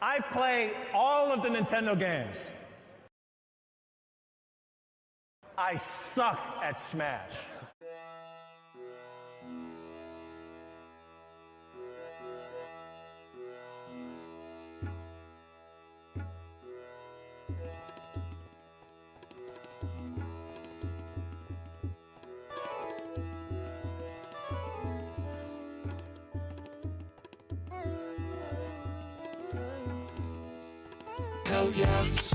I play all of the Nintendo games. I suck at Smash. Hell yes.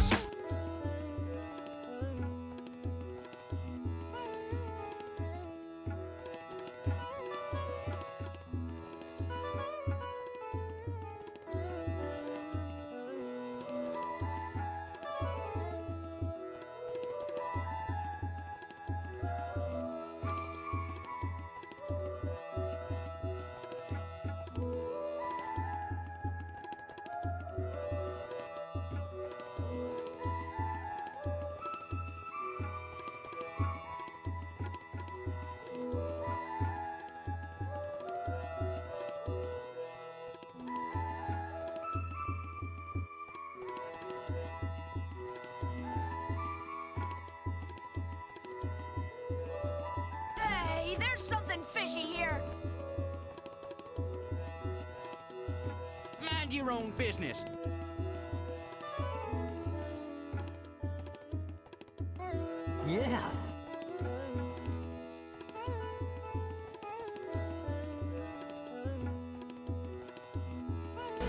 Hey, there's something fishy here. Mind your own business. Yeah.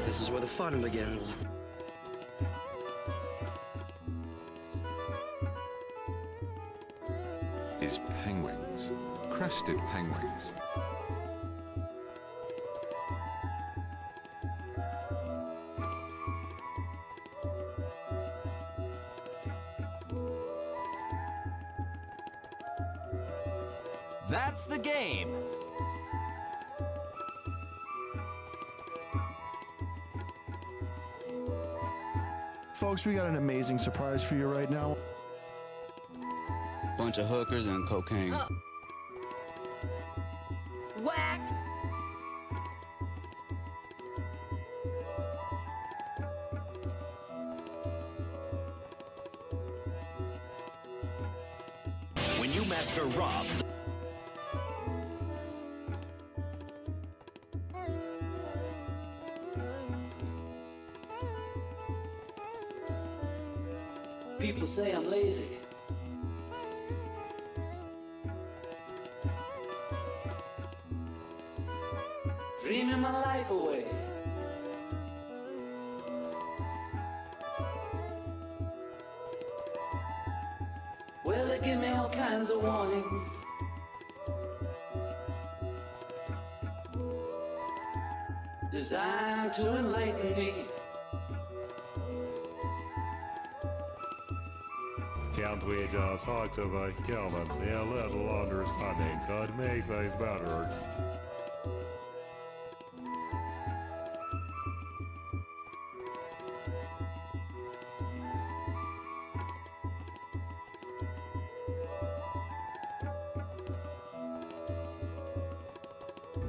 This is where the fun begins. Is penguins. Crested penguins. That's the game. Folks, we got an amazing surprise for you right now. Bunch of hookers and cocaine. Whack! When you master Rob. People say I'm lazy. Dreaming my life away. Well, they give me all kinds of warnings. Designed to enlighten me. Can't we just talk to the humans a little understanding could make things better?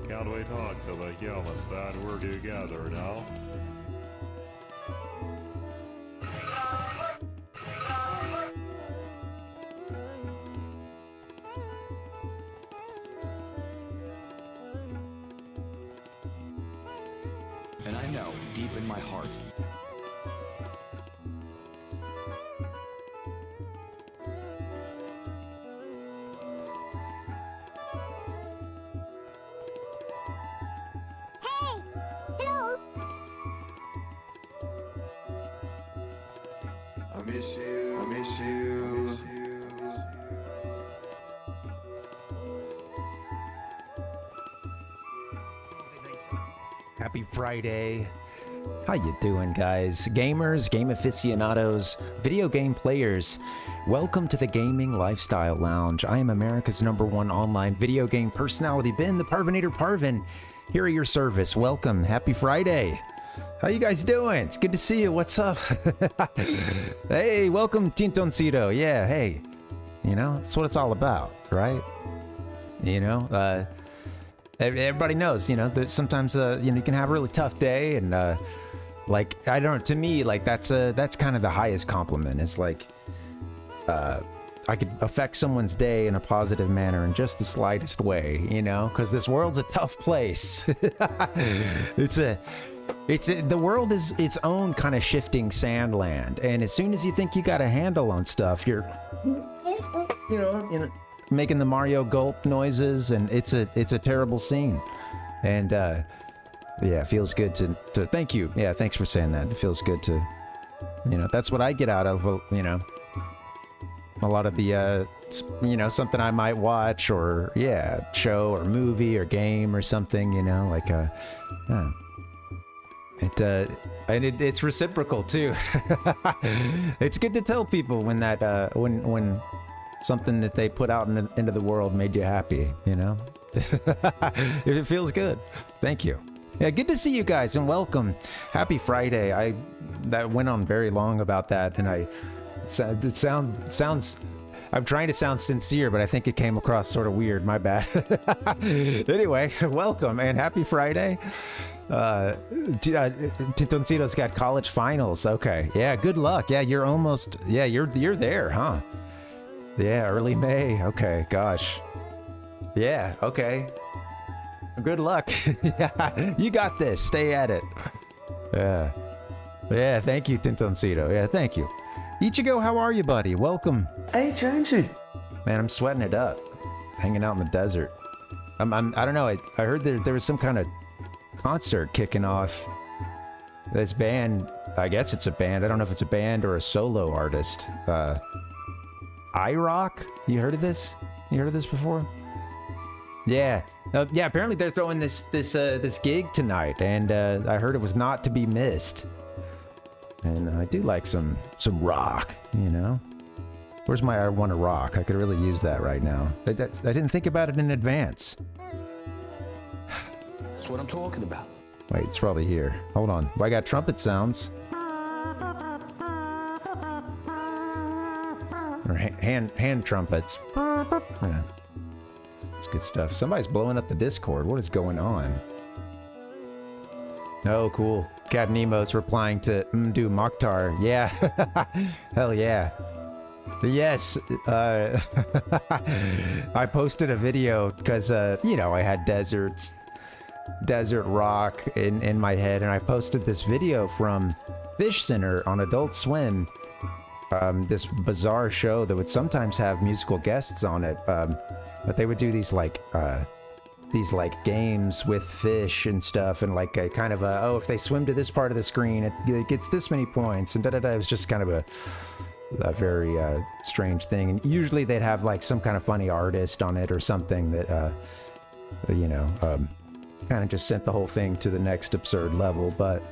Can't we talk to the humans that we're together now? And I know, deep in my heart, Hey! Hello! I miss you. I miss you. Happy Friday. How you doing, guys? Gamers, game aficionados, video game players. Welcome to the Gaming Lifestyle Lounge. I am America's #1 online video game personality, Ben, the Parvinator Parvin. Here at your service. Welcome. Happy Friday. How you guys doing? It's good to see you. What's up? Hey, welcome, Tintoncito. Yeah, hey. You know, that's what it's all about, right? You know, everybody knows, you know, that sometimes, you know, you can have a really tough day and, Like, I don't know, to me, like, that's kind of the highest compliment. It's like, I could affect someone's day in a positive manner in just the slightest way, you know, because this world's a tough place. The world is its own kind of shifting sand land, and as soon as you think you got a handle on stuff, you're, you know, making the Mario gulp noises, and it's a terrible scene. And yeah, it feels good to thank you. Yeah, thanks for saying that. It feels good to, you know, that's what I get out of, you know, a lot of the, you know, something I might watch, or yeah, show or movie or game or something, you know, like yeah. It's reciprocal too. It's good to tell people when that when something that they put out into the world made you happy, you know. If it feels good. Thank you. Yeah, good to see you guys and welcome. Happy Friday. That went on very long about that, and it sounds. I'm trying to sound sincere, but I think it came across sort of weird. My bad. Anyway, welcome and happy Friday. Tintoncito's got college finals. Okay. Yeah, good luck. Yeah, you're almost. Yeah, you're there, huh? Yeah, early May. Okay, gosh. Yeah, okay. Good luck. Yeah, you got this. Stay at it. Yeah. Yeah, thank you, Tintoncito. Yeah, thank you. Ichigo, how are you, buddy? Welcome. Hey, Jonesy. Man, I'm sweating it up. Hanging out in the desert. I don't know. I heard there was some kind of concert kicking off. This band, I guess it's a band. I don't know if it's a band or a solo artist. iRock? You heard of this? You heard of this before? Yeah. Yeah, apparently they're throwing this gig tonight, and I heard it was not to be missed. And I do like some rock, you know? Where's my I Wanna Rock? I could really use that right now. I didn't think about it in advance. That's what I'm talking about. Wait, it's probably here. Hold on. Well, I got trumpet sounds. Or hand trumpets. Yeah. It's good stuff. Somebody's blowing up the Discord. What is going on? Oh, cool. Captain Nemo's replying to Mdu Mokhtar. Yeah. Hell yeah. Yes. I posted a video because, you know, I had desert rock in my head, and I posted this video from Fish Center on Adult Swim. This bizarre show that would sometimes have musical guests on it. But they would do these like games with fish and stuff, and like a kind of a, oh, if they swim to this part of the screen, it gets this many points, and da-da-da. It was just kind of a very strange thing. And usually they'd have like some kind of funny artist on it or something that, you know, kind of just sent the whole thing to the next absurd level. But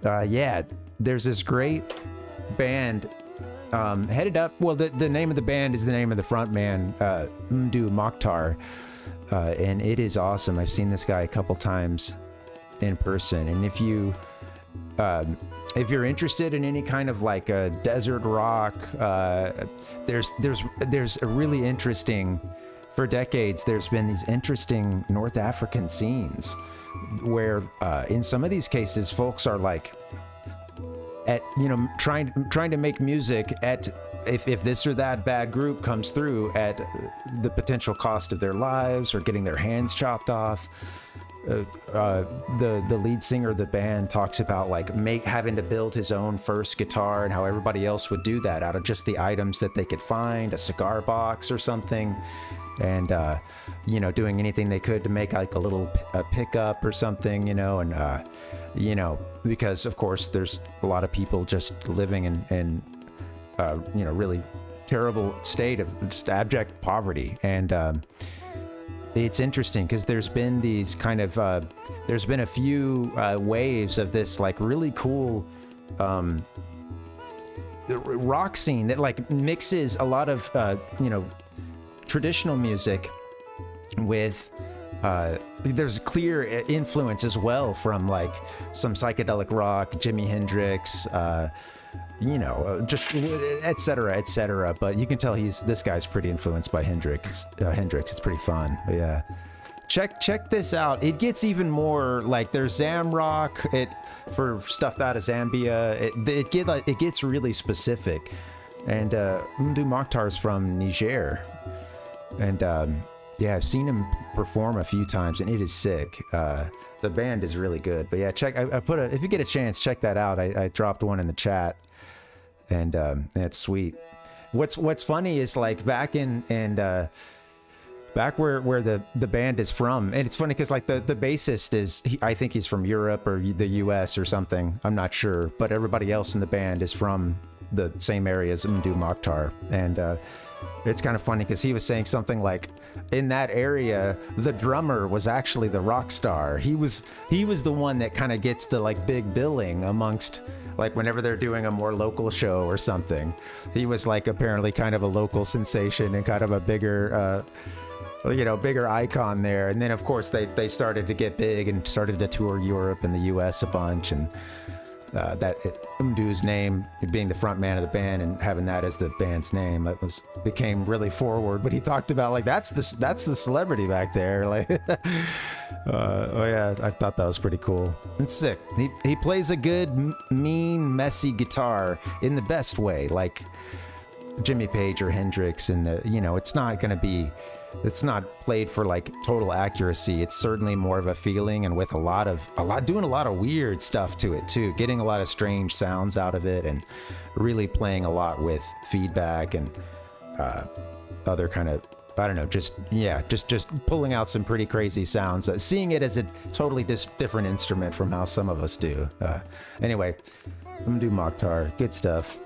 yeah, there's this great band headed up, well, the name of the band is the name of the front man, Mdu Mokhtar, and it is awesome. I've seen this guy a couple times in person, and if you're interested in any kind of like a desert rock, there's a really interesting, for decades there's been these interesting North African scenes where in some of these cases folks are like at, you know, trying to make music at, if this or that bad group comes through, at the potential cost of their lives or getting their hands chopped off. The lead singer of the band talks about like having to build his own first guitar, and how everybody else would do that out of just the items that they could find, a cigar box or something, and you know, doing anything they could to make like a pickup or something, you know, and you know, because of course there's a lot of people just living in you know, really terrible state of just abject poverty. And it's interesting because there's been these kind of there's been a few waves of this like really cool rock scene that like mixes a lot of you know, traditional music with there's clear influence as well from like some psychedelic rock, Jimi Hendrix, you know, just etc. But you can tell this guy's pretty influenced by Hendrix. It's pretty fun. But yeah. check this out. It gets even more like there's Zamrock. It for stuff out of Zambia. It gets really specific. And Mdu Mokhtar's from Niger, and yeah, I've seen him perform a few times, and it is sick. The band is really good. But yeah, check. I put if you get a chance, check that out. I dropped one in the chat, and it's sweet. What's funny is like back where the band is from, and it's funny because like the bassist is I think he's from Europe or the U.S. or something. I'm not sure, but everybody else in the band is from the same area as Mdu Mokhtar, and it's kind of funny because he was saying something like in that area the drummer was actually the rock star. He was the one that kind of gets the like big billing amongst like whenever they're doing a more local show or something. He was like apparently kind of a local sensation and kind of a bigger bigger icon there. And then of course they started to get big and started to tour Europe and the US a bunch, and Mdu's name being the front man of the band and having that as the band's name, became really forward. But he talked about like that's the celebrity back there, like oh yeah, I thought that was pretty cool. It's sick. He plays a good mean messy guitar in the best way, like Jimmy Page or Hendrix, and it's not played for like total accuracy. It's certainly more of a feeling, and with doing a lot of weird stuff to it too, getting a lot of strange sounds out of it, and really playing a lot with feedback and other kind of, I don't know, just pulling out some pretty crazy sounds, seeing it as a totally different instrument from how some of us do. Anyway, Mdu Mokhtar, good stuff.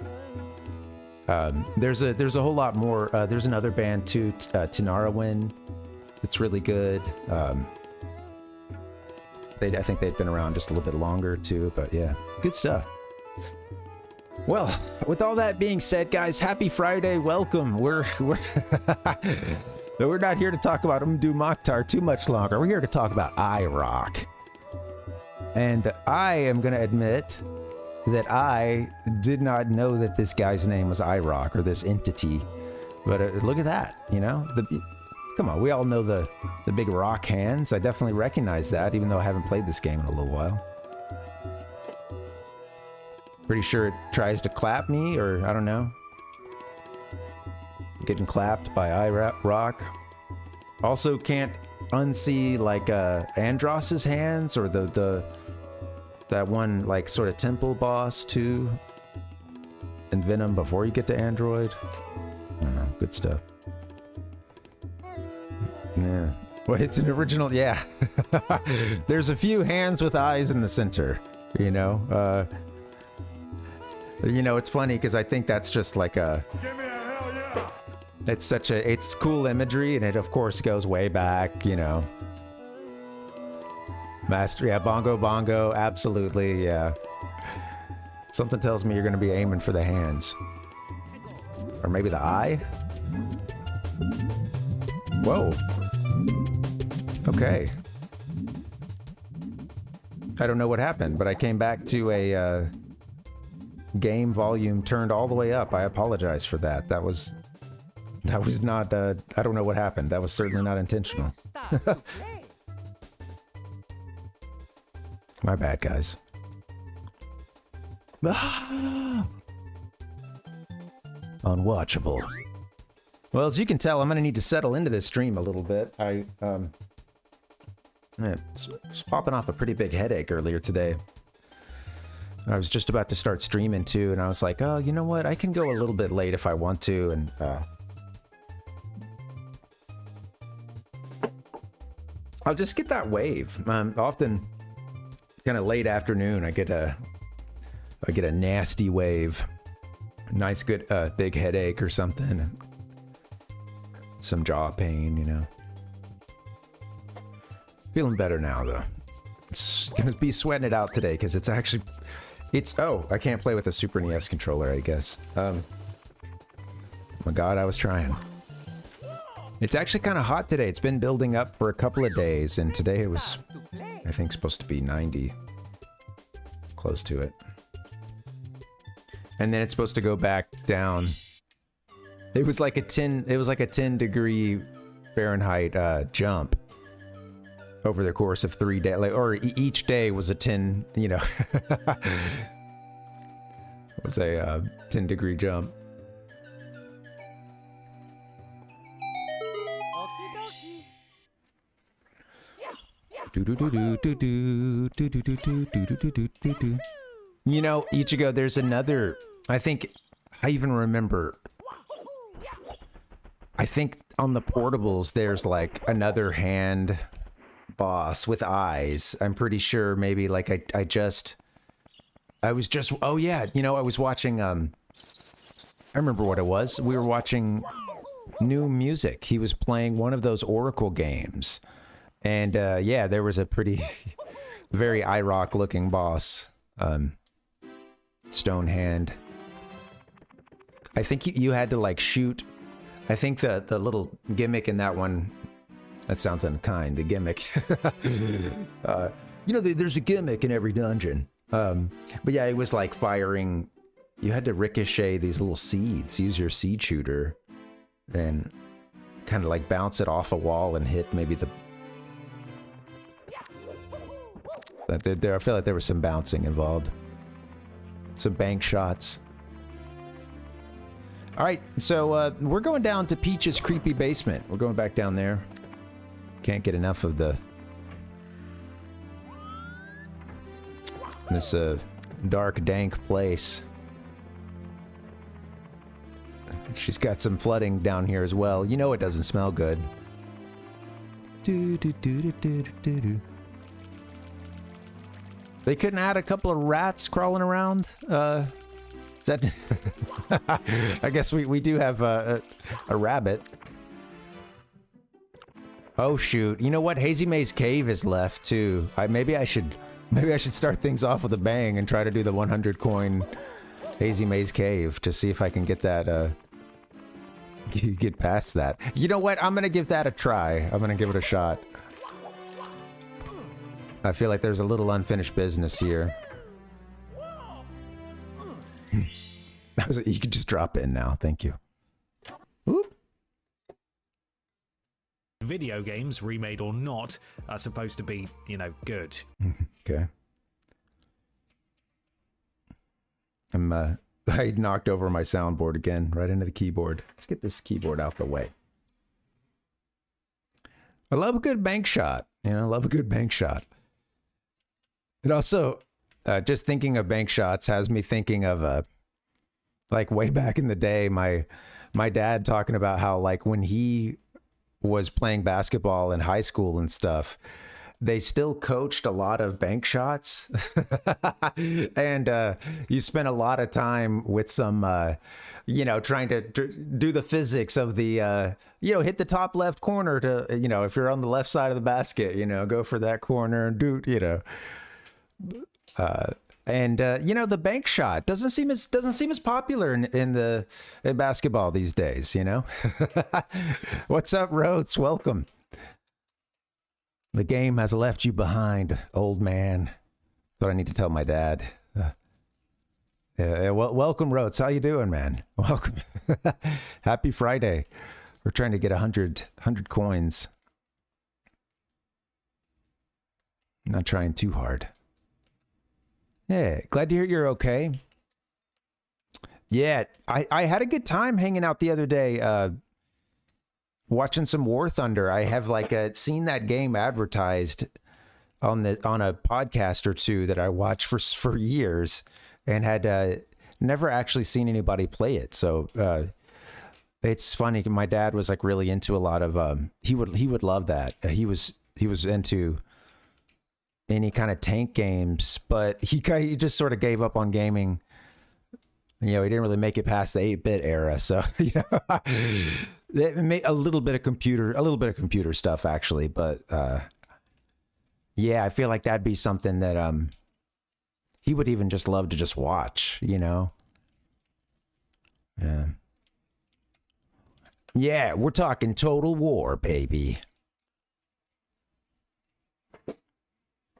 There's a whole lot more. There's another band too, Tinarawin. It's really good. I think they'd been around just a little bit longer too, but yeah, good stuff. Well, with all that being said, guys, happy Friday. Welcome. We're not here to talk about Mdu Mokhtar too much longer. We're here to talk about iRock. And I am going to admit that I did not know that this guy's name was iRock, or this entity, but look at that, come on, we all know the big rock hands. I definitely recognize that, even though I haven't played this game in a little while. Pretty sure it tries to clap me, or I don't know, getting clapped by iRock. Also can't unsee like Andross's hands, or that one like sort of temple boss too, and Venom before you get to Android. I don't know, good stuff. Yeah, well, it's an original. Yeah. There's a few hands with eyes in the center, it's funny because I think that's just like a hell yeah. It's cool imagery, and it of course goes way back, Master, yeah, bongo, absolutely, yeah. Something tells me you're going to be aiming for the hands. Or maybe the eye? Whoa. Okay. I don't know what happened, but I came back to a game volume turned all the way up. I apologize for that. That was not, I don't know what happened. That was certainly not intentional. My bad, guys. Unwatchable. Well, as you can tell, I'm gonna need to settle into this stream a little bit. I was popping off a pretty big headache earlier today. I was just about to start streaming too, and I was like, oh, you know what? I can go a little bit late if I want to, and I'll just get that wave. Often, kind of late afternoon, I get a nasty wave, nice good big headache or something, some jaw pain, Feeling better now though. It's gonna be sweating it out today because oh, I can't play with a Super NES controller, I guess. My God, I was trying. It's actually kind of hot today. It's been building up for a couple of days, and today it was, I think, supposed to be 90. Close to it. And then it's supposed to go back down. It was like a 10 degree Fahrenheit jump. over the course of 3 days, like, or each day was a 10, you know, was a 10-degree jump. You know, Ichigo, there's another, I think, I even remember, I think on the portables there's like another hand boss with eyes. I'm pretty sure maybe like I was just, oh yeah, you know, I was watching, I remember what it was. We were watching New Music. He was playing one of those Oracle games. And yeah, there was a pretty, very IROC looking boss. Stone hand. I think you had to like shoot. I think the little gimmick in that one, that sounds unkind, the gimmick. You know, there's a gimmick in every dungeon. But yeah, it was like firing, you had to ricochet these little seeds, use your seed shooter, and kind of like bounce it off a wall and hit maybe the... There, I feel like there was some bouncing involved. Some bank shots. All right, so we're going down to Peach's creepy basement. We're going back down there. Can't get enough of this dark, dank place. She's got some flooding down here as well. You know it doesn't smell good. They couldn't add a couple of rats crawling around? Is that... I guess we do have a rabbit. Oh shoot! You know what? Hazy Maze Cave is left too. Maybe I should start things off with a bang and try to do the 100 coin Hazy Maze Cave to see if I can get that. Get past that. You know what? I'm gonna give that a try. I'm gonna give it a shot. I feel like there's a little unfinished business here. You could just drop in now. Thank you. Oop. Video games, remade or not, are supposed to be, you know, good. Okay. I knocked over my soundboard again, right into the keyboard. Let's get this keyboard out the way. I love a good bank shot. You know, I love a good bank shot. It also, just thinking of bank shots has me thinking of, like way back in the day, my dad talking about how like when he was playing basketball in high school and stuff, they still coached a lot of bank shots. And you spent a lot of time with some, you know, trying to do the physics of the, you know, hit the top left corner to, you know, if you're on the left side of the basket, you know, go for that corner and do, you know. And you know, the bank shot doesn't seem as popular in basketball these days, you know. What's up, Rhodes? Welcome. The game has left you behind, old man. That's what I need to tell my dad. Well, welcome, Rhodes. How you doing, man? Welcome. Happy Friday. We're trying to get 100 coins. I'm not trying too hard. Yeah, glad to hear you're okay. Yeah, I had a good time hanging out the other day, watching some War Thunder. I have like seen that game advertised on a podcast or two that I watched for years, and had never actually seen anybody play it. So it's funny. My dad was like really into a lot of he would love that. He was into any kind of tank games, but he just sort of gave up on gaming. You know, he didn't really make it past the 8-bit era. So, you know, a little bit of computer stuff actually. But yeah, I feel like that'd be something that he would even just love to just watch, you know? Yeah. Yeah, we're talking Total War, baby.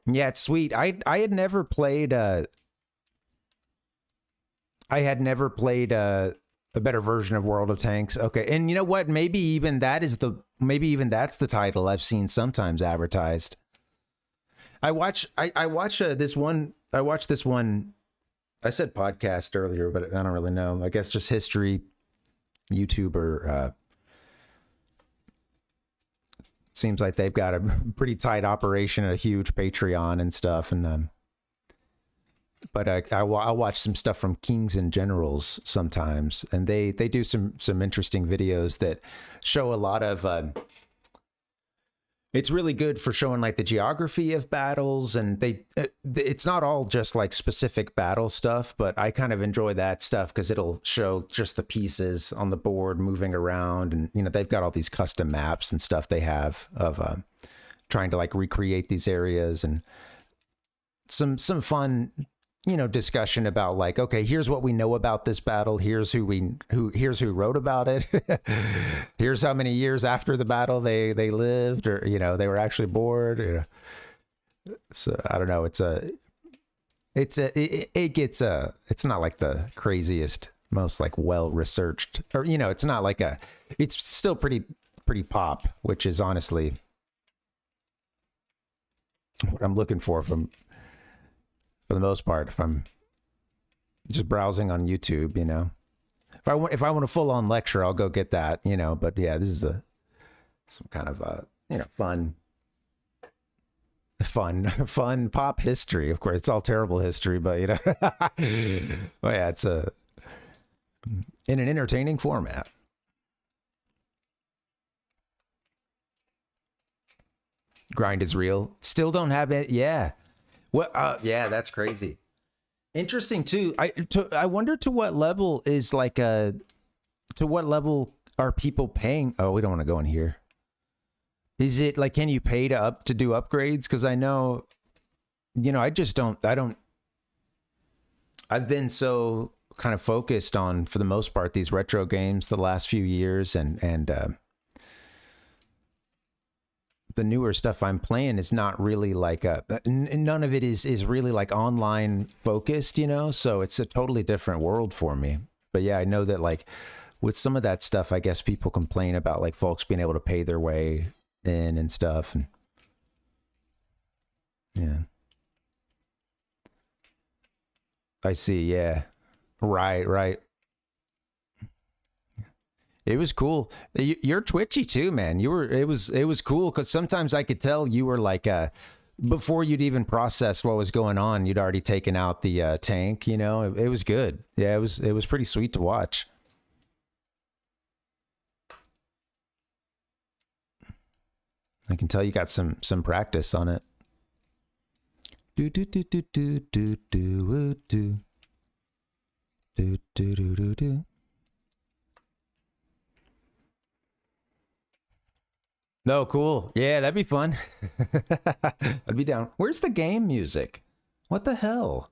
Yeah, it's sweet. I had never played a better version of World of Tanks. Okay, and you know what? Maybe even that's the title I've seen sometimes advertised. I watch this one. I watched this one. I said podcast earlier, but I don't really know. I guess just history YouTuber. Seems like they've got a pretty tight operation, a huge Patreon and stuff. And but I'll watch some stuff from Kings and Generals sometimes, and they do some interesting videos that show a lot of. It's really good for showing like the geography of battles, and it's not all just like specific battle stuff, but I kind of enjoy that stuff because it'll show just the pieces on the board moving around, and you know they've got all these custom maps and stuff they have of trying to like recreate these areas, and some fun discussion about like, okay, here's what we know about this battle, here's who wrote about it, here's how many years after the battle they lived, or they were actually bored. So I don't know, it's not like the craziest, most like well researched, or it's not like it's still pretty pop, which is honestly what I'm looking for the most part, if I'm just browsing on YouTube. If I want a full-on lecture, I'll go get that, but yeah, this is some kind of fun pop history. Of course, it's all terrible history, but well, yeah, it's in an entertaining format. Grind is real. Still don't have it. Yeah. Well, yeah, that's crazy. Interesting too. I wonder to what level is like to what level are people paying? Oh, we don't want to go in here. Is it like, can you pay to do upgrades? Because I know, I've been so kind of focused on, for the most part, these retro games the last few years, and the newer stuff I'm playing is not really like none of it is really like online focused, so it's a totally different world for me. But yeah, I know that like with some of that stuff, I guess people complain about like folks being able to pay their way in and stuff. And yeah, I see. Yeah. Right. It was cool. You're twitchy too, man. It was cool because sometimes I could tell you were like, before you'd even process what was going on, you'd already taken out the tank. It was good. Yeah, it was pretty sweet to watch. I can tell you got some practice on it. Do do do do do do do do do do do do. No, cool. Yeah, that'd be fun. I'd be down. Where's the game music? What the hell?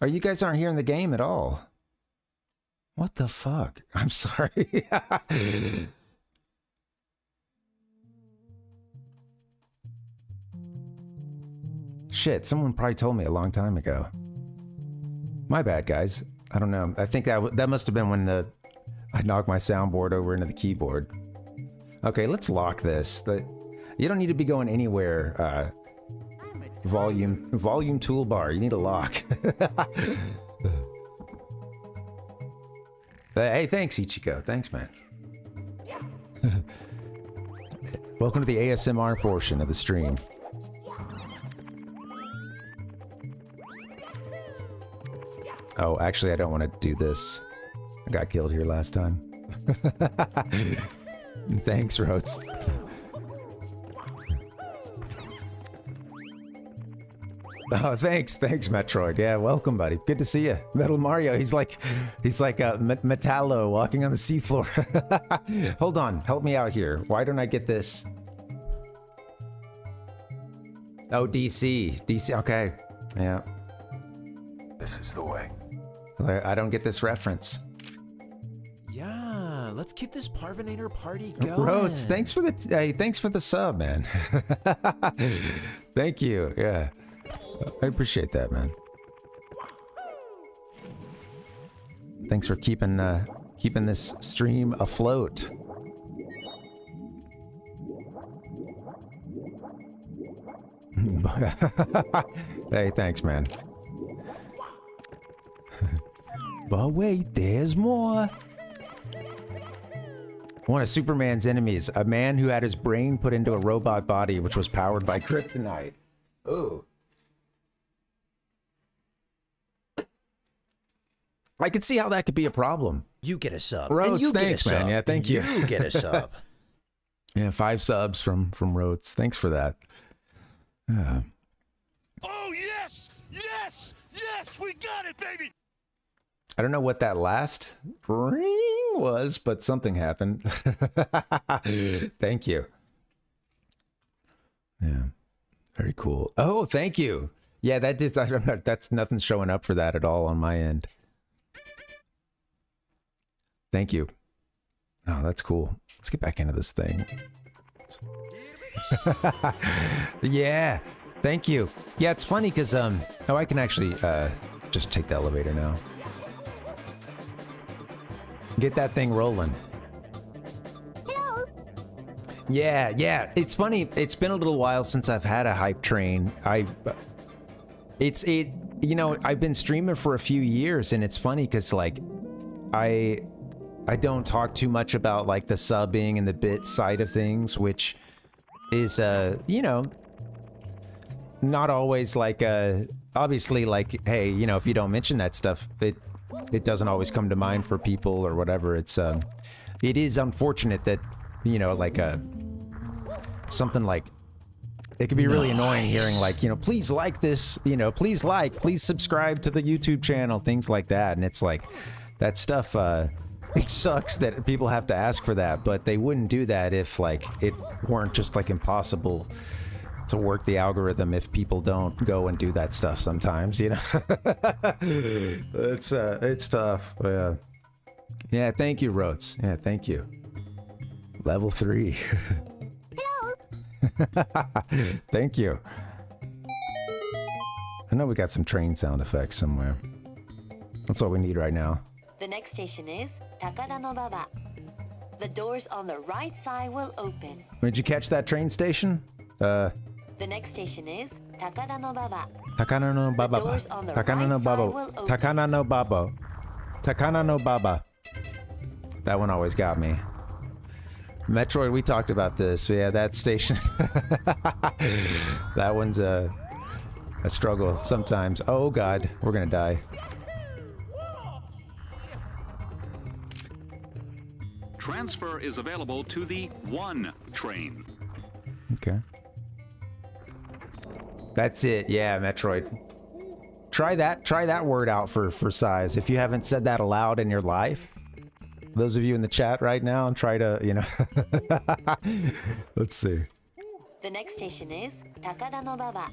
You guys aren't hearing the game at all. What the fuck? I'm sorry. Shit, someone probably told me a long time ago. My bad, guys. I don't know. I think that must have been when I knocked my soundboard over into the keyboard. Okay, let's lock this. You don't need to be going anywhere. Volume toolbar. You need a lock. Hey, thanks, Ichiko. Thanks, man. Welcome to the ASMR portion of the stream. Oh, actually, I don't want to do this. I got killed here last time. Thanks, Rhodes. Oh, thanks, Metroid. Yeah, welcome, buddy. Good to see you. Metal Mario. He's like Metallo walking on the seafloor. Hold on, help me out here. Why don't I get this? Oh, DC. Okay. Yeah. This is the way. I don't get this reference. Yeah, let's keep this Parvinator party going. Rhodes, thanks for the sub, man. Thank you. Yeah, I appreciate that, man. Thanks for keeping this stream afloat. Hey, thanks, man. But wait, there's more. One of Superman's enemies, a man who had his brain put into a robot body which was powered by kryptonite. Ooh. I could see how that could be a problem. You get a sub. Rhodes, and you thanks, get a man. sub. Yeah, thank you. You get a sub. Yeah, 5 subs from Rhodes. Thanks for that. Oh, yes! Yes! Yes! We got it, baby! I don't know what that last ring was, but something happened. Thank you. Yeah. Very cool. Oh, thank you. Yeah, that did. I don't know, that's nothing showing up for that at all on my end. Thank you. Oh, that's cool. Let's get back into this thing. Yeah. Thank you. Yeah, it's funny because oh, I can actually just take the elevator now. Get that thing rolling. Hello. Yeah. It's funny. It's been a little while since I've had a hype train. You know, I've been streaming for a few years, and it's funny because like I don't talk too much about like the subbing and the bit side of things, which is you know, not always like obviously like, hey, you know, if you don't mention that stuff, it doesn't always come to mind for people or whatever. It's it is unfortunate that, you know, like something like it can be really annoying hearing like, you know, please like this, you know, please subscribe to the YouTube channel, things like that. And it's like that stuff it sucks that people have to ask for that, but they wouldn't do that if like it weren't just like impossible to work the algorithm if people don't go and do that stuff sometimes, you know. It's tough. Yeah, thank you, Rhodes. Yeah, thank you. Level 3. Hello. Thank you. I know we got some train sound effects somewhere. That's what we need right now. The next station is Takada no Baba. The doors on the right side will open. Did you catch that train station? The next station is Takada no Baba. Takana no Baba. Takana no Baba. Takana no Baba. Takana no Baba. That one always got me. Metroid, we talked about this. Yeah, that station. That one's a struggle sometimes. Oh god, we're gonna die. Transfer is available to the 1 train. Okay. That's it. Yeah, Metroid. Try that word out for size. If you haven't said that aloud in your life, those of you in the chat right now, and try to, you know. Let's see. The next station is Takada no Baba.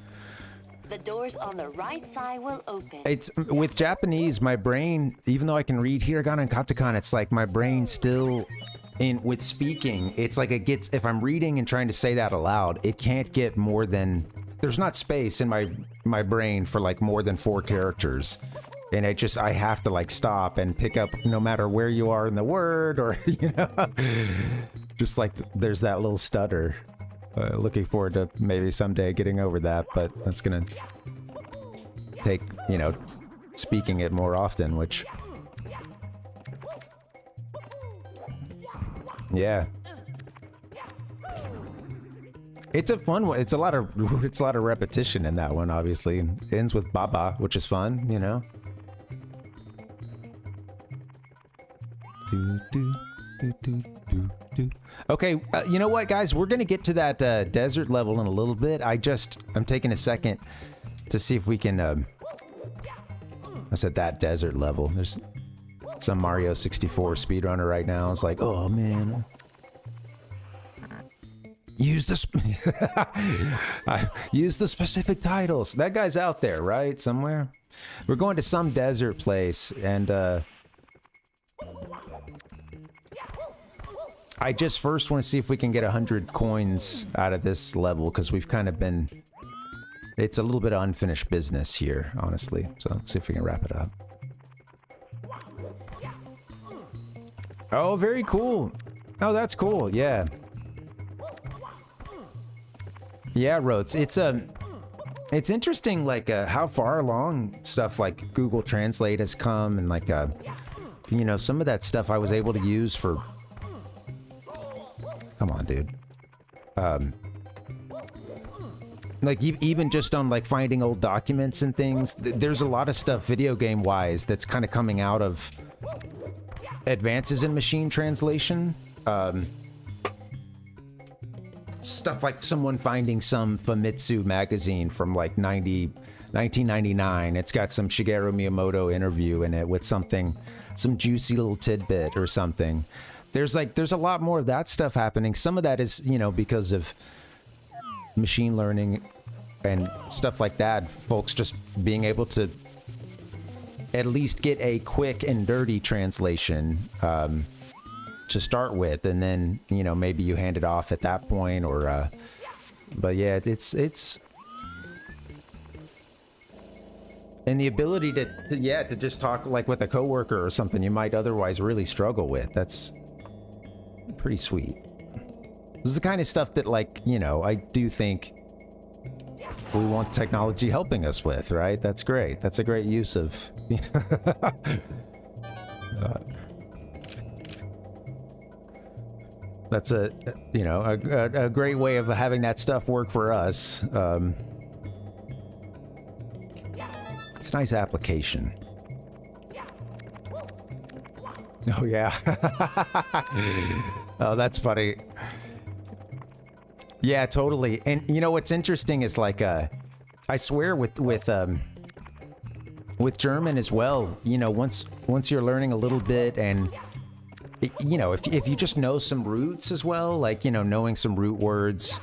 The doors on the right side will open. It's with Japanese, my brain, even though I can read hiragana and katakana, it's like my brain still with speaking, it's like it gets, if I'm reading and trying to say that aloud, it can't get more than, there's not space in my brain for like more than 4 characters. And I have to like stop and pick up no matter where you are in the word, or, you know, just like there's that little stutter. Looking forward to maybe someday getting over that, but that's gonna take, you know, speaking it more often, which, yeah, it's a fun one. It's a lot of repetition in that one. Obviously, it ends with Baba, which is fun, you know. Okay, you know what, guys? We're gonna get to that desert level in a little bit. I'm taking a second to see if we can. I said that desert level. There's some Mario 64 speedrunner right now. It's like, oh man, use the specific titles. That guy's out there, right? Somewhere. We're going to some desert place, and I just first want to see if we can get 100 coins out of this level, because we've kind of been... It's a little bit of unfinished business here, honestly. So let's see if we can wrap it up. Oh, very cool. Oh, that's cool. Yeah. Yeah, Rhodes. It's It's interesting, like, how far along stuff like Google Translate has come, and like, you know, some of that stuff I was able to use for... Come on, dude. Like, even just on, like, finding old documents and things, there's a lot of stuff video game-wise that's kind of coming out of advances in machine translation. Stuff like someone finding some Famitsu magazine from like 1999. It's got some Shigeru Miyamoto interview in it with some juicy little tidbit or something. There's a lot more of that stuff happening. Some of that is, you know, because of machine learning and stuff like that. Folks just being able to at least get a quick and dirty translation to start with, and then, you know, maybe you hand it off at that point, or but yeah, it's and the ability to just talk like with a coworker or something you might otherwise really struggle with. That's pretty sweet. This is the kind of stuff that, like, you know, I do think we want technology helping us with, right? That's great. That's a great use of that's a, you know, a great way of having that stuff work for us. It's a nice application. Oh yeah. Oh, that's funny. Yeah, totally. And you know what's interesting is, like, I swear with German as well, you know, once you're learning a little bit, and you know, if you just know some roots as well, like, you know, knowing some root words.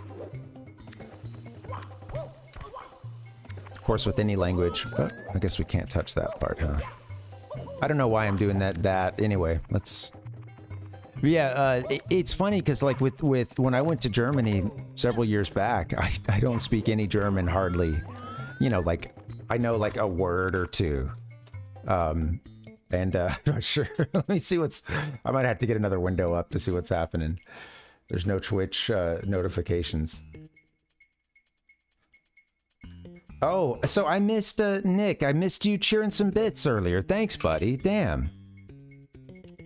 Of course, with any language. Oh, I guess we can't touch that part, huh? I don't know why I'm doing that. Anyway, let's... Yeah, it's funny because, like, with when I went to Germany several years back, I don't speak any German hardly. You know, like, I know like a word or two. And I'm not sure. Let me see I might have to get another window up to see what's happening. There's no Twitch notifications. Oh, so I missed Nick. I missed you cheering some bits earlier. Thanks, buddy. Damn.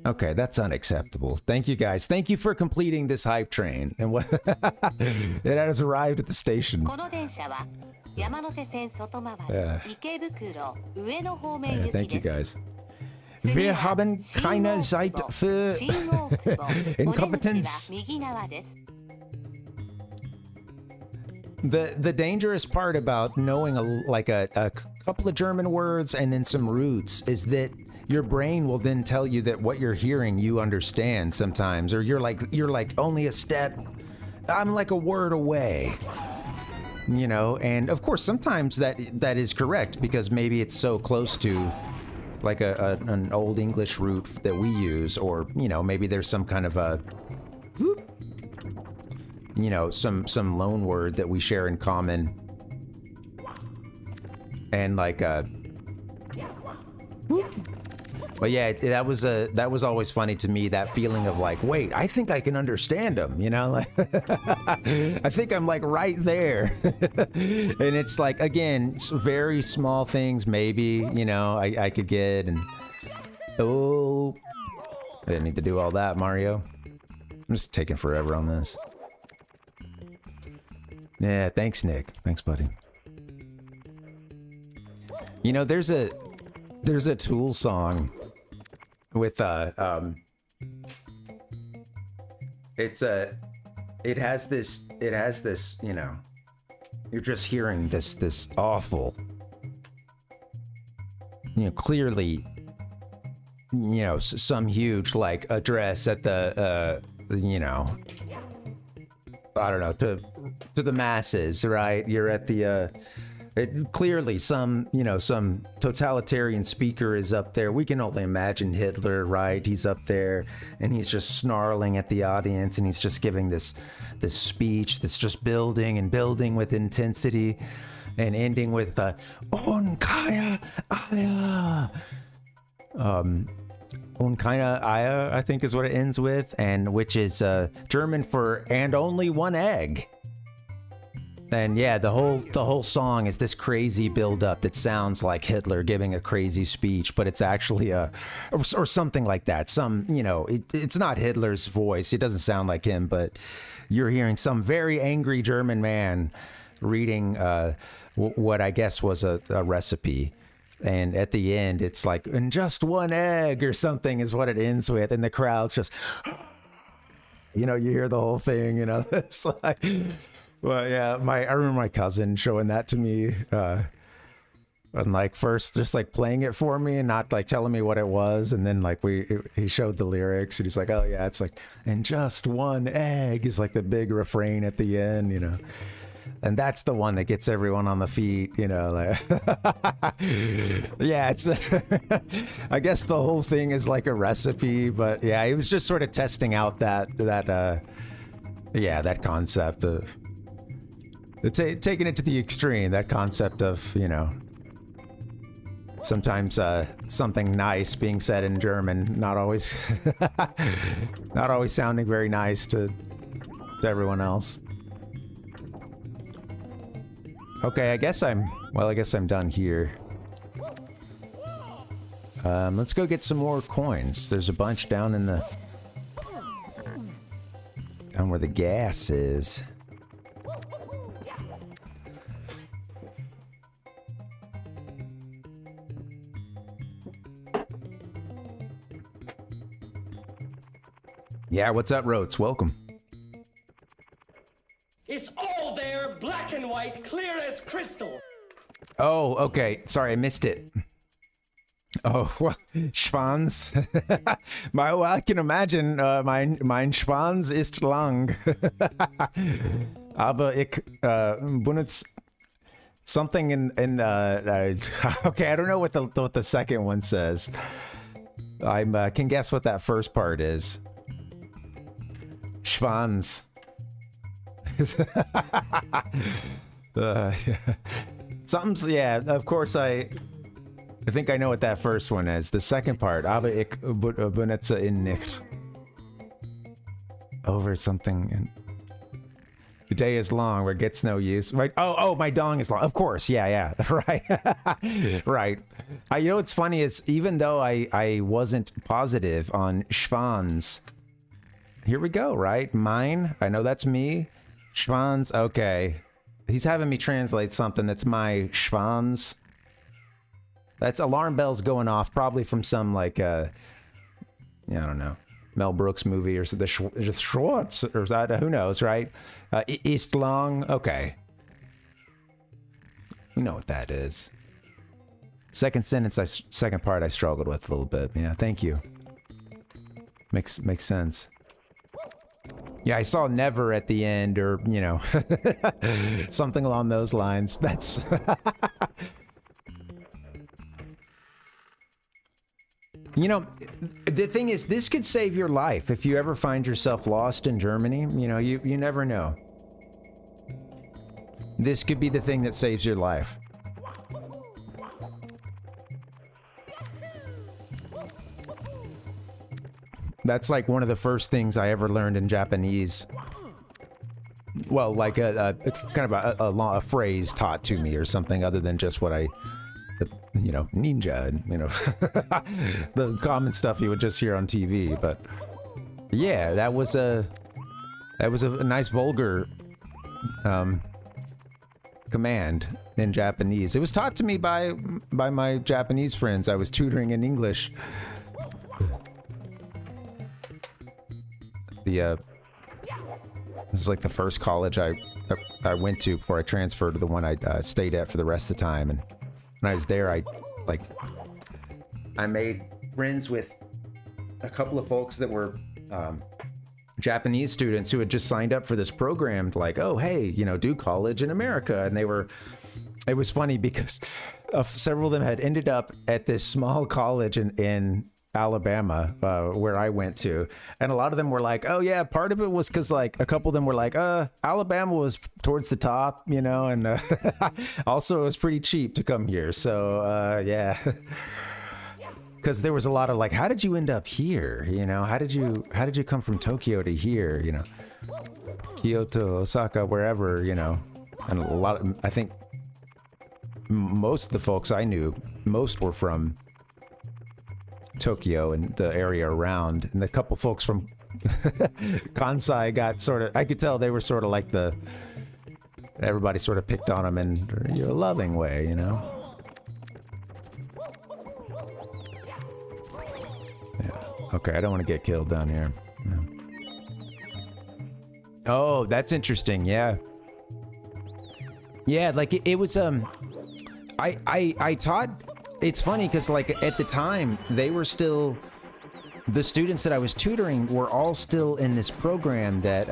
Okay, that's unacceptable. Thank you, guys. Thank you for completing this hype train. And what it has arrived at the station. Yeah, thank you, guys. Wir haben keine Zeit für Inkompetenz. The dangerous part about knowing a couple of German words and then some roots is that your brain will then tell you that what you're hearing you understand sometimes, or you're like only a step, I'm like a word away. You know, and of course sometimes that is correct because maybe it's so close to like an old English root that we use, or, you know, maybe there's some kind of a, you know, some loan word that we share in common, and like but yeah, that was always funny to me, that feeling of like, wait, I think I can understand them, you know, like I think I'm like right there. And it's like, again, very small things maybe, you know, I could get, and oh, I didn't need to do all that, Mario. I'm just taking forever on this. Yeah, thanks, Nick. Thanks, buddy. You know, there's a Tool song with it has this, you know, you're just hearing this awful, you know, clearly, you know, some huge like address at the you know, I don't know, to the masses, right? You're at the clearly some, you know, some totalitarian speaker is up there. We can only imagine Hitler, right? He's up there and he's just snarling at the audience, and he's just giving this speech that's just building and building with intensity, and ending with Unkaya Aya. Unkaya Aya, I think is what it ends with, and which is German for "and only one egg." And yeah, the whole song is this crazy build-up that sounds like Hitler giving a crazy speech, but it's actually or something like that. Some, you know, it's not Hitler's voice. It doesn't sound like him, but you're hearing some very angry German man reading what I guess was a recipe. And at the end, it's like, and just one egg or something is what it ends with. And the crowd's just, you know, you hear the whole thing, you know, it's like... Well, yeah, I remember my cousin showing that to me, and like first just like playing it for me and not like telling me what it was, and then like he showed the lyrics and he's like, oh yeah, it's like, and just one egg is like the big refrain at the end, you know, and that's the one that gets everyone on the feet, you know, like yeah, it's I guess the whole thing is like a recipe, but yeah, he was just sort of testing out that concept of taking it to the extreme, that concept of, you know, sometimes something nice being said in German, not always sounding very nice to everyone else. Okay, I guess I'm done here. Let's go get some more coins. There's a bunch down where the gas is. Yeah, what's up, Rotes? Welcome. It's all there, black and white, clear as crystal. Oh, okay. Sorry, I missed it. Oh, well, Schwanz. Well, I can imagine, mein Schwanz ist lang. Aber ich benutze something in okay, I don't know what the second one says. I can guess what that first part is. Schwanz. Something's, yeah, of course I think I know what that first one is. The second part, aber ich benutze ihn nicht. Over something, and the day is long where it gets no use. Right? Oh, my dong is long. Of course, yeah, right, right. You know what's funny is even though I wasn't positive on Schwanz, here we go, right? Mine, I know that's me. Schwanz, okay. He's having me translate something that's my Schwanz. That's alarm bells going off, probably from some like, yeah, I don't know, Mel Brooks movie or the Schwartz or that, who knows, right? Ist long, okay. You know what that is. Second sentence, second part I struggled with a little bit. Yeah, thank you. Makes sense. Yeah, I saw never at the end, or, you know, something along those lines. That's... You know, the thing is, this could save your life if you ever find yourself lost in Germany. You know, you never know. This could be the thing that saves your life. That's like one of the first things I ever learned in Japanese. Well, like a kind of a phrase taught to me or something other than just what you know, ninja and, you know, the common stuff you would just hear on TV. But yeah, that was a nice vulgar command in Japanese. It was taught to me by my Japanese friends I was tutoring in English. This is like the first college I went to before I transferred to the one I stayed at for the rest of the time. And when I was there, I made friends with a couple of folks that were Japanese students who had just signed up for this program, like, oh, hey, you know, do college in America. And it was funny because several of them had ended up at this small college in Alabama, where I went to, and a lot of them were like, oh yeah, part of it was because like a couple of them were like, Alabama was towards the top, you know, and also it was pretty cheap to come here, so yeah, because there was a lot of like, how did you end up here, you know, how did you come from Tokyo to here, you know, Kyoto, Osaka, wherever, you know, And a lot of, I think most of the folks I knew, most were from Tokyo and the area around, and a couple folks from Kansai got sort of, I could tell they were sort of like everybody sort of picked on them in a loving way, you know? Yeah. Okay, I don't want to get killed down here. No. Oh, that's interesting, yeah. Yeah, like it was, I taught, it's funny because like at the time, they were still, the students that I was tutoring were all still in this program that,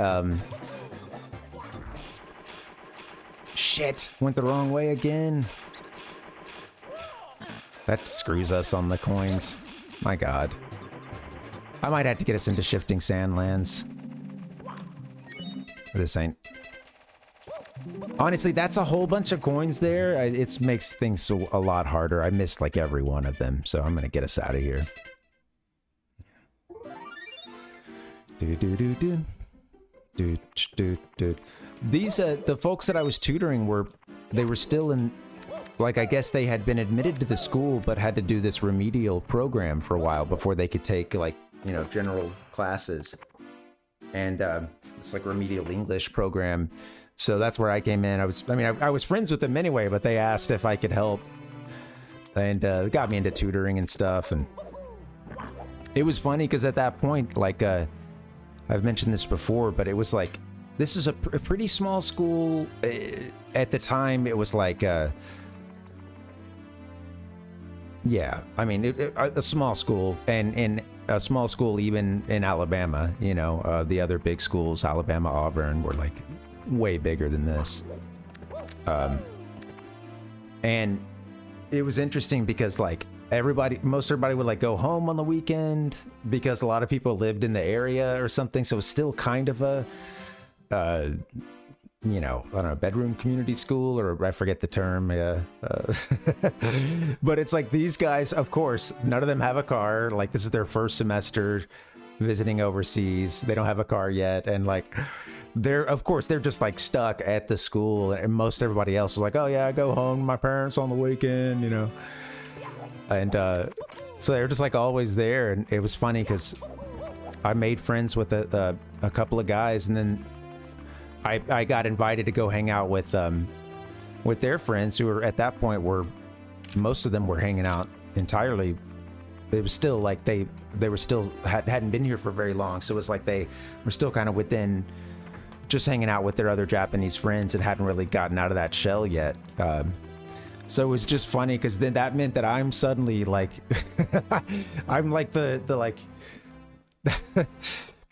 shit, went the wrong way again. That screws us on the coins. My God. I might have to get us into shifting sandlands. This ain't. Honestly, that's a whole bunch of coins there. It makes things a lot harder. I missed like every one of them, so I'm gonna get us out of here. These the folks that I was tutoring they were still in, like, I guess they had been admitted to the school but had to do this remedial program for a while before they could take, like, you know, general classes. And it's like remedial English program. So that's where I came in. I was friends with them anyway, but they asked if I could help. And it got me into tutoring and stuff. And it was funny because at that point, like, I've mentioned this before, but it was like, this is a pretty small school. At the time, it was like, yeah, I mean, a small school, and in a small school even in Alabama, you know, the other big schools, Alabama, Auburn, were like way bigger than this. And it was interesting because like most everybody would like go home on the weekend because a lot of people lived in the area or something. So it was still kind of a, you know, I don't know, bedroom community school, or I forget the term. But it's like these guys, of course, none of them have a car. Like this is their first semester visiting overseas. They don't have a car yet. And like, they're just like stuck at the school, and most everybody else is like, oh yeah, I go home to my parents on the weekend, you know. And so they're just like always there. And it was funny because I made friends with a couple of guys, and then I got invited to go hang out with their friends who were at that point most of them were hanging out entirely. It was still like they were still hadn't been here for very long, so it was like they were still kind of within just hanging out with their other Japanese friends and hadn't really gotten out of that shell yet. So it was just funny because then that meant that I'm suddenly like I'm like the like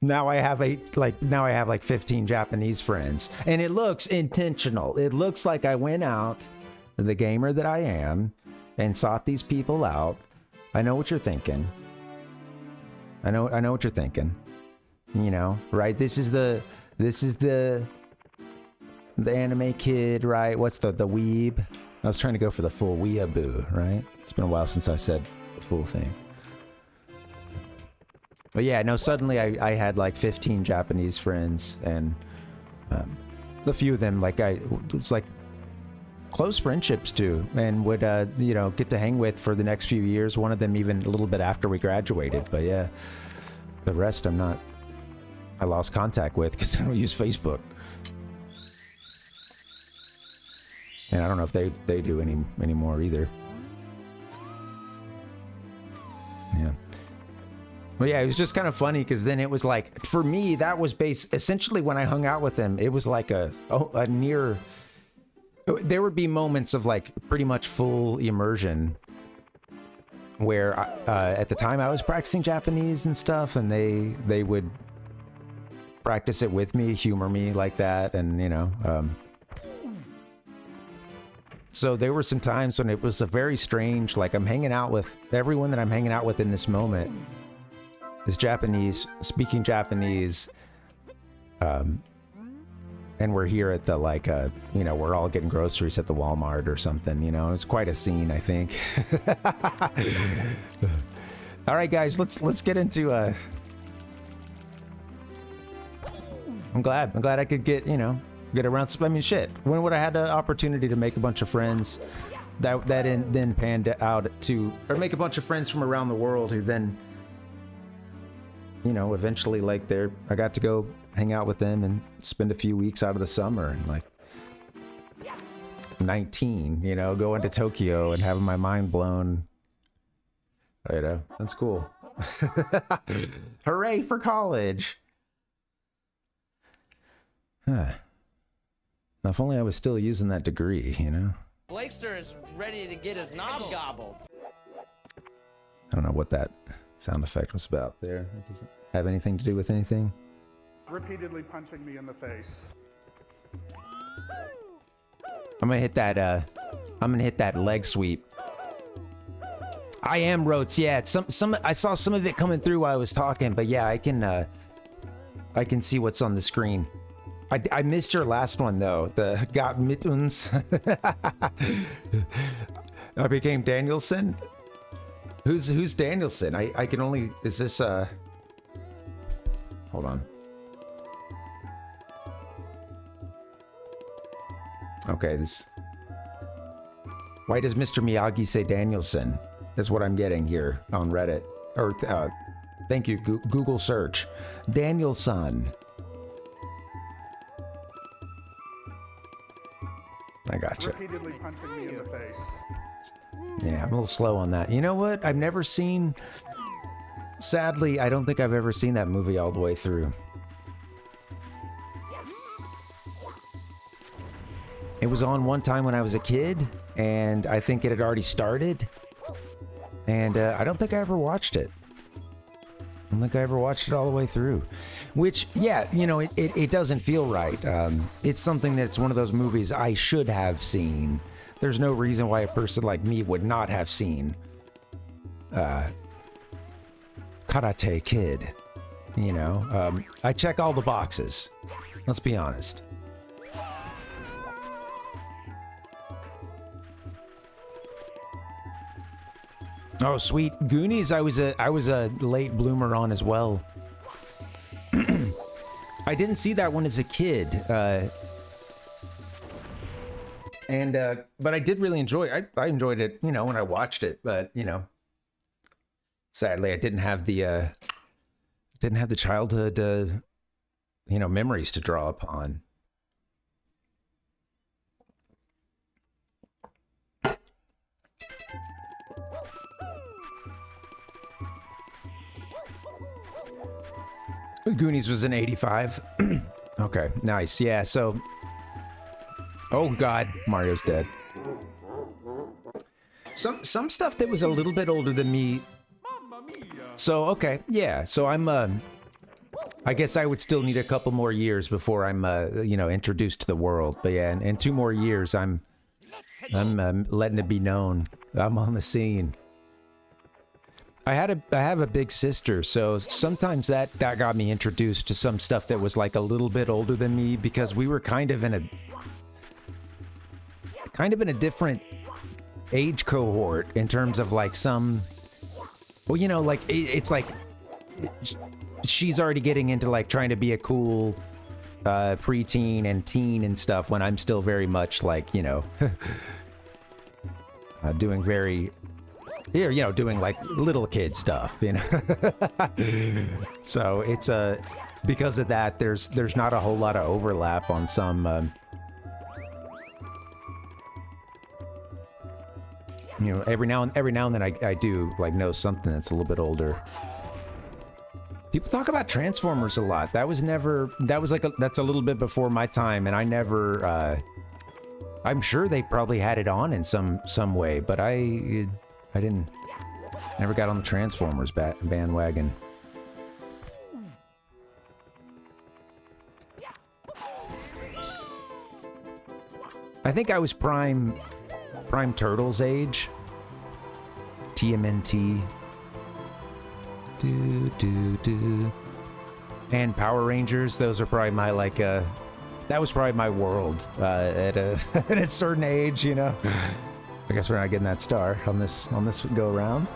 now I have like 15 Japanese friends, and it looks intentional. It looks like I went out, the gamer that I am, and sought these people out. I know what you're thinking. I know what you're thinking. You know, right? This is the anime kid, right? What's the weeb? I was trying to go for the full weeaboo, right? It's been a while since I said the full thing. But yeah, no, suddenly I had like 15 Japanese friends, and a few of them it was like close friendships too, and would you know, get to hang with for the next few years. One of them even a little bit after we graduated. But yeah, the rest I lost contact with because I don't use Facebook, and I don't know if they do anymore either. Yeah. Well, yeah, it was just kind of funny because then it was like, for me, that was essentially when I hung out with them, it was like a near, there would be moments of like pretty much full immersion where at the time I was practicing Japanese and stuff, and they would practice it with me, humor me like that, and you know, so there were some times when it was a very strange, like I'm hanging out with everyone that I'm hanging out with in this moment is Japanese, speaking Japanese, and we're here at the like you know, we're all getting groceries at the Walmart or something, you know. It's quite a scene, I think. All right, guys, let's get into I'm glad I could get get around. I mean, shit. When would I had the opportunity to make a bunch of friends that then panned out to, or make a bunch of friends from around the world who then, you know, eventually like I got to go hang out with them and spend a few weeks out of the summer and like 19, you know, going to Tokyo and having my mind blown. You know, that's cool. Hooray for college. Huh. Now, if only I was still using that degree, you know? Blakester is ready to get his knob gobbled. I don't know what that sound effect was about there. It doesn't have anything to do with anything. Repeatedly punching me in the face. I'm gonna hit that leg sweep. I am Rotes, yeah. I saw some of it coming through while I was talking, but yeah, I can see what's on the screen. I missed your last one though. The got mittens. I became Danielson. Who's Danielson? I can only, is this hold on. Okay, why does Mr. Miyagi say Danielson? That's what I'm getting here on Reddit. Or thank you, Google search. Danielson. I gotcha. Repeatedly punching me in the face. Yeah, I'm a little slow on that. You know what? I've never seen... Sadly, I don't think I've ever seen that movie all the way through. It was on one time when I was a kid, and I think it had already started. And I don't think I ever watched it. I don't think I ever watched it all the way through. Which, yeah, you know, it doesn't feel right. It's something that's one of those movies I should have seen. There's no reason why a person like me would not have seen Karate Kid. You know, I check all the boxes. Let's be honest. Oh, sweet. Goonies, I was a late bloomer on as well. I didn't see that one as a kid. But I did really enjoy it. I enjoyed it, you know, when I watched it, but, you know, sadly I didn't have the childhood, you know, memories to draw upon. Goonies was in 85. Okay, nice. Yeah, so... Oh god, Mario's dead. Some stuff that was a little bit older than me. So, okay, yeah. So I'm, I guess I would still need a couple more years before I'm, you know, introduced to the world. But yeah, in 2 more years, I'm letting it be known. I'm on the scene. I have a big sister, so sometimes that got me introduced to some stuff that was like a little bit older than me, because we were kind of in a different age cohort in terms of like some, well, you know, like it's like she's already getting into like trying to be a cool preteen and teen and stuff, when I'm still very much like, you know, doing very, you know, doing like little kid stuff, you know. So it's because of that, there's not a whole lot of overlap on some you know, every now and then I do like know something that's a little bit older. People talk about Transformers a lot. That's a little bit before my time, and I never I'm sure they probably had it on in some way, but I never got on the Transformers bandwagon. I think I was prime Turtles age. TMNT. And Power Rangers. Those are probably my like that was probably my world at a certain age, you know. I guess we're not getting that star on this go around.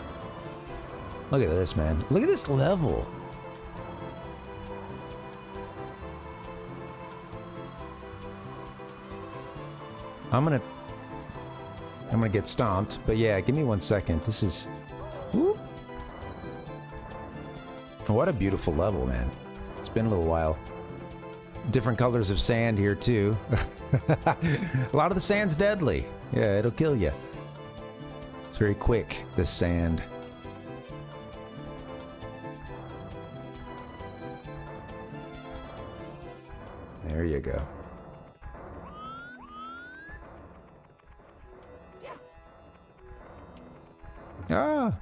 Look at this, man. Look at this level. I'm gonna get stomped, but yeah, give me 1 second. This is... Whoop. What a beautiful level, man. It's been a little while. Different colors of sand here, too. A lot of the sand's deadly. Yeah, it'll kill you. It's very quick, this sand. There you go. Ah!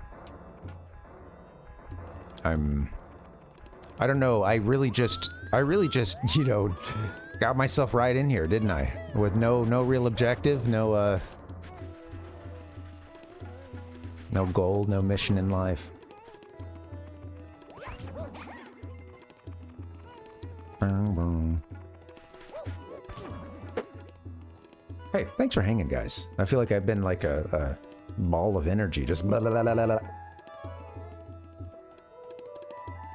I don't know, I really just, you know, got myself right in here, didn't I? With no real objective, no goal, no mission in life. Hey, thanks for hanging, guys. I feel like I've been like a ball of energy, just blah, blah, blah, blah, blah.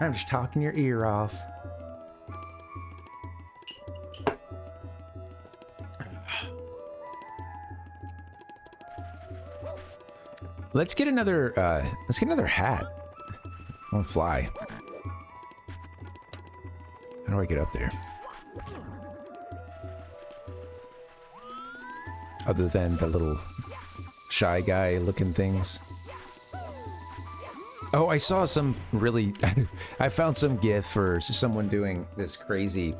I'm just talking your ear off. Let's get another hat. I want to fly. How do I get up there? Other than the little shy guy looking things. Oh, I saw some really... I found some GIF for someone doing this crazy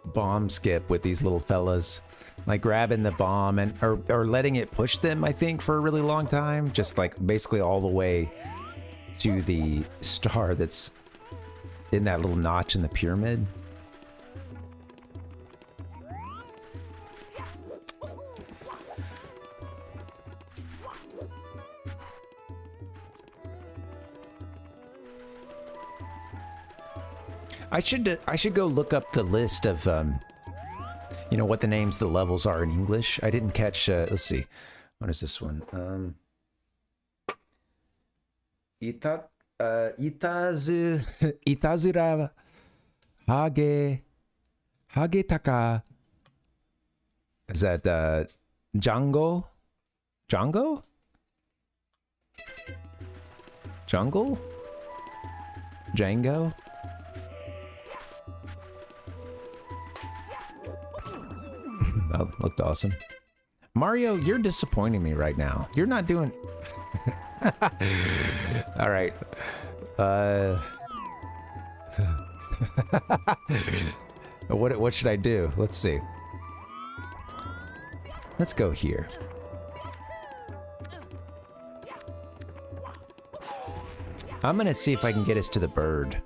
bomb skip with these little fellas. Like grabbing the bomb and or letting it push them, I think, for a really long time. Just like basically all the way to the star that's in that little notch in the pyramid. I should go look up the list of you know, what the names of the levels are in English. I didn't catch let's see. What is this one? Itazura Hagetaka. Is that Django? Django? Jungle? Django? That looked awesome. Mario, you're disappointing me right now. You're not doing... All right. What should I do? Let's see. Let's go here. I'm gonna see if I can get us to the bird.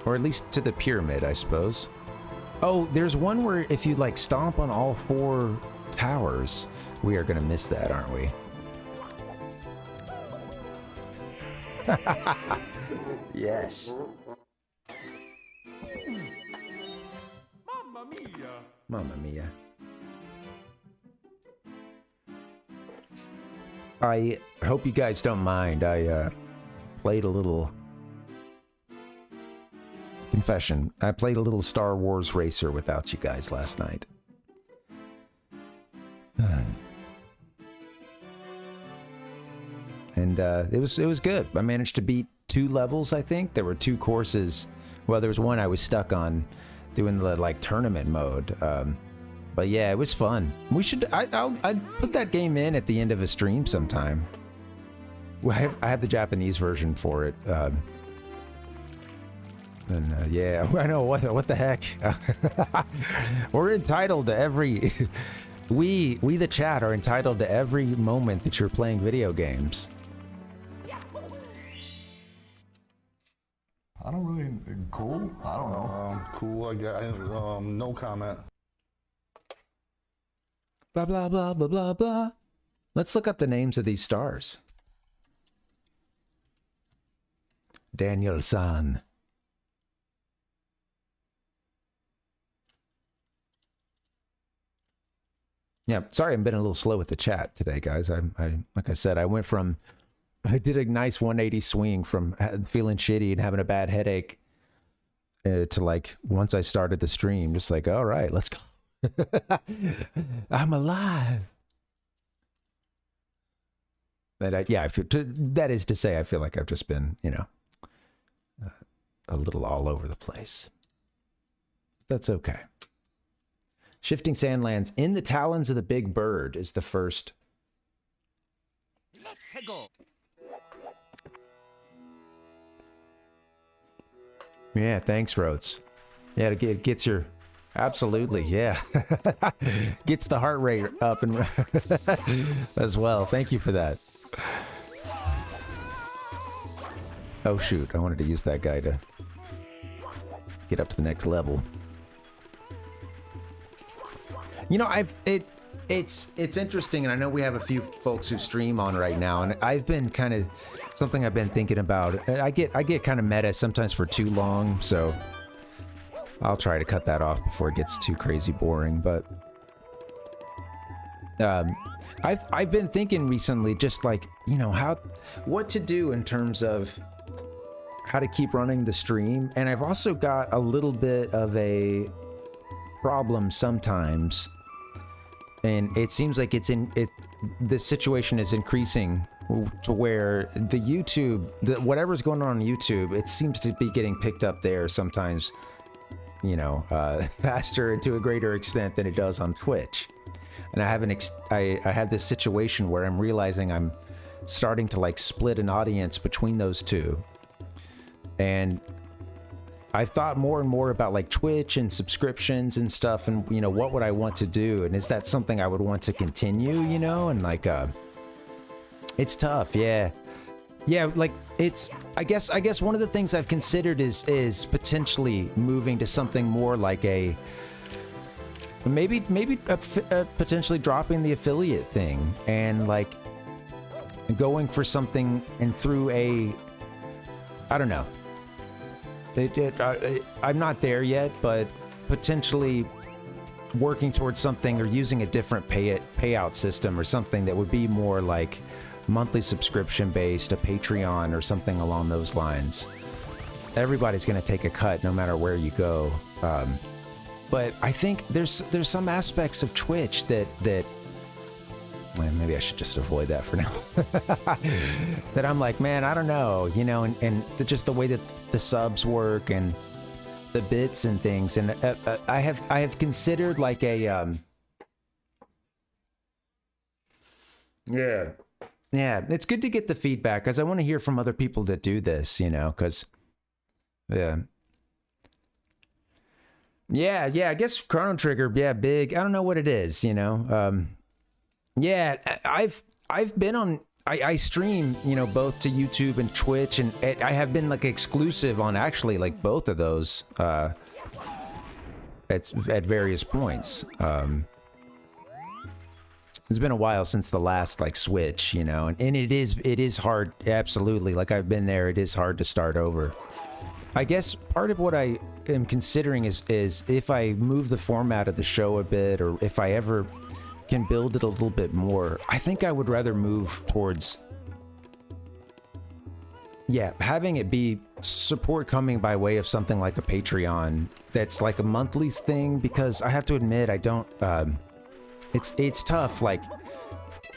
Or at least to the pyramid, I suppose. Oh, there's one where if you like stomp on all 4 towers, we are gonna miss that, aren't we? Yes. Mamma mia. Mamma mia. I hope you guys don't mind. I played a little... Confession, I played a little Star Wars Racer without you guys last night. And it was good. I managed to beat 2 levels, I think. There were 2 courses. Well, there was one I was stuck on doing the like tournament mode. But yeah, it was fun. We should I'd put that game in at the end of a stream sometime. Well, I have the Japanese version for it. And yeah, I know, what the heck. We're entitled to every... we the chat are entitled to every moment that you're playing video games. I don't really... Cool? I don't know. Cool, I guess. No comment. Blah, blah, blah, blah, blah, blah. Let's look up the names of these stars. Daniel-san. Yeah, sorry I've been a little slow with the chat today, guys. I like I said, I did a nice 180 swing from feeling shitty and having a bad headache to like once I started the stream, just like, all right, let's go. I'm alive. But yeah, that is to say, I feel like I've just been, you know, a little all over the place. That's okay. Shifting Sandlands in the Talons of the Big Bird is the first. Yeah, thanks, Rhodes. Yeah, it gets your... Absolutely, yeah. Gets the heart rate up and as well. Thank you for that. Oh shoot, I wanted to use that guy to get up to the next level. You know, it's interesting, and I know we have a few folks who stream on right now, and I've been kind of something I've been thinking about. I get kind of meta sometimes for too long, so I'll try to cut that off before it gets too crazy boring. But I've been thinking recently, just like, you know, what to do in terms of how to keep running the stream, and I've also got a little bit of a problem sometimes, and it seems like this situation is increasing to where the YouTube, whatever's going on YouTube, it seems to be getting picked up there sometimes, you know, faster and to a greater extent than it does on Twitch. And I have this situation where I'm realizing I'm starting to like split an audience between those two. And I've thought more and more about like Twitch and subscriptions and stuff, and you know, what would I want to do, and is that something I would want to continue, you know? And like it's tough. Yeah, like it's I guess one of the things I've considered is potentially moving to something more like a maybe potentially dropping the affiliate thing and like going for something and through I don't know. I'm not there yet, but potentially working towards something or using a different payout system or something that would be more like monthly subscription based, a Patreon or something along those lines. Everybody's going to take a cut no matter where you go. But I think there's some aspects of Twitch that maybe I should just avoid that for now. That I'm like, man, I don't know, you know, and just the way that the subs work and the bits and things, and I have considered like a yeah, it's good to get the feedback because I want to hear from other people that do this, you know, because I guess Chrono Trigger, big. I don't know what it is, you know. Yeah, I've been on. I stream, you know, both to YouTube and Twitch, and I have been like exclusive on actually like both of those at various points. It's been a while since the last like switch, you know, and it is hard. Absolutely, like I've been there. It is hard to start over. I guess part of what I am considering is if I move the format of the show a bit, or if I ever can build it a little bit more, I think I would rather move towards having it be support coming by way of something like a Patreon that's like a monthly thing, because I have to admit I don't it's tough. Like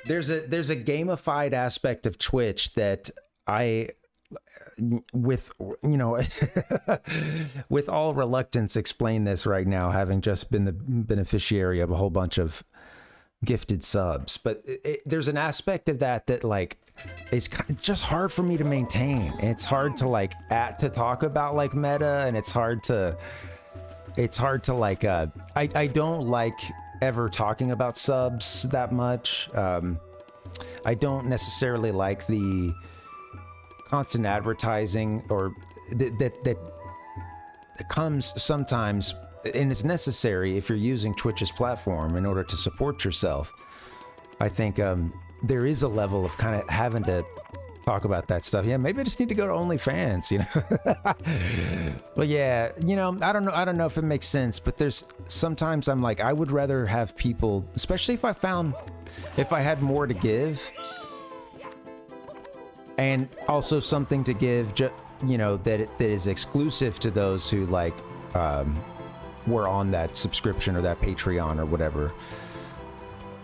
there's a gamified aspect of Twitch that I, with, you know, with all reluctance explain this right now, having just been the beneficiary of a whole bunch of gifted subs, but there's an aspect of that like is just hard for me to maintain. It's hard to like to talk about like meta, and it's hard to like I don't like ever talking about subs that much. I don't necessarily like the constant advertising or that comes sometimes, and it's necessary if you're using Twitch's platform in order to support yourself. I think there is a level of kind of having to talk about that stuff. Yeah, maybe I just need to go to OnlyFans, you know. But yeah, you know, I don't know if it makes sense, but there's sometimes I'm like, I would rather have people, especially if I had more to give, and also something to give you know, that is exclusive to those who like were on that subscription or that Patreon or whatever.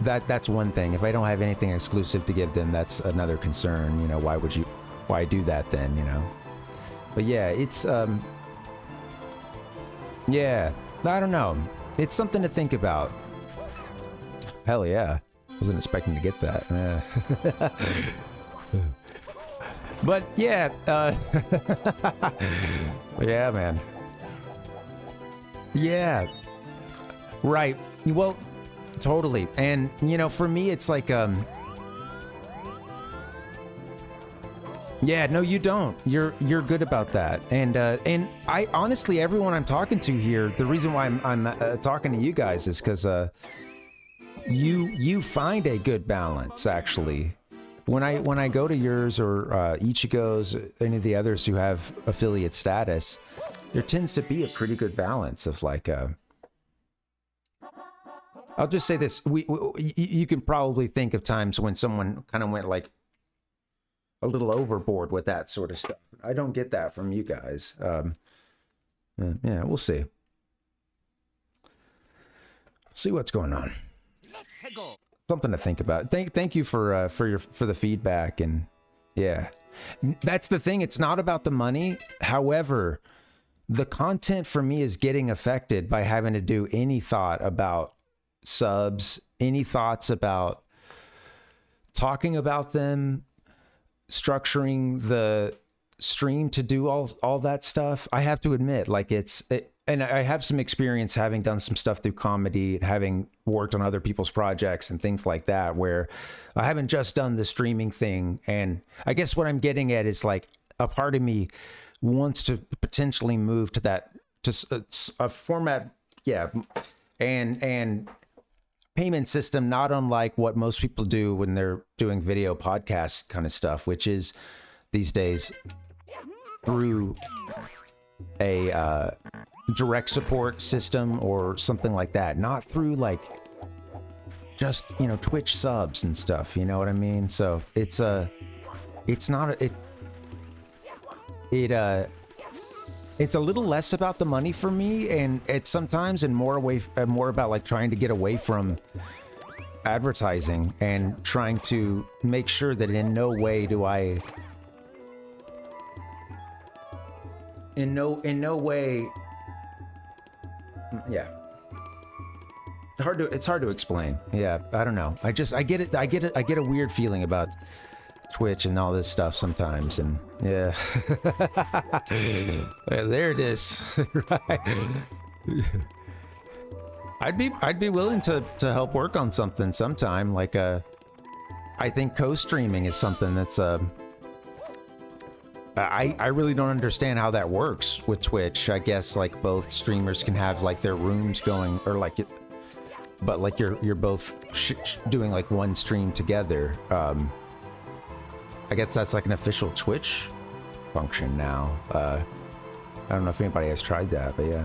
That's one thing. If I don't have anything exclusive to give them, that's another concern. You know, why do that then? You know. But yeah, it's yeah, I don't know. It's something to think about. Hell yeah. Wasn't expecting to get that. But yeah, yeah, man. Yeah. Right. Well, totally. And you know, for me it's like yeah, no, you don't. You're good about that. And I honestly, everyone I'm talking to here, the reason why I'm talking to you guys is because you find a good balance actually. When I go to yours or Ichigo's, any of the others who have affiliate status, there tends to be a pretty good balance of like. I'll just say this: you can probably think of times when someone kind of went like a little overboard with that sort of stuff. I don't get that from you guys. Yeah, we'll see. See what's going on. Something to think about. Thank you for the feedback. And yeah, that's the thing. It's not about the money. However, the content for me is getting affected by having to do any thought about subs, any thoughts about talking about them, structuring the stream to do all that stuff. I have to admit, like and I have some experience having done some stuff through comedy, having worked on other people's projects and things like that, where I haven't just done the streaming thing. And I guess what I'm getting at is like a part of me wants to potentially move to that, to a format. Yeah. And payment system, not unlike what most people do when they're doing video podcast kind of stuff, which is these days through a direct support system or something like that, not through like just, you know, Twitch subs and stuff, you know what I mean? So it's a little less about the money for me, and it's sometimes and more about like trying to get away from advertising and trying to make sure that in no way do I in no way. Yeah. It's hard to explain. Yeah, I don't know. I get it. I get a weird feeling about Twitch and all this stuff sometimes, and yeah. There it is. Right. I'd be willing to help work on something sometime. Like I think co-streaming is something that's I really don't understand how that works with Twitch. I guess like both streamers can have like their rooms going, or like it, but like you're both doing like one stream together. I guess that's like an official Twitch function now. I don't know if anybody has tried that, but yeah.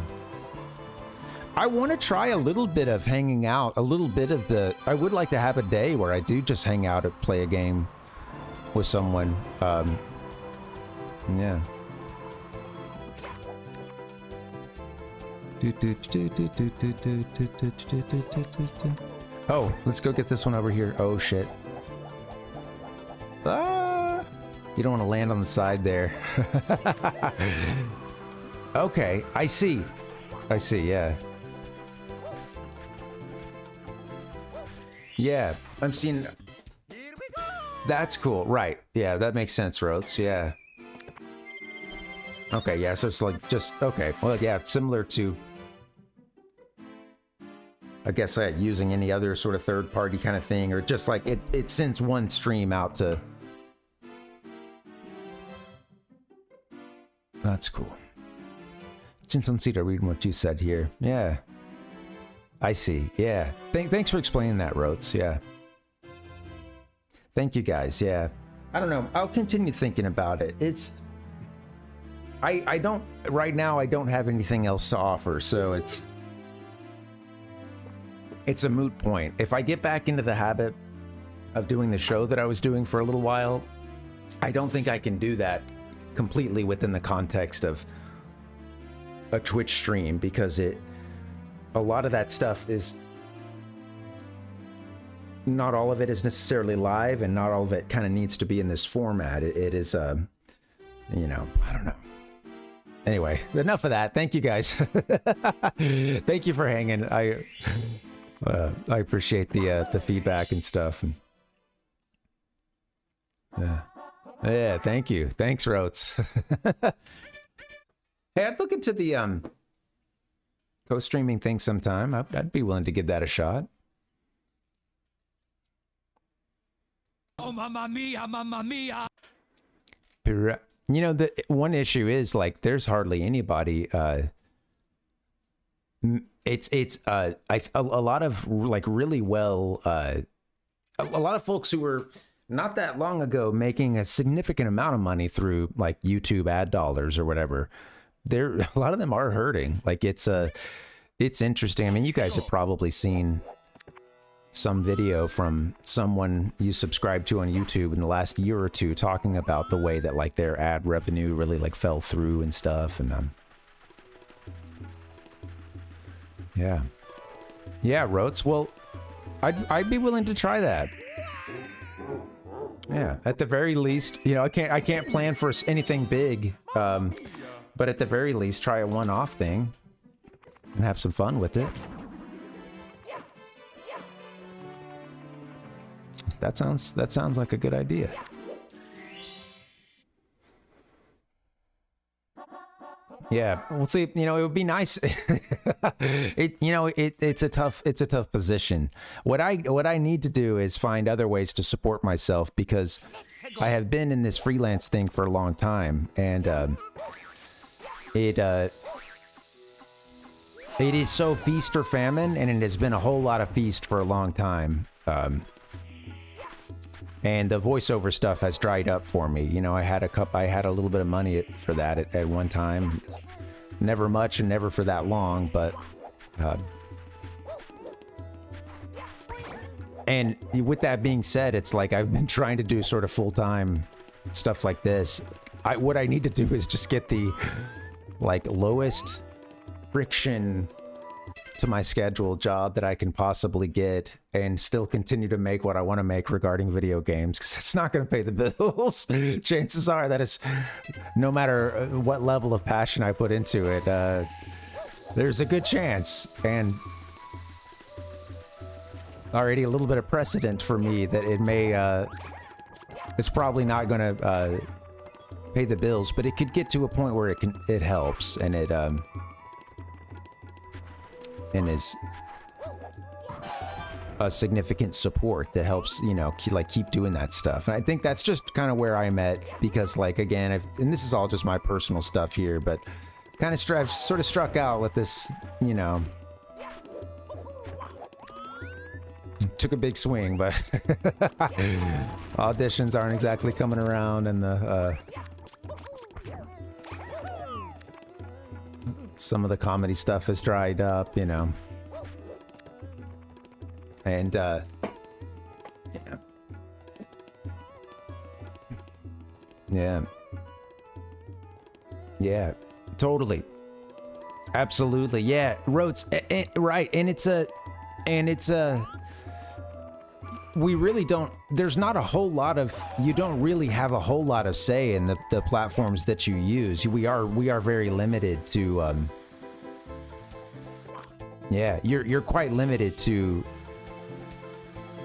I want to try a little bit of hanging out, a little bit of I would like to have a day where I do just hang out and play a game with someone. Yeah. Oh, let's go get this one over here. Oh shit. Ah! You don't want to land on the side there. Okay, I see, yeah. Yeah, I'm seeing. That's cool, right. Yeah, that makes sense, Rotes, yeah. Okay, yeah, so it's like just, okay. Well, yeah, similar to, I guess, using any other sort of third-party kind of thing, or just like it sends one stream out to. That's cool. Jinsun Cedar, reading what you said here. Yeah. I see, yeah. Thanks for explaining that, Rotes, yeah. Thank you, guys, yeah. I don't know, I'll continue thinking about it. I don't, right now, I don't have anything else to offer, so it's a moot point. If I get back into the habit of doing the show that I was doing for a little while, I don't think I can do that completely within the context of a Twitch stream, because a lot of that stuff is, not all of it is necessarily live, and not all of it kind of needs to be in this format. It is, you know, I don't know. Anyway, enough of that. Thank you guys. Thank you for hanging. I appreciate the feedback and stuff. And yeah, thank you. Thanks, Rotes. Hey, I'd look into the co-streaming thing sometime. I'd be willing to give that a shot. Oh, mamma mia, mamma mia. You know, the one issue is, like, there's hardly anybody. It's a lot of, like, really well, a lot of folks who were not that long ago making a significant amount of money through, like, YouTube ad dollars or whatever. A lot of them are hurting. Like, it's interesting. I mean, you guys have probably seen some video from someone you subscribe to on YouTube in the last year or two talking about the way that, like, their ad revenue really, like, fell through and stuff. And yeah, Rotes. Well, I'd be willing to try that. Yeah, at the very least, you know, I can't plan for anything big, but at the very least, try a one-off thing and have some fun with it. That sounds like a good idea. Yeah, we'll see. You know, it would be nice. It's a tough position. What I need to do is find other ways to support myself, because I have been in this freelance thing for a long time, and it is so feast or famine, and it has been a whole lot of feast for a long time. And the voiceover stuff has dried up for me. You know, I had a little bit of money for that at one time. Never much and never for that long, but and with that being said, it's like I've been trying to do sort of full-time stuff like this. What I need to do is just get the, like, lowest friction to my schedule job that I can possibly get, and still continue to make what I want to make regarding video games, because it's not going to pay the bills. Chances are that it's, no matter what level of passion I put into it, there's a good chance, and already a little bit of precedent for me that it may, it's probably not going to pay the bills, but it could get to a point where it helps, and it and is a significant support that helps, you know, keep doing that stuff. And I think that's just kind of where I'm at, because, like, again, and this is all just my personal stuff here, but kind of sort of struck out with this, you know, took a big swing, but auditions aren't exactly coming around, and the some of the comedy stuff has dried up, you know. And, yeah, totally. Absolutely. Yeah, Rotes, right. And we really don't, there's not a whole lot of, you don't really have a whole lot of say in the platforms that you use. We are very limited to, yeah, you're quite limited to,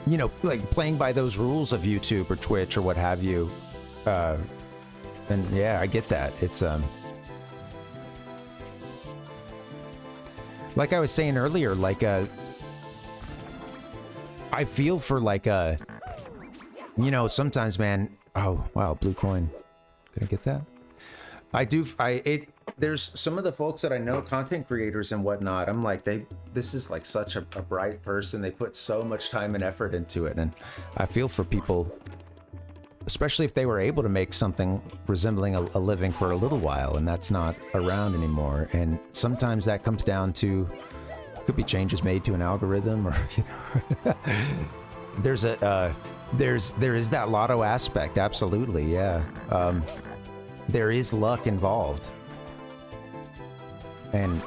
you know, like, playing by those rules of YouTube or Twitch or what have you. And yeah, I get that. It's, like I was saying earlier, like, I feel for, like, you know, sometimes, man. Oh, wow, blue coin. Can I get that? There's some of the folks that I know, content creators and whatnot, I'm like, this is, like, such a bright person. They put so much time and effort into it. And I feel for people, especially if they were able to make something resembling a living for a little while, and that's not around anymore. And sometimes that comes down to, could be changes made to an algorithm, or, you know, there is that lotto aspect. Absolutely. Yeah. there is luck involved. And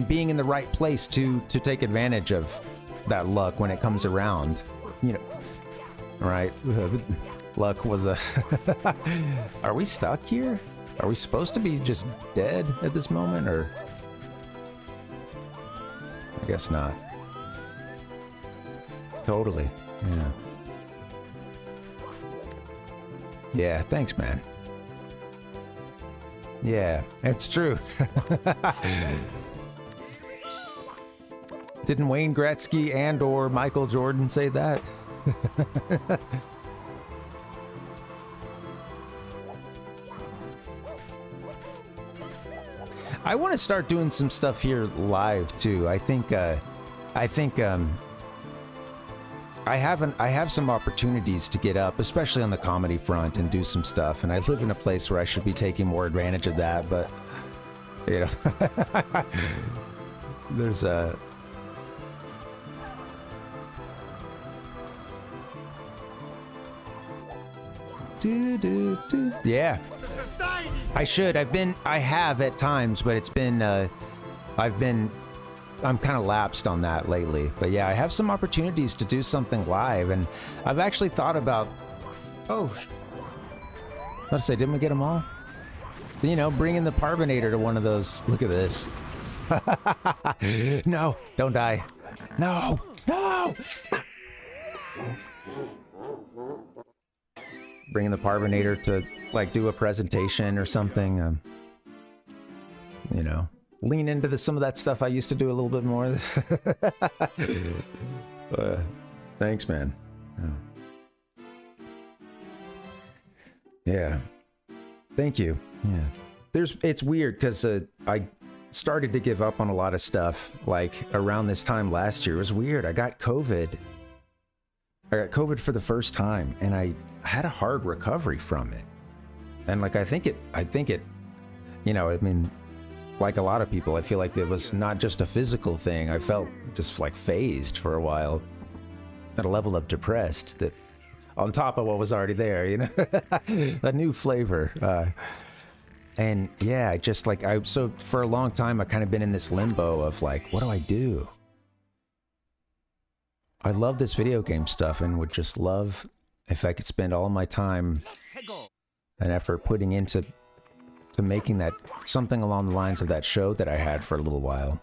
being in the right place to take advantage of that luck when it comes around, you know, right? Luck was a... Are we stuck here? Are we supposed to be just dead at this moment, or... I guess not. Totally, yeah. Yeah, thanks, man. Yeah, it's true. Didn't Wayne Gretzky and or Michael Jordan say that? I want to start doing some stuff here live too. I have some opportunities to get up, especially on the comedy front, and do some stuff. And I live in a place where I should be taking more advantage of that, but you know, there's a... Yeah. I should. I have at times, but it's been, I'm kind of lapsed on that lately. But yeah, I have some opportunities to do something live, and I've actually thought about, let's say, didn't we get them all? You know, bringing the Parvinator to one of those. Look at this. No, don't die. No, no. Bringing the Parvinator to like do a presentation or something. You know, lean into some of that stuff I used to do a little bit more. Thanks, man. Yeah. Thank you. Yeah. It's weird because I started to give up on a lot of stuff like around this time last year. It was weird. I got COVID for the first time, and I had a hard recovery from it. And like, I think it, you know, I mean, like a lot of people, I feel like it was not just a physical thing. I felt just like phased for a while at a level of depressed that on top of what was already there, you know, a new flavor. And yeah, just like so for a long time, I kind of been in this limbo of like, what do I do? I love this video game stuff and would just love if I could spend all my time and effort putting into making that something along the lines of that show that I had for a little while.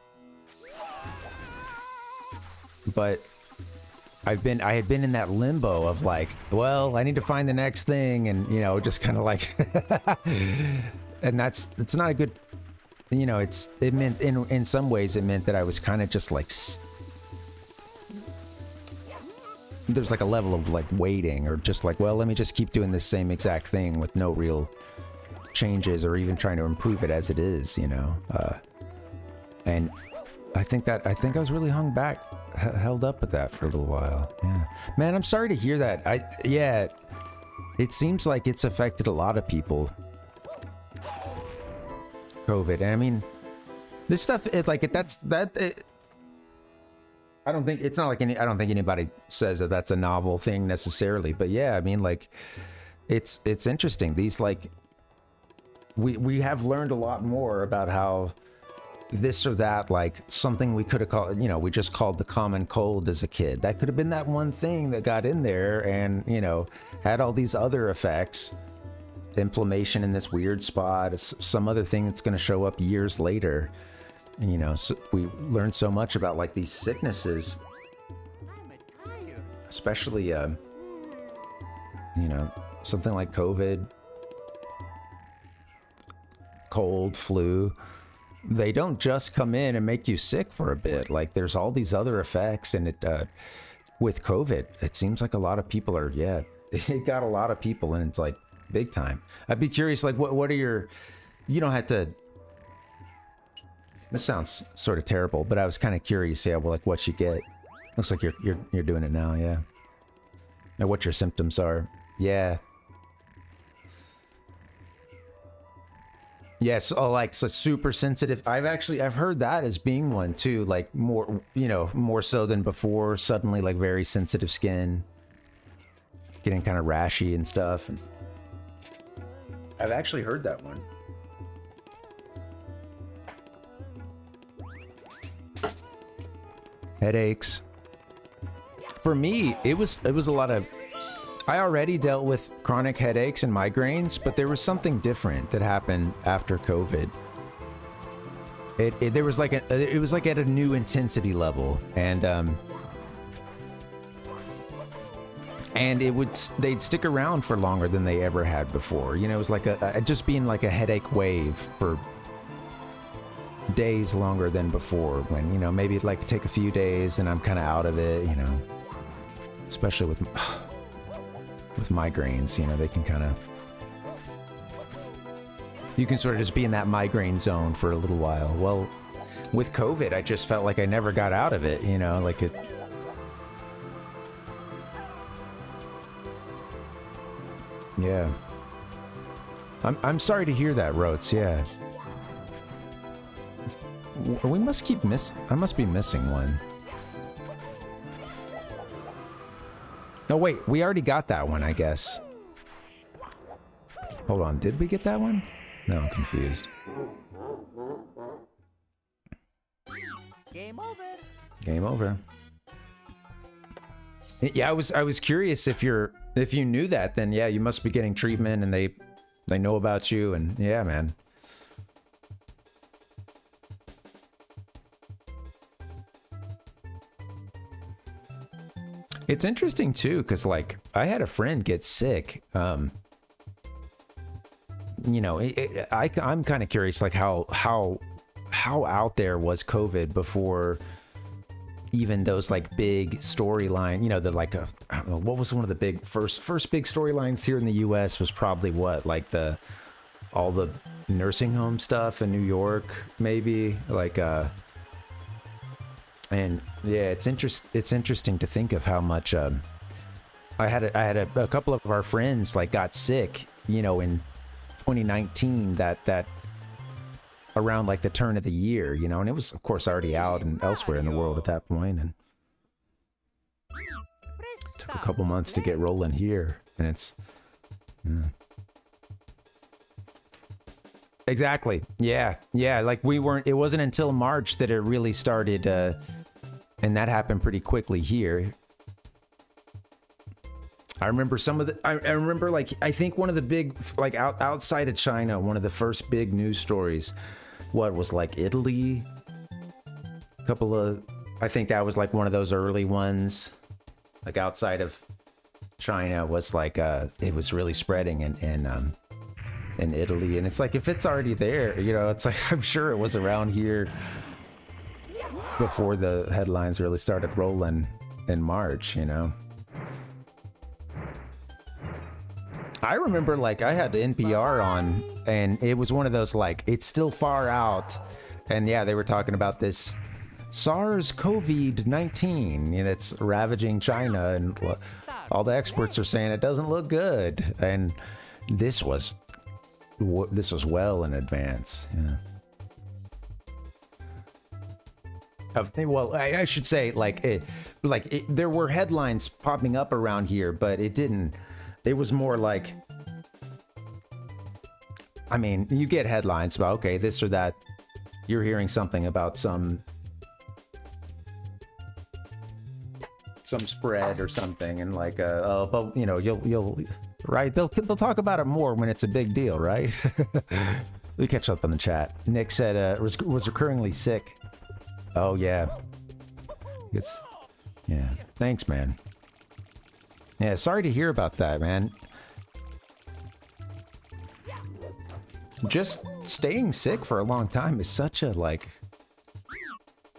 But I had been in that limbo of like, well, I need to find the next thing, and you know, just kind of like and it's not a good, you know, it meant in some ways it meant that I was kind of just like there's like a level of like waiting, or just like, well, let me just keep doing the same exact thing with no real changes or even trying to improve it as it is, you know. And I think I was really held up with that for a little while. Yeah, man, I'm sorry to hear that. It seems like it's affected a lot of people, COVID. And I mean, this stuff, I don't think anybody says that that's a novel thing necessarily, but yeah, I mean, like, it's interesting. These, like, we have learned a lot more about how this or that, like something we could have called, you know, we just called the common cold as a kid. That could have been that one thing that got in there and, you know, had all these other effects, inflammation in this weird spot, some other thing that's going to show up years later. And, you know, so we learned so much about like these sicknesses, especially, you know, something like COVID, cold, flu. They don't just come in and make you sick for a bit. Like, there's all these other effects, and with COVID, it seems like a lot of people are, it got a lot of people, and it's like big time. I'd be curious, like, what are your, you don't have to, this sounds sort of terrible, but I was kind of curious, well, like what you get. Looks like you're doing it now, yeah. And what your symptoms are. Yeah. Yes, like, so super sensitive. I've heard that as being one too, like more, you know, more so than before, suddenly like very sensitive skin, getting kind of rashy and stuff. I've actually heard that one. Headaches. For me, it was a lot of... I already dealt with chronic headaches and migraines, but there was something different that happened after COVID. It was like at a new intensity level, and they'd stick around for longer than they ever had before. You know, it was like just being like a headache wave for days longer than before, when, you know, maybe it'd like take a few days and I'm kind of out of it, you know, especially with migraines, you know, they can kind of, you can sort of just be in that migraine zone for a little while. Well, with COVID, I just felt like I never got out of it, you know, like it. Yeah. I'm sorry to hear that, Rotes, yeah. We must keep I must be missing one. No, wait, we already got that one, I guess. Hold on, did we get that one? No, I'm confused. Game over. Game over. Yeah, I was curious if you knew that, then yeah, you must be getting treatment and they know about you, and yeah, man. It's interesting too, because like I had a friend get sick. You know, I'm kind of curious, like how out there was COVID before even those like big storyline. You know, the like I don't know, what was one of the big first big storylines here in the U.S. was probably what, like all the nursing home stuff in New York, maybe, like and yeah, it's interesting to think of how much I had a couple of our friends like got sick, you know, in 2019, that around like the turn of the year, you know, and it was of course already out and elsewhere in the world at that point, and took a couple months to get rolling here, and it's exactly, yeah, like it wasn't until March that it really started, and that happened pretty quickly here. I remember I remember, like, I think one of the big, like, outside of China, one of the first big news stories, what was like Italy, I think that was like one of those early ones, like outside of China, was like, it was really spreading in Italy, and it's like, if it's already there, you know, it's like, I'm sure it was around here before the headlines really started rolling in March, you know. I remember, like, I had the NPR on, and it was one of those, like, it's still far out, and yeah, they were talking about this SARS-CoV-19, and it's ravaging China, and all the experts are saying it doesn't look good, and this was well in advance. Yeah. Well, I should say, there were headlines popping up around here, but it didn't. It was more like, I mean, you get headlines about, okay, this or that. You're hearing something about some spread or something, and like, but you know, you'll right? They'll talk about it more when it's a big deal, right? We catch up on the chat. Nick said was recurringly sick. Oh yeah, yeah. Thanks, man. Yeah, sorry to hear about that, man. Just staying sick for a long time is such a, like,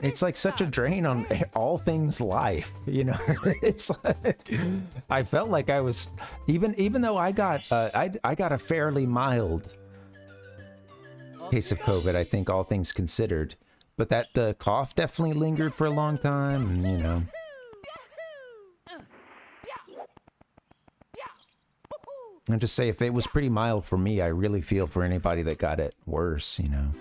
it's like such a drain on all things life, you know. It's like, I felt like I was, even though I got a fairly mild case of COVID, I think, all things considered, but the cough definitely lingered for a long time, and, you know. And just say, if it was pretty mild for me, I really feel for anybody that got it worse, you know.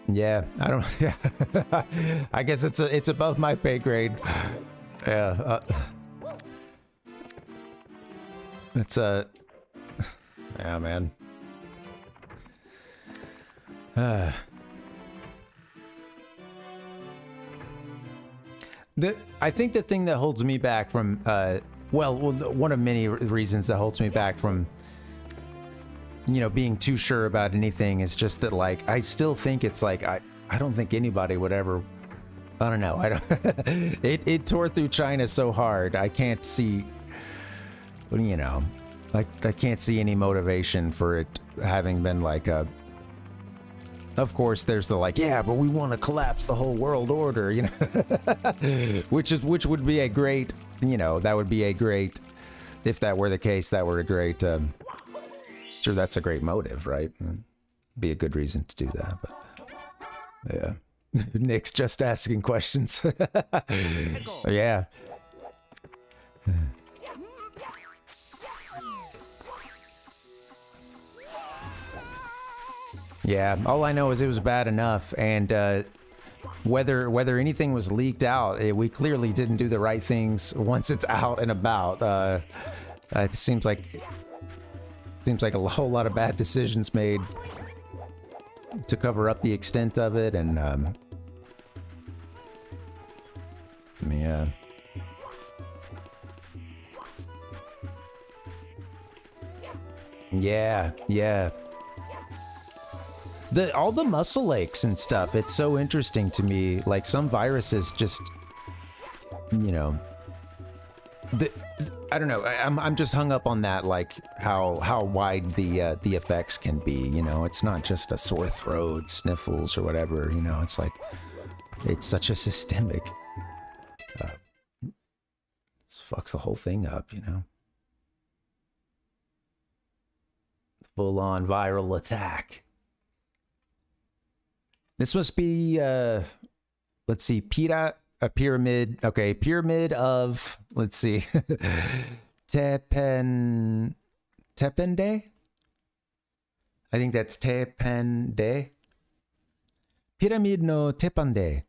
Yeah, I don't. Yeah, I guess it's above my pay grade. Yeah. It's yeah, man. I think the thing that holds me back from, well, one of many reasons that holds me back from, you know, being too sure about anything is just that, like, I still think it's like, I don't think anybody would ever, I don't know, I don't, it tore through China so hard, I can't see, you know, like, I can't see any motivation for it having been like a, of course, there's the like, yeah, but we want to collapse the whole world order, you know, which would be a great, you know, that would be a great, if that were the case, that were a great, sure, that's a great motive, right? Be a good reason to do that, but yeah. Nick's just asking questions. Yeah. Yeah, all I know is it was bad enough, and whether anything was leaked out, we clearly didn't do the right things once it's out and about. It seems like a whole lot of bad decisions made to cover up the extent of it, and yeah. Yeah. All the muscle aches and stuff, it's so interesting to me. Like, some viruses just, you know, I don't know, I'm just hung up on that, like how wide the effects can be, you know. It's not just a sore throat, sniffles, or whatever, you know. It's like, it's such a systemic, fucks the whole thing up, you know. Full-on viral attack. This must be, let's see, a pyramid. Okay, pyramid of, let's see, Tepende? I think that's Tepende. Pyramid no Tepende.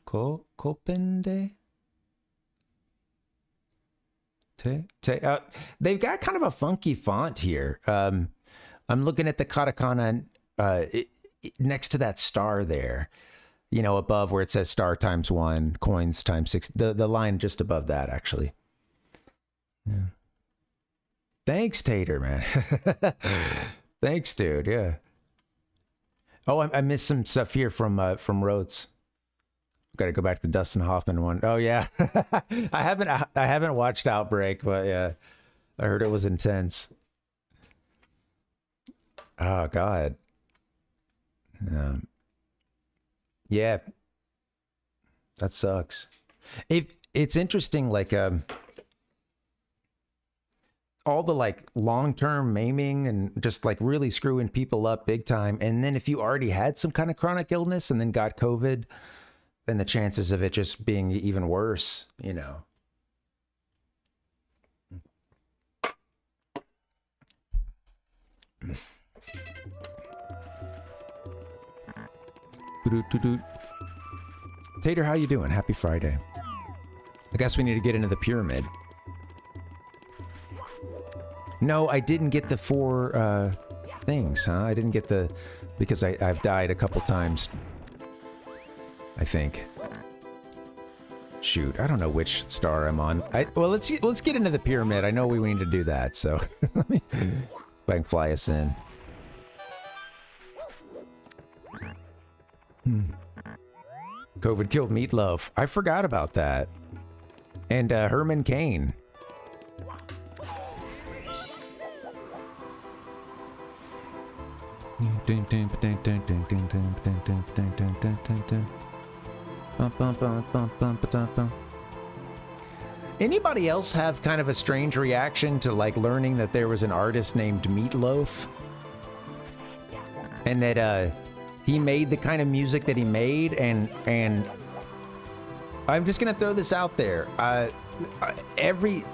Kopende? They've got kind of a funky font here. I'm looking at the katakana next to that star there, you know, above where it says star times 1, coins times 6, the line just above that, actually. Yeah. Thanks, Tater, man. Thanks, dude. Yeah. Oh, I missed some stuff here from Rhodes. Got to go back to the Dustin Hoffman one. Oh yeah. I haven't watched Outbreak, but yeah, I heard it was intense. Oh God. Yeah. That sucks. It's interesting, like all the like long-term maiming and just like really screwing people up big time. And then if you already had some kind of chronic illness and then got COVID, then the chances of it just being even worse, you know. Tater, how you doing? Happy Friday. I guess we need to get into the pyramid. No, I didn't get the 4 things, huh? I didn't get the, because I've died a couple times, I think. Shoot, I don't know which star I'm on. Well, let's get into the pyramid. I know we need to do that, so let me, if I can fly us in. COVID killed Meatloaf. I forgot about that. And Herman Cain. Anybody else have kind of a strange reaction to like learning that there was an artist named Meatloaf? And that he made the kind of music that he made, and I'm just gonna throw this out there. A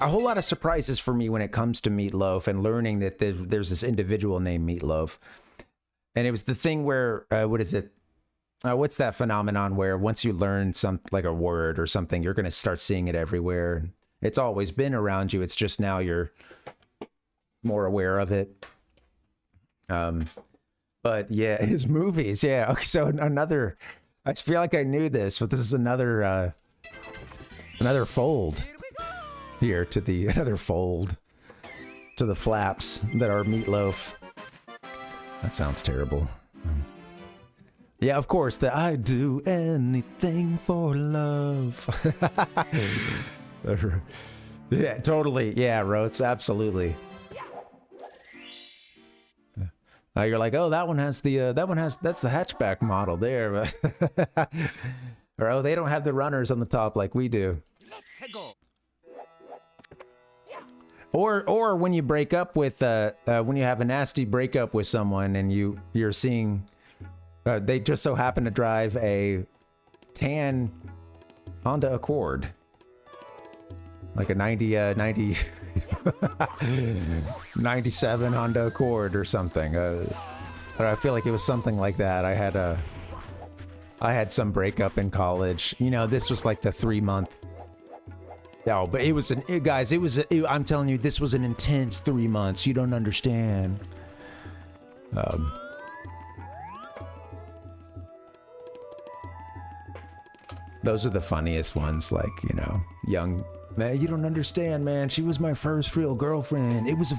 whole lot of surprises for me when it comes to Meatloaf and learning that there's this individual named Meatloaf. And it was the thing where, what is it? what's that phenomenon where once you learn like a word or something, you're going to start seeing it everywhere. It's always been around you. It's just now you're more aware of it. But yeah, his movies. Yeah. Okay, so another, I feel like I knew this, but this is another fold here to the, another fold to the flaps that are Meatloaf. That sounds terrible. Yeah, of course, the I do anything for love. Yeah, totally. Yeah, Rotes, absolutely. You're like, oh, that one has the, that's the hatchback model there. Or, oh, they don't have the runners on the top like we do. Or when you break up with, when you have a nasty breakup with someone and you're seeing, they just so happen to drive a tan Honda Accord. Like a 97 Honda Accord or something. I feel like it was something like that. I had some breakup in college. You know, this was like the 3-month. No, but it was guys, I'm telling you, this was an intense 3 months. You don't understand. Those are the funniest ones, like, you know, young man, you don't understand, man. She was my first real girlfriend. It was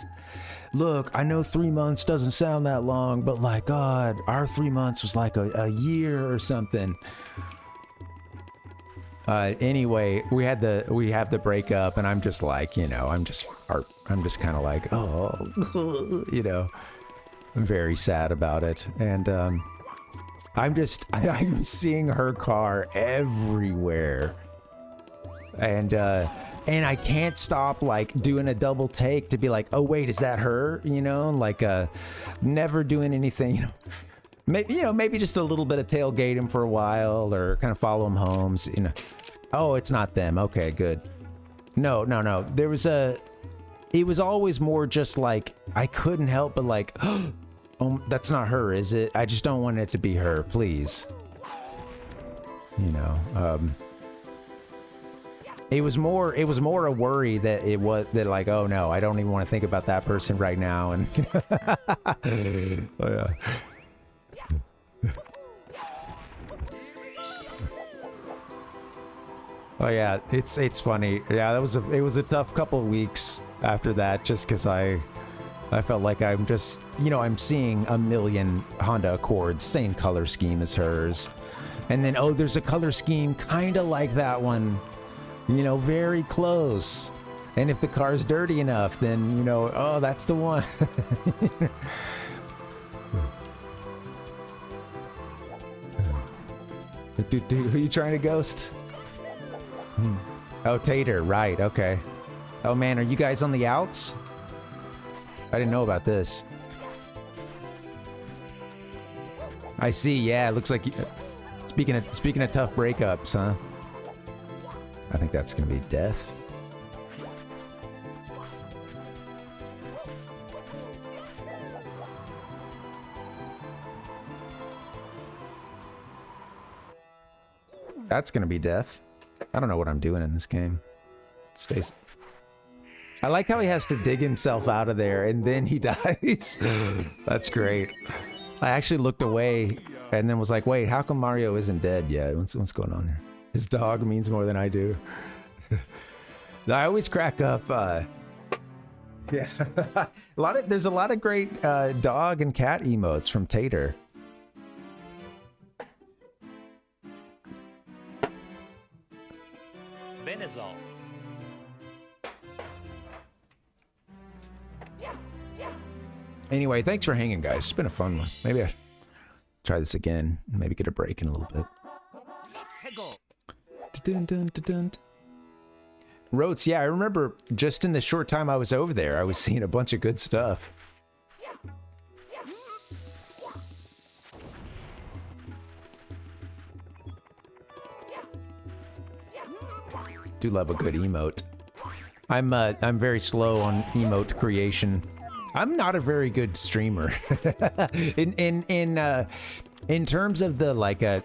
look, I know 3 months doesn't sound that long, but like, God, our 3 months was like a year or something. Anyway, we have the breakup, and I'm just like, you know, I'm just kind of like, oh, you know, I'm very sad about it. And, I'm seeing her car everywhere. And I can't stop like doing a double take to be like, oh wait, is that her? You know, like never doing anything, you know, maybe just a little bit of tailgate him for a while or kind of follow him home, you know. Oh, it's not them. Okay, good. No. It was always more just like, I couldn't help but like, oh, that's not her, is it? I just don't want it to be her, please. You know, it was more a worry that it was that like, oh no, I don't even want to think about that person right now. And oh, yeah. Oh yeah, it's funny. Yeah, it was a tough couple of weeks after that, just because I felt like I'm just, you know, I'm seeing a million Honda Accords, same color scheme as hers, and then oh, there's a color scheme kind of like that one, you know, very close. And if the car's dirty enough, then you know, oh, that's the one. Who are you trying to ghost? Oh, Tater, right, okay. Oh man, are you guys on the outs? I didn't know about this. I see, yeah, it looks like you, speaking of tough breakups, huh? I think that's gonna be death. That's gonna be death. I don't know what I'm doing in this game. Stace. I like how he has to dig himself out of there and then he dies. That's great. I actually looked away and then was like, wait, how come Mario isn't dead yet? What's going on here? His dog means more than I do. I always crack up. Yeah, there's a lot of great dog and cat emotes from Tater. Benazol. Anyway, thanks for hanging, guys. It's been a fun one. Maybe I try this again. Maybe get a break in a little bit. Dun, dun, dun, dun. Rotes, yeah, I remember just in the short time I was over there, I was seeing a bunch of good stuff. Do love a good emote. I'm very slow on emote creation. I'm not a very good streamer. In terms of the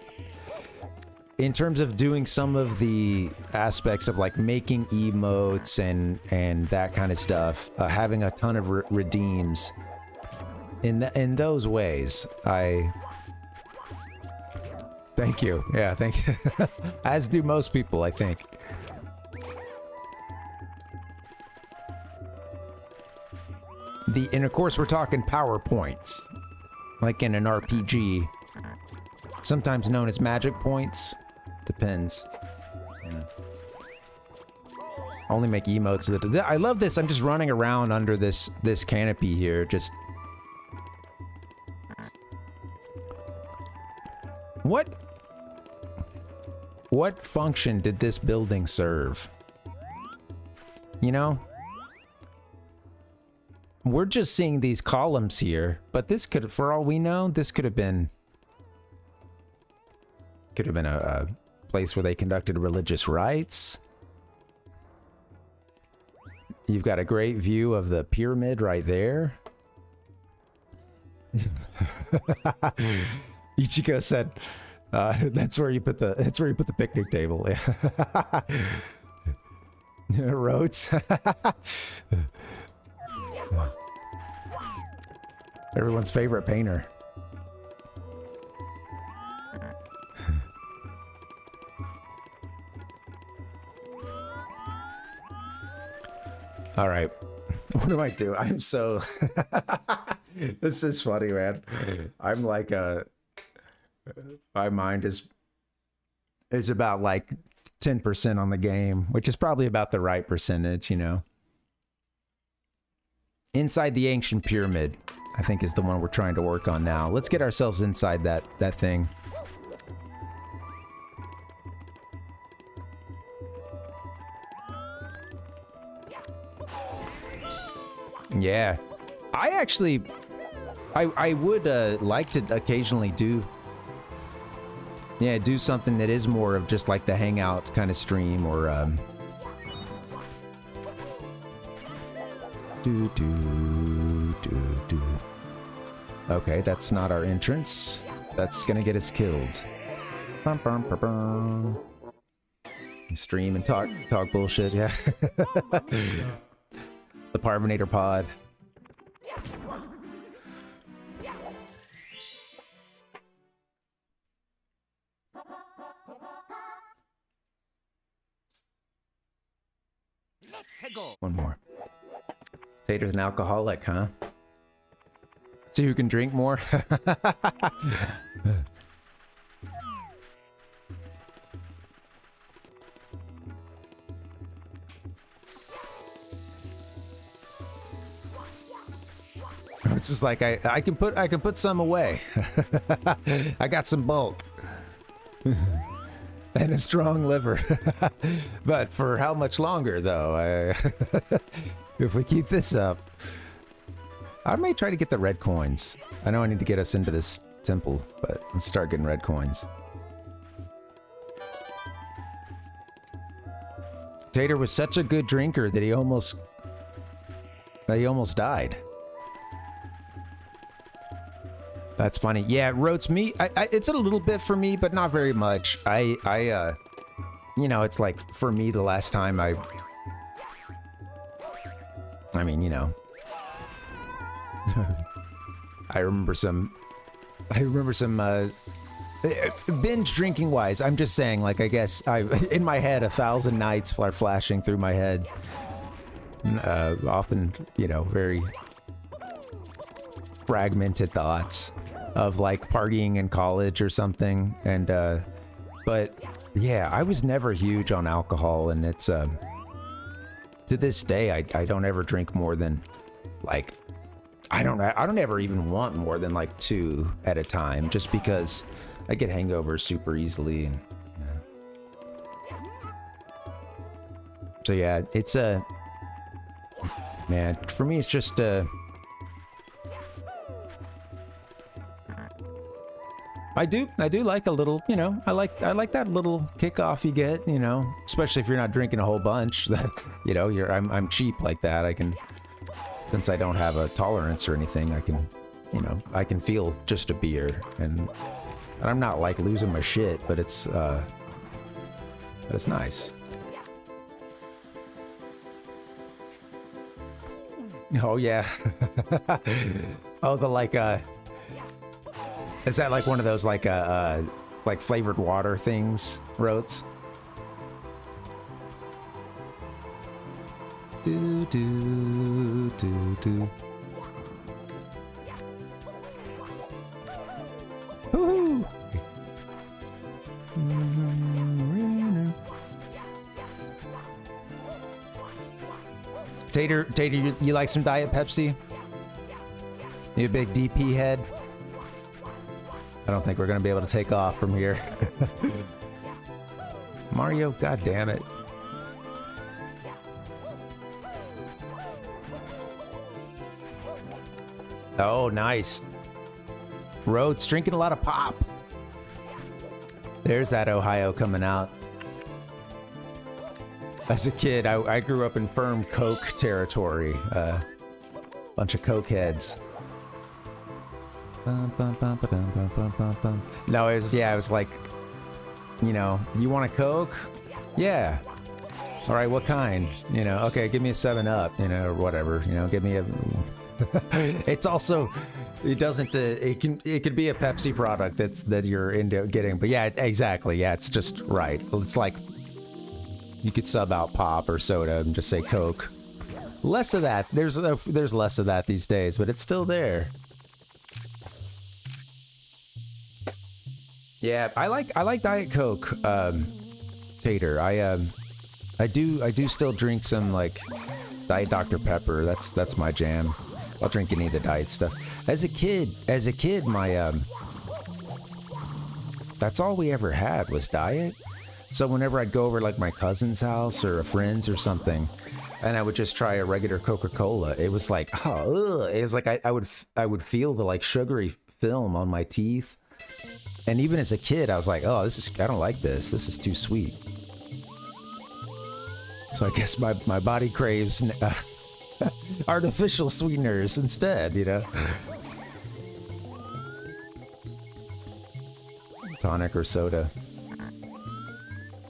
in terms of doing some of the aspects of like making emotes and that kind of stuff, having a ton of redeems in those ways, thank you. Yeah, thank you. As do most people, I think. And of course, we're talking PowerPoints, like in an RPG, sometimes known as magic points. Depends. Yeah. Only make emotes. I love this. I'm just running around under this canopy here. Just what function did this building serve? You know? We're just seeing these columns here, but this could, for all we know, this could have been a place where they conducted religious rites. You've got a great view of the pyramid right there. Ichigo said, "That's where you put the picnic table." Roads. Everyone's favorite painter. All right. What do I do? I'm so... This is funny, man. I'm like my mind is about like 10% on the game, which is probably about the right percentage, you know. Inside the ancient pyramid, I think, is the one we're trying to work on now. Let's get ourselves inside that thing. Yeah. I would like to occasionally do something that is more of just like the hangout kind of stream, or Okay, that's not our entrance. That's gonna get us killed. Bum, bum, bum, bum. Stream and talk bullshit, yeah. The Parvinator pod. One more. Tater's an alcoholic, huh? See who can drink more? It's just like I can put some away. I got some bulk. And a strong liver. But for how much longer, though? If we keep this up, I may try to get the red coins. I know I need to get us into this temple, but let's start getting red coins. Tater was such a good drinker that he almost died. That's funny. Yeah, roast meat. It's a little bit for me, but not very much. You know, it's like for me the last time I mean, you know, I remember some binge drinking wise. I'm just saying, like, I guess in my head 1,000 nights are flashing through my head. Often, you know, very fragmented thoughts of like partying in college or something. And but yeah, I was never huge on alcohol, and it's to this day I don't ever drink more than like I don't ever even want more than like 2 at a time, just because I get hangovers super easily. And so yeah, it's man, for me it's just I do like a little, you know, I like that little kickoff you get, you know, especially if you're not drinking a whole bunch. That, you know, I'm cheap like that. I can, since I don't have a tolerance or anything, I can, you know, I can feel just a beer and And I'm not like losing my shit, but it's nice. Oh yeah. Oh, the like is that like one of those like flavored water things, Rotes? Do do do do. Woohoo! Tater, you like some Diet Pepsi? You a big DP head? I don't think we're gonna be able to take off from here. Mario, god damn it. Oh, nice. Rhodes drinking a lot of pop. There's that Ohio coming out. As a kid, I grew up in firm Coke territory. Bunch of Coke heads. No, it was like, you know, you want a Coke? Yeah. All right, what kind? You know, okay, give me a 7-Up, you know, or whatever. You know, give me a... It's also, it doesn't, it could be a Pepsi product that you're into getting, but yeah, exactly, yeah, it's just right. It's like, you could sub out pop or soda and just say Coke. Less of that, there's less of that these days, but it's still there. Yeah, I like Diet Coke, Tater. I do still drink some like Diet Dr. Pepper. That's my jam. I'll drink any of the diet stuff. As a kid, my that's all we ever had was diet. So whenever I'd go over like my cousin's house or a friend's or something, and I would just try a regular Coca-Cola, it was like, oh, ugh. It was like I would feel the like sugary film on my teeth. And even as a kid, I was like, oh, I don't like this. This is too sweet. So I guess my body craves artificial sweeteners instead, you know? Tonic or soda.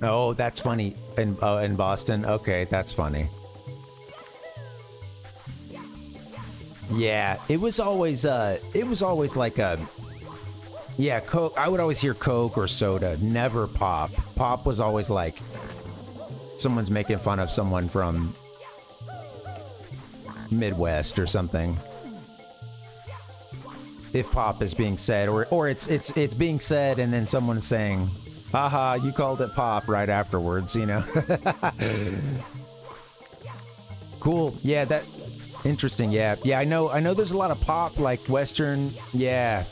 Oh, that's funny. In Boston? Okay, that's funny. Yeah, it was always like a... Yeah, Coke. I would always hear Coke or soda, never pop. Pop was always like someone's making fun of someone from Midwest or something. If pop is being said, or it's being said and then someone's saying, haha, you called it pop right afterwards, you know. Cool. Yeah, that interesting. Yeah. I know there's a lot of pop like Western. Yeah.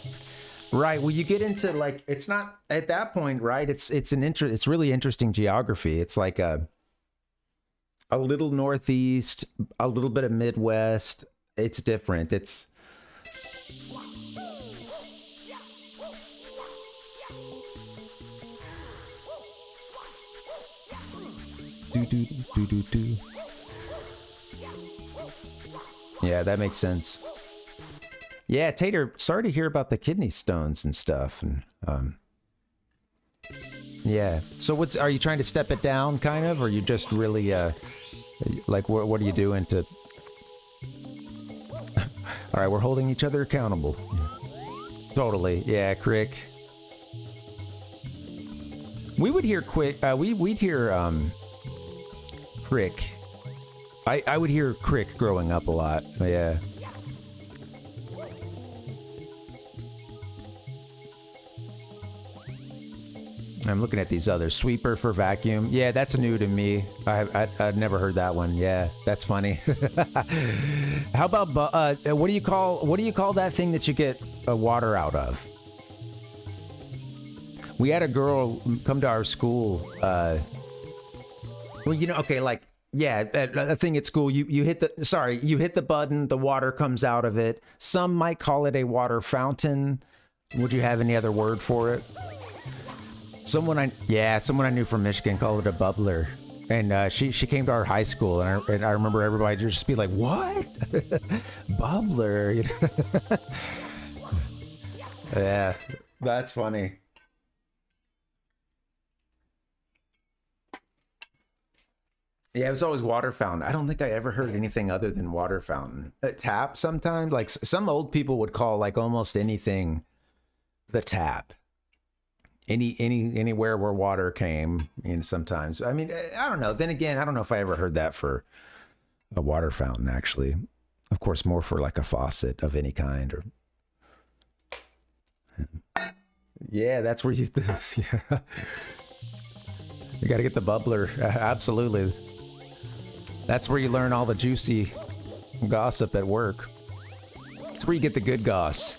Right. Well, you get into like, it's not at that point, right? It's really interesting geography. It's like a little Northeast, a little bit of Midwest. It's different. It's do. Yeah, that makes sense. Yeah, Tater, sorry to hear about the kidney stones and stuff. And yeah. So are you trying to step it down kind of, or you just really like what are you doing to all right, we're holding each other accountable. Totally. Yeah, Crick. We would hear we'd hear Crick. I would hear Crick growing up a lot. Yeah. I'm looking at these others. Sweeper for vacuum. Yeah, that's new to me. I've never heard that one. Yeah, that's funny. How about what do you call that thing that you get water out of? We had a girl come to our school. Well, you know, okay, like yeah, a thing at school. You hit the button, the water comes out of it. Some might call it a water fountain. Would you have any other word for it? Someone I knew from Michigan called it a bubbler, and she came to our high school, and I remember everybody just be like, "What, bubbler?" Yeah, that's funny. Yeah, it was always water fountain. I don't think I ever heard anything other than water fountain. Tap sometimes, like some old people would call like almost anything the tap. Anywhere where water came in sometimes. I mean, I don't know. Then again, I don't know if I ever heard that for a water fountain, actually. Of course, more for like a faucet of any kind. Or yeah, that's where you... Yeah. You got to get the bubbler. Absolutely. That's where you learn all the juicy gossip at work. That's where you get the good goss.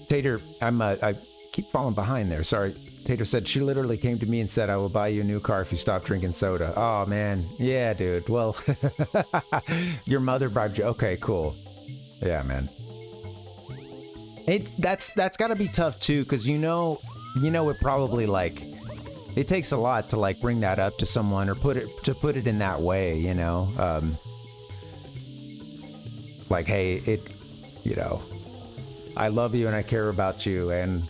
Tater, I keep falling behind there. Sorry. Tater said she literally came to me and said, I will buy you a new car if you stop drinking soda. Oh, man. Yeah, dude. Well, your mother bribed you. Okay, cool. Yeah, man. That's got to be tough, too, because you know it probably, like, it takes a lot to, like, bring that up to someone or put it in that way, you know? Like, hey, you know, I love you and I care about you, and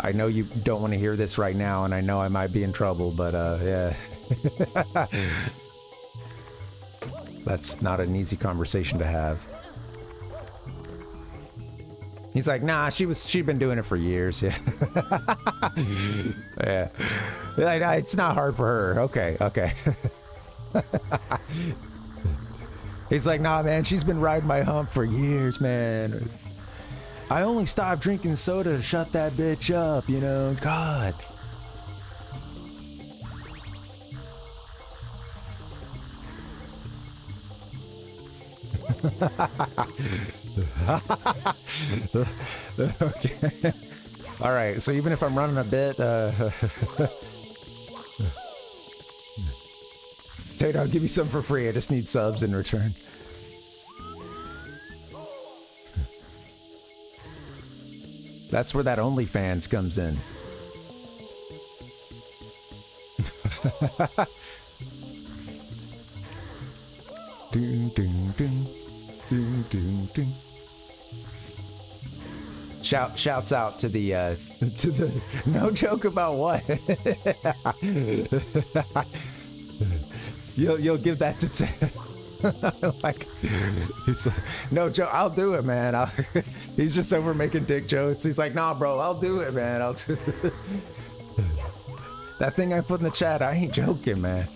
I know you don't want to hear this right now, and I know I might be in trouble, but yeah. That's not an easy conversation to have. He's like, nah, she'd been doing it for years. Yeah. Yeah. It's not hard for her. Okay. He's like, nah, man, she's been riding my hump for years, man. I only stopped drinking soda to shut that bitch up, you know? God. Okay. All right, so even if I'm running a bit, Tate, I'll give you some for free. I just need subs in return. That's where that OnlyFans comes in. Ding, ding, ding. Ding, ding, ding. Shouts out to the no joke about what? You'll give that to like, he's like, no joke, I'll do it, man. He's just over making dick jokes. He's like, nah, bro, I'll do it, man. I'll do that thing I put in the chat. I ain't joking, man.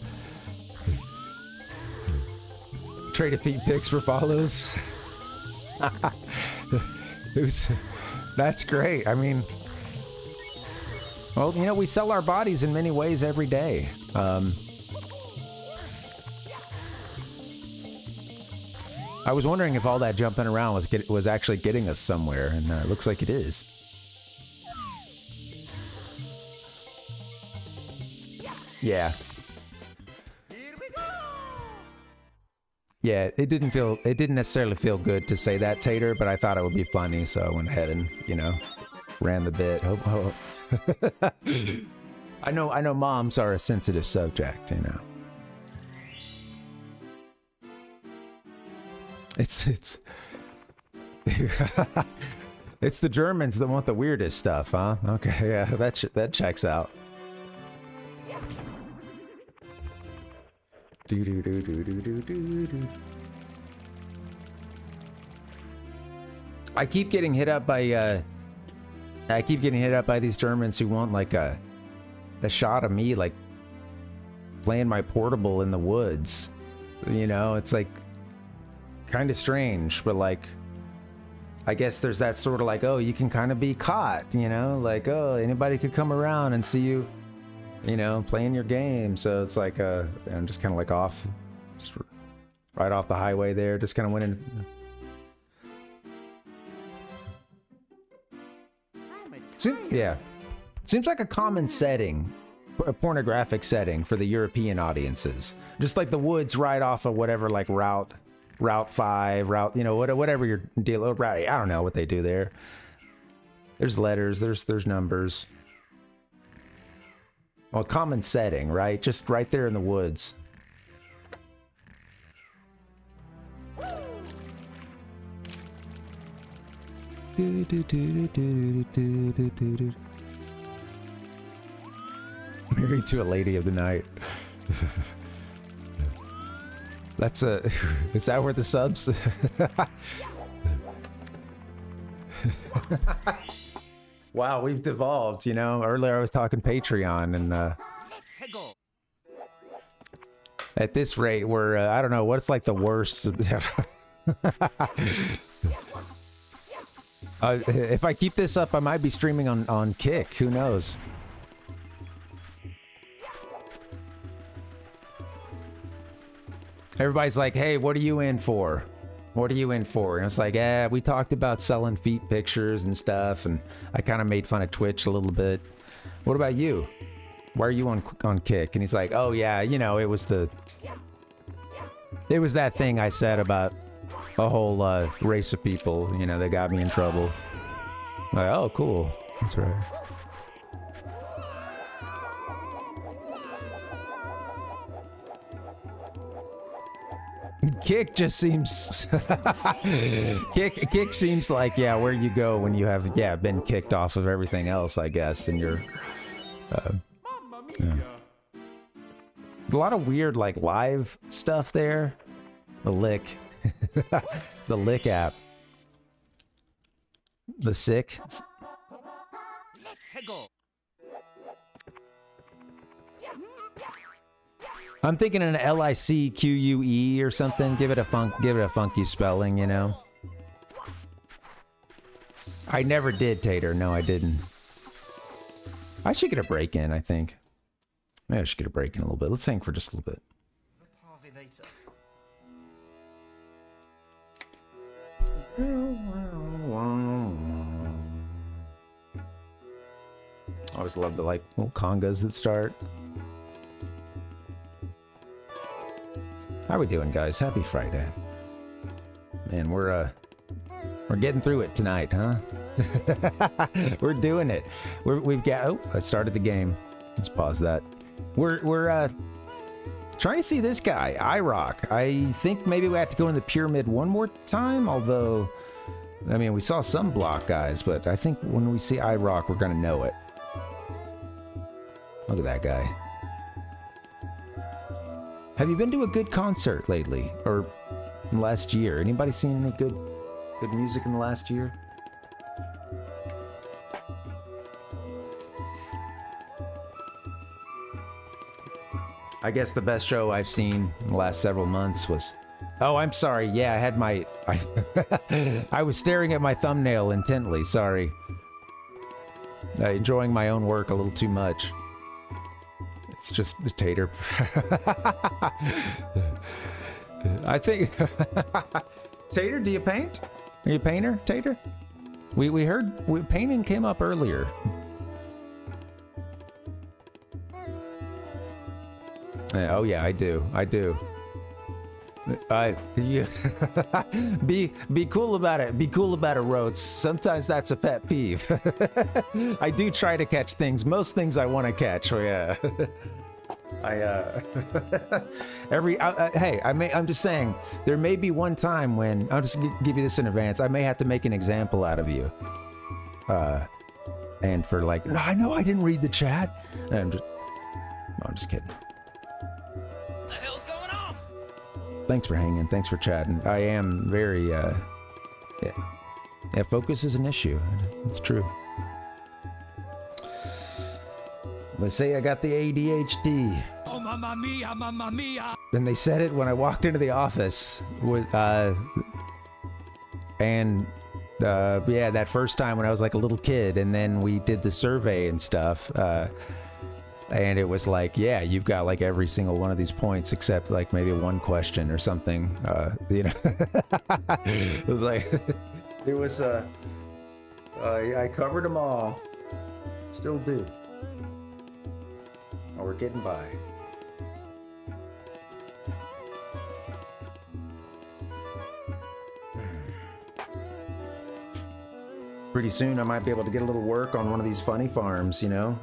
Trade a feet pics for follows. That's great. I mean, well, you know, we sell our bodies in many ways every day. I was wondering if all that jumping around was actually getting us somewhere, and it looks like it is. Yeah. Yeah, it didn't necessarily feel good to say that, Tater, but I thought it would be funny, so I went ahead and, you know, ran the bit. I know moms are a sensitive subject, you know. It's it's the Germans that want the weirdest stuff, huh? Okay, yeah, that checks out. I keep getting hit up by these Germans who want like a shot of me like playing my portable in the woods. You know, it's like kind of strange, but like I guess there's that sort of like, oh, you can kind of be caught, you know, like, oh, anybody could come around and see you, you know, playing your game. So it's like I'm just kind of like off, just right off the highway there, just kind of went in. Seems like a common setting, a pornographic setting for the European audiences. Just like the woods right off of whatever, like Route 5, you know, whatever your deal, I don't know what they do there. There's letters, there's numbers. Well, common setting, right? Just right there in the woods. Married to a lady of the night. That's a... Is that where the subs... Wow, we've devolved, you know? Earlier I was talking Patreon, and at this rate, we're, I don't know, what's like the worst... if I keep this up, I might be streaming on Kick. Who knows? Everybody's like, hey, what are you in for? What are you in for? And it's like, we talked about selling feet pictures and stuff, and I kind of made fun of Twitch a little bit. What about you? Why are you on Kick? And he's like, oh yeah, you know, it was that thing I said about a whole race of people, you know, that got me in trouble. I'm like, oh, cool. That's right. Kick just seems... Kick seems like, yeah, where you go when you have, been kicked off of everything else, I guess, and you're... yeah. A lot of weird, like, live stuff there. The Lick. The Lick app. The Sick. I'm thinking an L-I-C-Q-U-E or something. Give it a funky spelling, you know. I never did, Tater. No, I didn't. I should get a break in, I think. Maybe I should get a break in a little bit. Let's hang for just a little bit. Parvinator. I always love the, like, little congas that start. How we doing, guys? Happy Friday. Man, we're getting through it tonight, huh? We're doing it. We've got... Oh, I started the game. Let's pause that. We're trying to see this guy, iRock. I think maybe we have to go in the pyramid one more time, although... I mean, we saw some block guys, but I think when we see iRock, we're gonna know it. Look at that guy. Have you been to a good concert lately, or in the last year? Anybody seen any good music in the last year? I guess the best show I've seen in the last several months was... Oh, I'm sorry. Yeah, I had my... I was staring at my thumbnail intently. Sorry. Enjoying my own work a little too much. It's just the Tater. I think... Tater, do you paint? Are you a painter, Tater? We heard... painting came up earlier. Oh yeah, I do. Be cool about it. Be cool about it, Rhodes. Sometimes that's a pet peeve. I do try to catch things. Most things I want to catch. Oh yeah. Hey, I'm just saying, there may be one time when I'll just give you this in advance. I may have to make an example out of you. And for like, no, I know I didn't read the chat. I'm just kidding. Thanks for hanging. Thanks for chatting. I am very, yeah, focus is an issue. It's true. Let's say I got the ADHD. Oh, mamma mia, mamma mia. And they said it when I walked into the office with, yeah, that first time when I was like a little kid, and then we did the survey and stuff, and it was like, yeah, you've got like every single one of these points except like maybe one question or something, you know. It was like, it was, I covered them all. Still do. Oh, we're getting by. Pretty soon I might be able to get a little work on one of these funny farms, you know?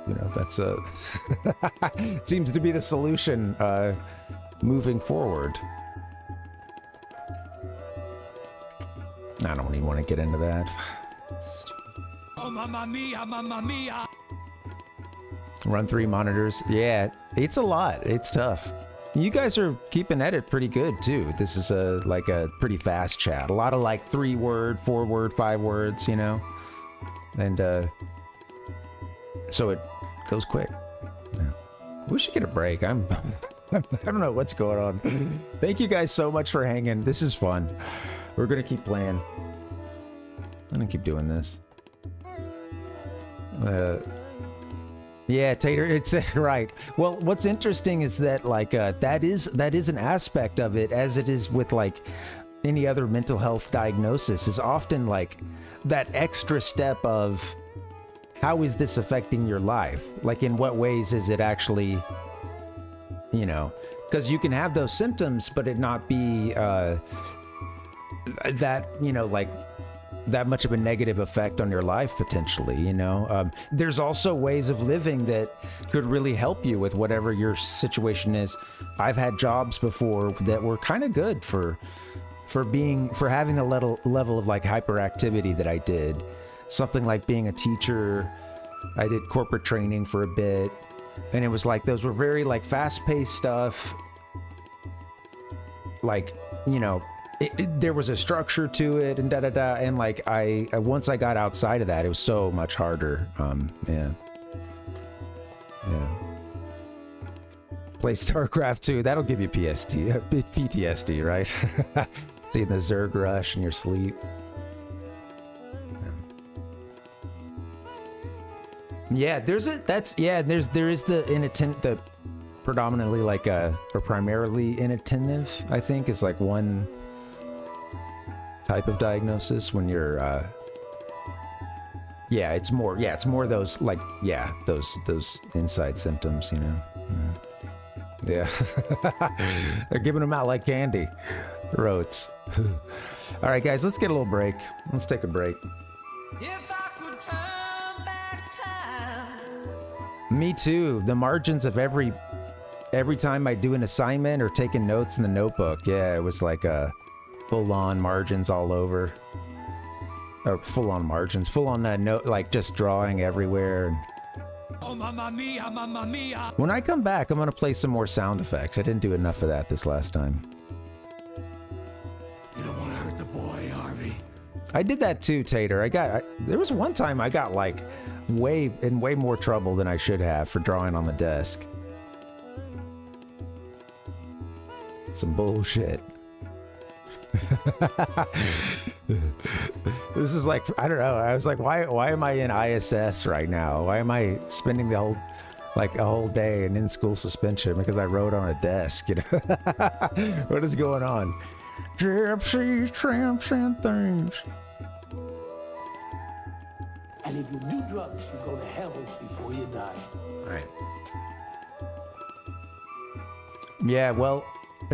You know, that's it seems to be the solution moving forward. even want to get into that. Oh, mamma mia. Run 3 monitors. Yeah, it's a lot. It's tough. You guys are keeping at it pretty good too. This is like a pretty fast chat. A lot of like 3-word, 4-word, 5 words, you know? And so it goes quick. Yeah. We should get a break. I don't know what's going on. Thank you guys so much for hanging. This is fun. We're gonna keep playing. I'm gonna keep doing this. Yeah, Tater, it's right. Well, what's interesting is that like that is an aspect of it, as it is with like any other mental health diagnosis, is often like that extra step of how is this affecting your life? Like in what ways is it actually, you know, because you can have those symptoms, but it not be that, you know, like that much of a negative effect on your life potentially, you know. There's also ways of living that could really help you with whatever your situation is. I've had jobs before that were kind of good for having the level of like hyperactivity that I did. Something like being a teacher. I did corporate training for a bit, and it was like those were very like fast-paced stuff. Like, you know, there was a structure to it, and and like I once I got outside of that, it was so much harder. Yeah. Play StarCraft 2. That'll give you PTSD, right? Seeing the Zerg rush in your sleep. Yeah, there is the predominantly like or primarily inattentive, I think, is like one type of diagnosis when you're it's more those like those inside symptoms, you know. Yeah. They're giving them out like candy. Rotes. All right, guys, let's get a little break. Let's take a break. If I could turn back time. Me too. The margins of every time I do an assignment or taking notes in the notebook, it was like full-on margins all over. Or full-on margins, full-on note, like just drawing everywhere. Oh, mamma mia, mamma mia. When I come back, I'm gonna play some more sound effects. I didn't do enough of that this last time. You don't want to hurt the boy, Harvey. I did that too, Tater. There was one time I got like way more trouble than I should have for drawing on the desk. Some bullshit. This is like, I don't know. I was like, why am I in ISS right now? Why am I spending the whole, like a whole day in school suspension because I wrote on a desk, you know? What is going on? Gypsies, tramps, and things. And if you do drugs, you go to hell before you die. Right. Yeah, well,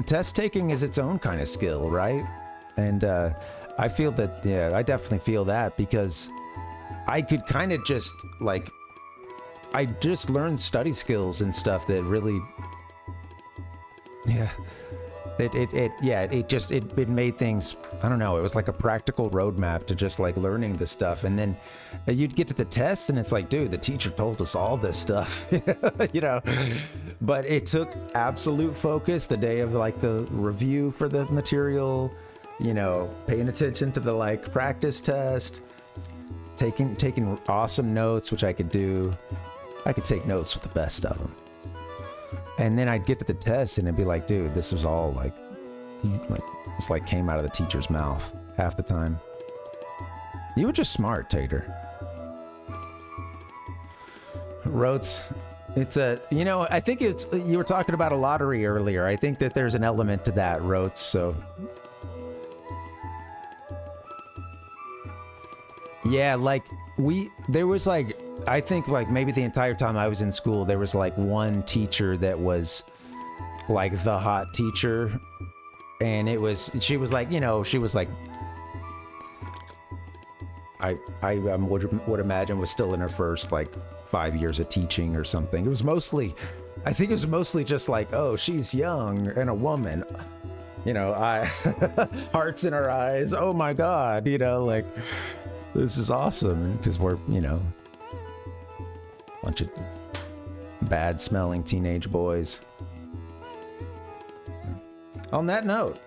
test taking is its own kind of skill, right? And I feel that, I definitely feel that, because I could kind of just like, I just learned study skills and stuff that really, it made things, I don't know, it was like a practical roadmap to just like learning this stuff. And then you'd get to the test and it's like, dude, the teacher told us all this stuff, you know, but it took absolute focus the day of like the review for the material, you know, paying attention to the like practice test, taking awesome notes, which I could do. I could take notes with the best of them. And then I'd get to the test and it'd be like, dude, this was all like, it's like came out of the teacher's mouth half the time. You were just smart, Tater. Rotes, it's you know, I think you were talking about a lottery earlier. I think that there's an element to that, Rotes, so. Yeah, like there was like, I think like maybe the entire time I was in school, there was like one teacher that was like the hot teacher. And she was like, you know, she was like, I would imagine was still in her first like 5 years of teaching or something. I think it was mostly just like, oh, she's young and a woman. You know, hearts in our eyes. Oh my God, you know, like, this is awesome because we're, you know, a bunch of bad smelling teenage boys. On that note,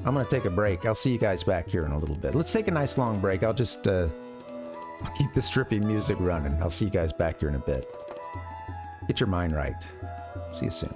I'm gonna take a break. I'll see you guys back here in a little bit. Let's take a nice long break. I'll just I'll keep the strippy music running. I'll see you guys back here in a bit. Get your mind right. See you soon.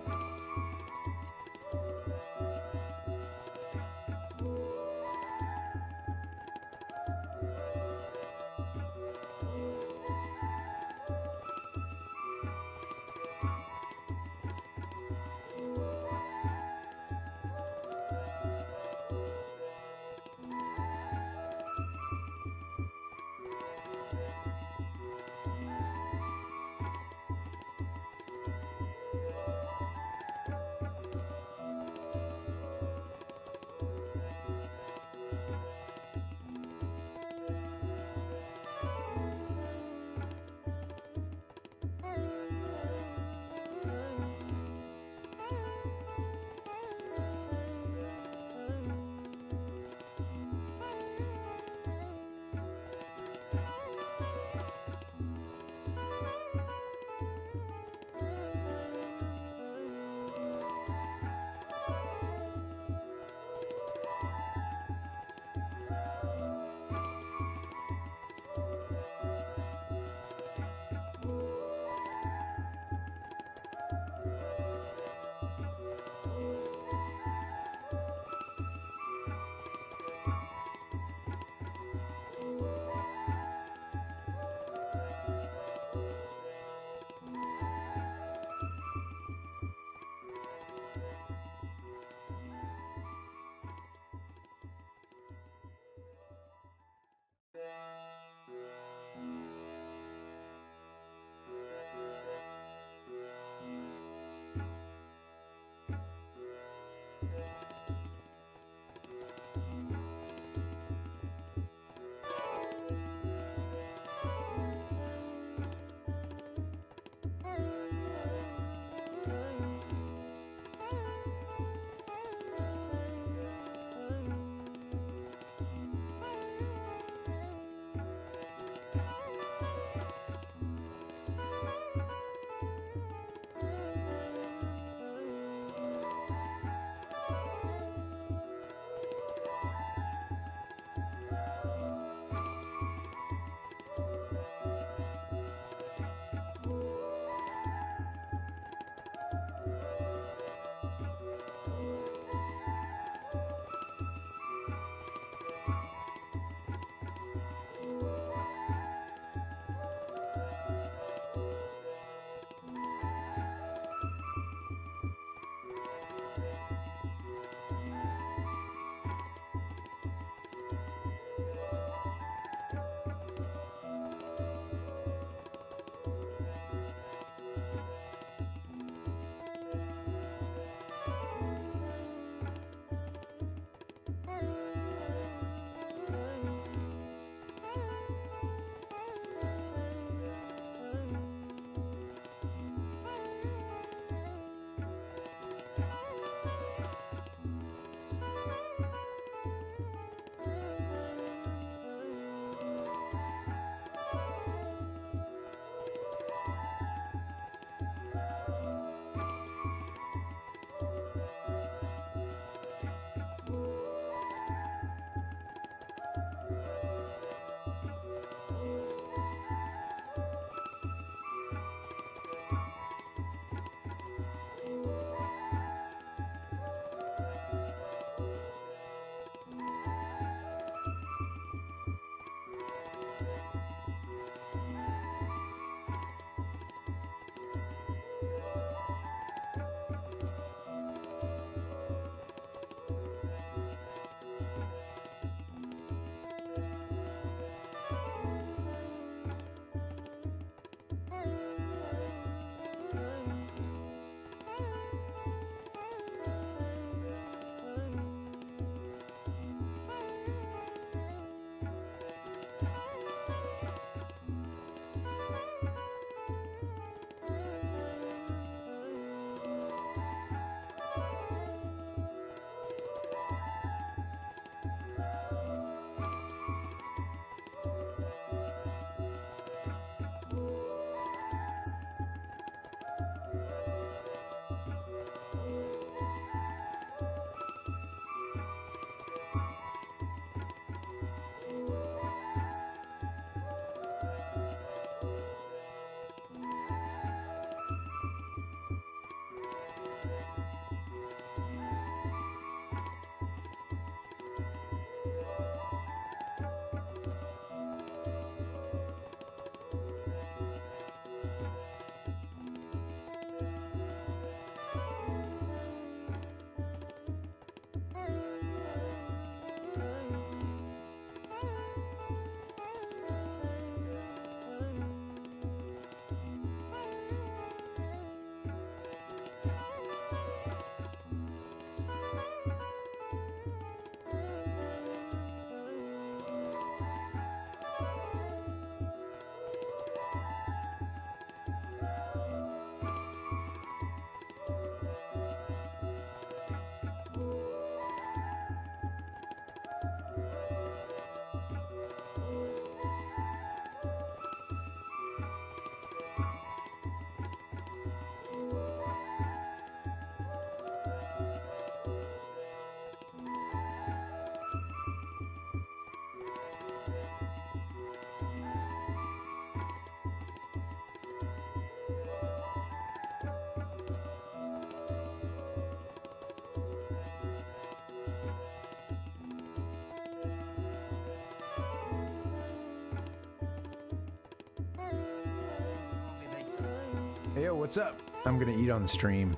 Hey, yo, what's up? I'm gonna eat on the stream.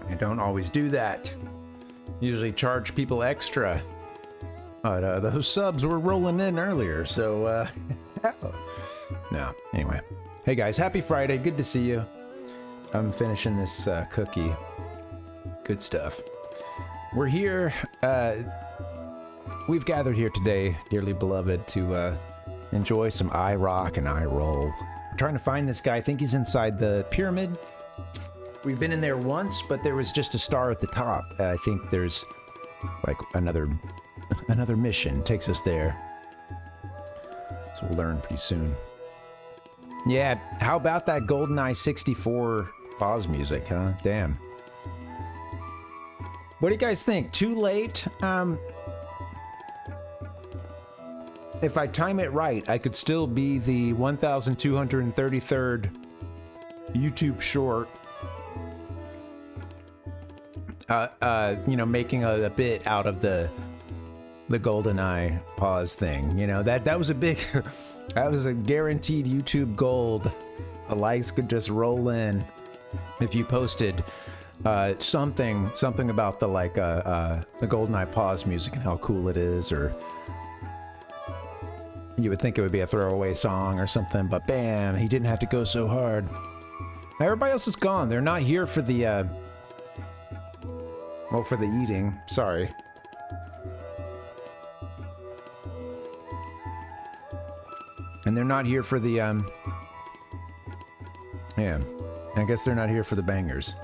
I don't always do that. Usually charge people extra. But those subs were rolling in earlier, so no. Anyway. Hey guys, happy Friday. Good to see you. I'm finishing this cookie. Good stuff. We're here. We've gathered here today, dearly beloved, to enjoy some eye rock and eye roll. We're trying to find this guy. I think he's inside the pyramid. We've been in there once, but there was just a star at the top. I think there's like another mission takes us there. So we'll learn pretty soon. Yeah, how about that GoldenEye 64 pause music, huh? Damn. What do you guys think? Too late? If I time it right, I could still be the 1,233rd YouTube short. You know, making a bit out of the GoldenEye pause thing. You know, that was a big, that was a guaranteed YouTube gold. The likes could just roll in if you posted something about the GoldenEye pause music and how cool it is, or you would think it would be a throwaway song or something, but bam, he didn't have to go so hard. Now everybody else is gone. They're not here for the well, for the eating. Sorry. And they're not here for the yeah, I guess they're not here for the bangers.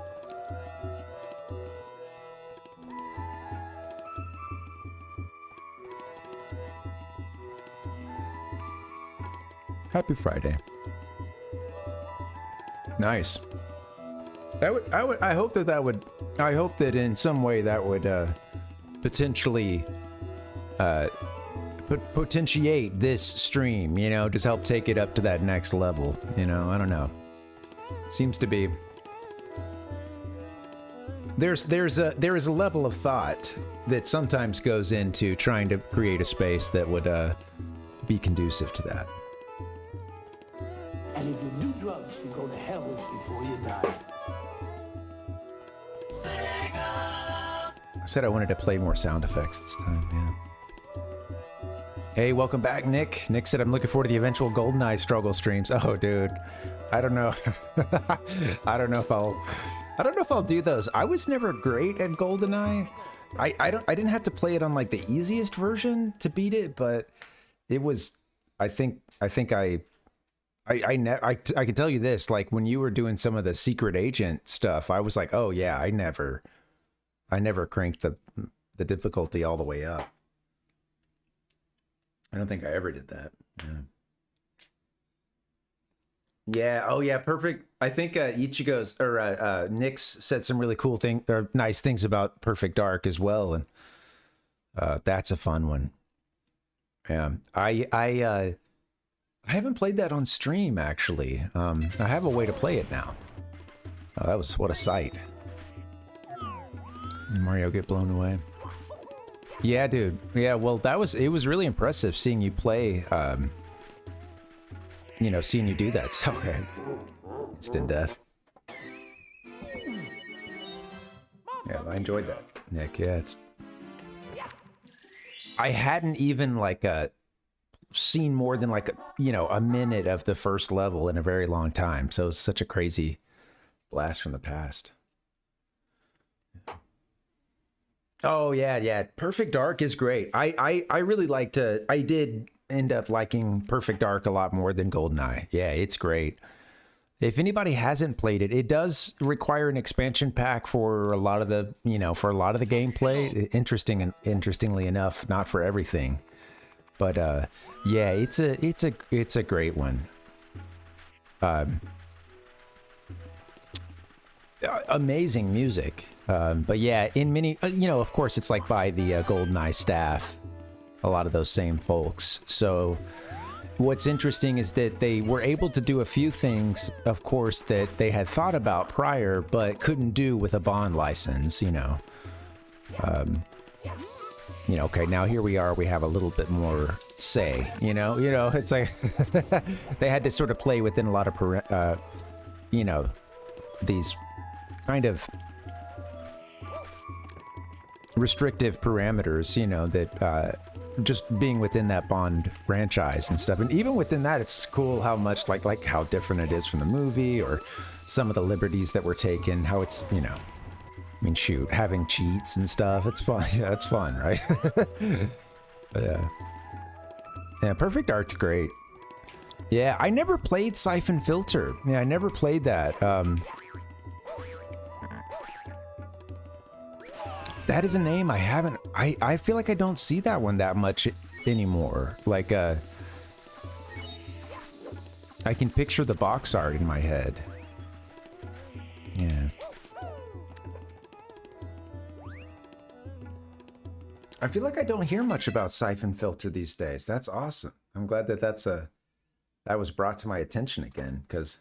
Happy Friday. Nice. I hope that in some way that would potentially potentiate this stream, you know, just help take it up to that next level, you know. I don't know. Seems to be there is a level of thought that sometimes goes into trying to create a space that would be conducive to that. And if you do drugs, you go to hell before you die. I said I wanted to play more sound effects this time, yeah. Hey, welcome back, Nick. Nick said, I'm looking forward to the eventual GoldenEye struggle streams. Oh, dude. I don't know. I don't know if I'll do those. I was never great at GoldenEye. I didn't have to play it on like the easiest version to beat it, but it was, I think I can tell you this, like when you were doing some of the secret agent stuff, I was like, oh yeah, I never cranked the difficulty all the way up. I don't think I ever did that. Yeah. Oh yeah, perfect. I think Ichigo's or Nick's said some really cool or nice things about Perfect Dark as well, and that's a fun one. Yeah, I haven't played that on stream actually. I have a way to play it now. Oh, that was what a sight. Did Mario get blown away? Yeah, dude. Yeah, well, it was really impressive seeing you play. You know, seeing you do that. So, okay. Instant death. Yeah, I enjoyed that, Nick. Yeah, I hadn't even like seen more than like a minute of the first level in a very long time. So it's such a crazy blast from the past. Oh yeah. Perfect Dark is great. I really liked I did end up liking Perfect Dark a lot more than GoldenEye. Yeah, it's great. If anybody hasn't played it, it does require an expansion pack for a lot of the, gameplay. Interestingly enough, not for everything. But yeah, it's a great one. Amazing music. But yeah, in many, of course, it's like by the GoldenEye staff, a lot of those same folks. So what's interesting is that they were able to do a few things, of course, that they had thought about prior, but couldn't do with a Bond license, okay, now here we are, we have a little bit more say, it's like they had to sort of play within a lot of, these kind of restrictive parameters, you know, that just being within that Bond franchise and stuff. And even within that, it's cool how much like how different it is from the movie, or some of the liberties that were taken, how it's, you know, I mean, shoot, having cheats and stuff, it's fun. Yeah, it's fun, right? Yeah. Yeah, Perfect Art's great. Yeah, I never played Siphon Filter. Yeah, I never played that. That is a name I haven't... I feel like I don't see that one that much anymore. Like, I can picture the box art in my head. Yeah. I feel like I don't hear much about Siphon Filter these days. That's awesome. I'm glad that that was brought to my attention again, because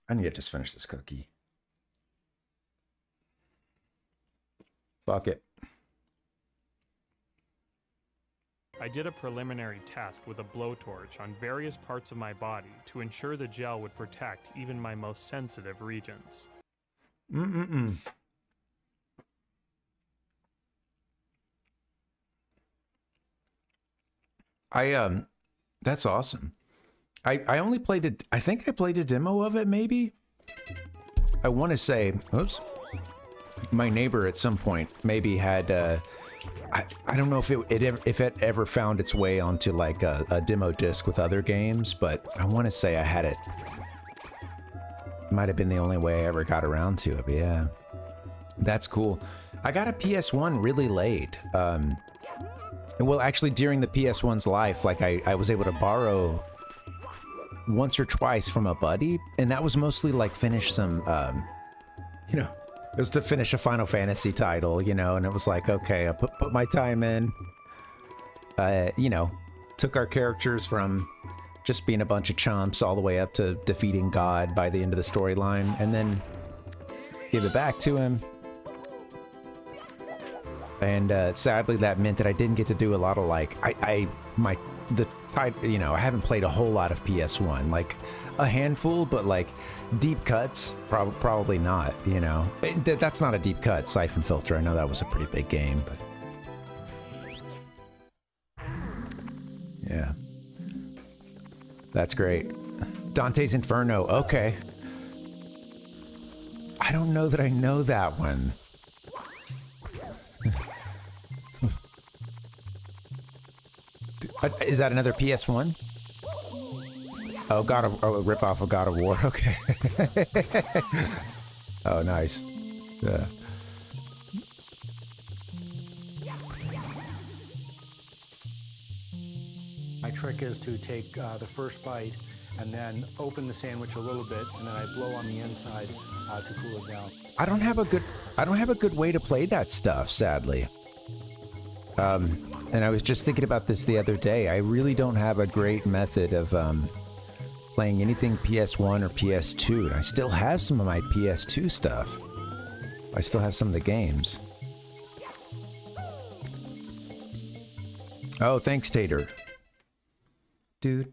I need to just finish this cookie. Fuck it. I did a preliminary test with a blowtorch on various parts of my body to ensure the gel would protect even my most sensitive regions. That's awesome. I only played it, I think I played a demo of it, maybe? I want to say, oops, my neighbor at some point maybe had, I don't know if it ever found its way onto like a demo disc with other games, but I want to say I had it. Might have been the only way I ever got around to it, but yeah. That's cool. I got a PS1 really late. Well, actually, during the PS1's life, like I was able to borrow once or twice from a buddy, and that was mostly like finish some, you know, it was to finish a Final Fantasy title, you know, and it was like, okay, I put my time in, you know, took our characters from just being a bunch of chumps all the way up to defeating God by the end of the storyline, and then give it back to him. And sadly, that meant that I didn't get to do a lot of like you know, I haven't played a whole lot of PS1, like a handful, but like deep cuts, probably not. You know, that's not a deep cut. Siphon Filter. I know that was a pretty big game, but yeah, that's great. Dante's Inferno. Okay, I don't know that I know that one. Is that another PS1? Oh, a ripoff of God of War. Okay. Oh, nice. Yeah. My trick is to take the first bite and then open the sandwich a little bit, and then I blow on the inside to cool it down. I don't have a good way to play that stuff, sadly. And I was just thinking about this the other day. I really don't have a great method of playing anything PS1 or PS2. And I still have some of my PS2 stuff. I still have some of the games. Oh, thanks, Tater. Do.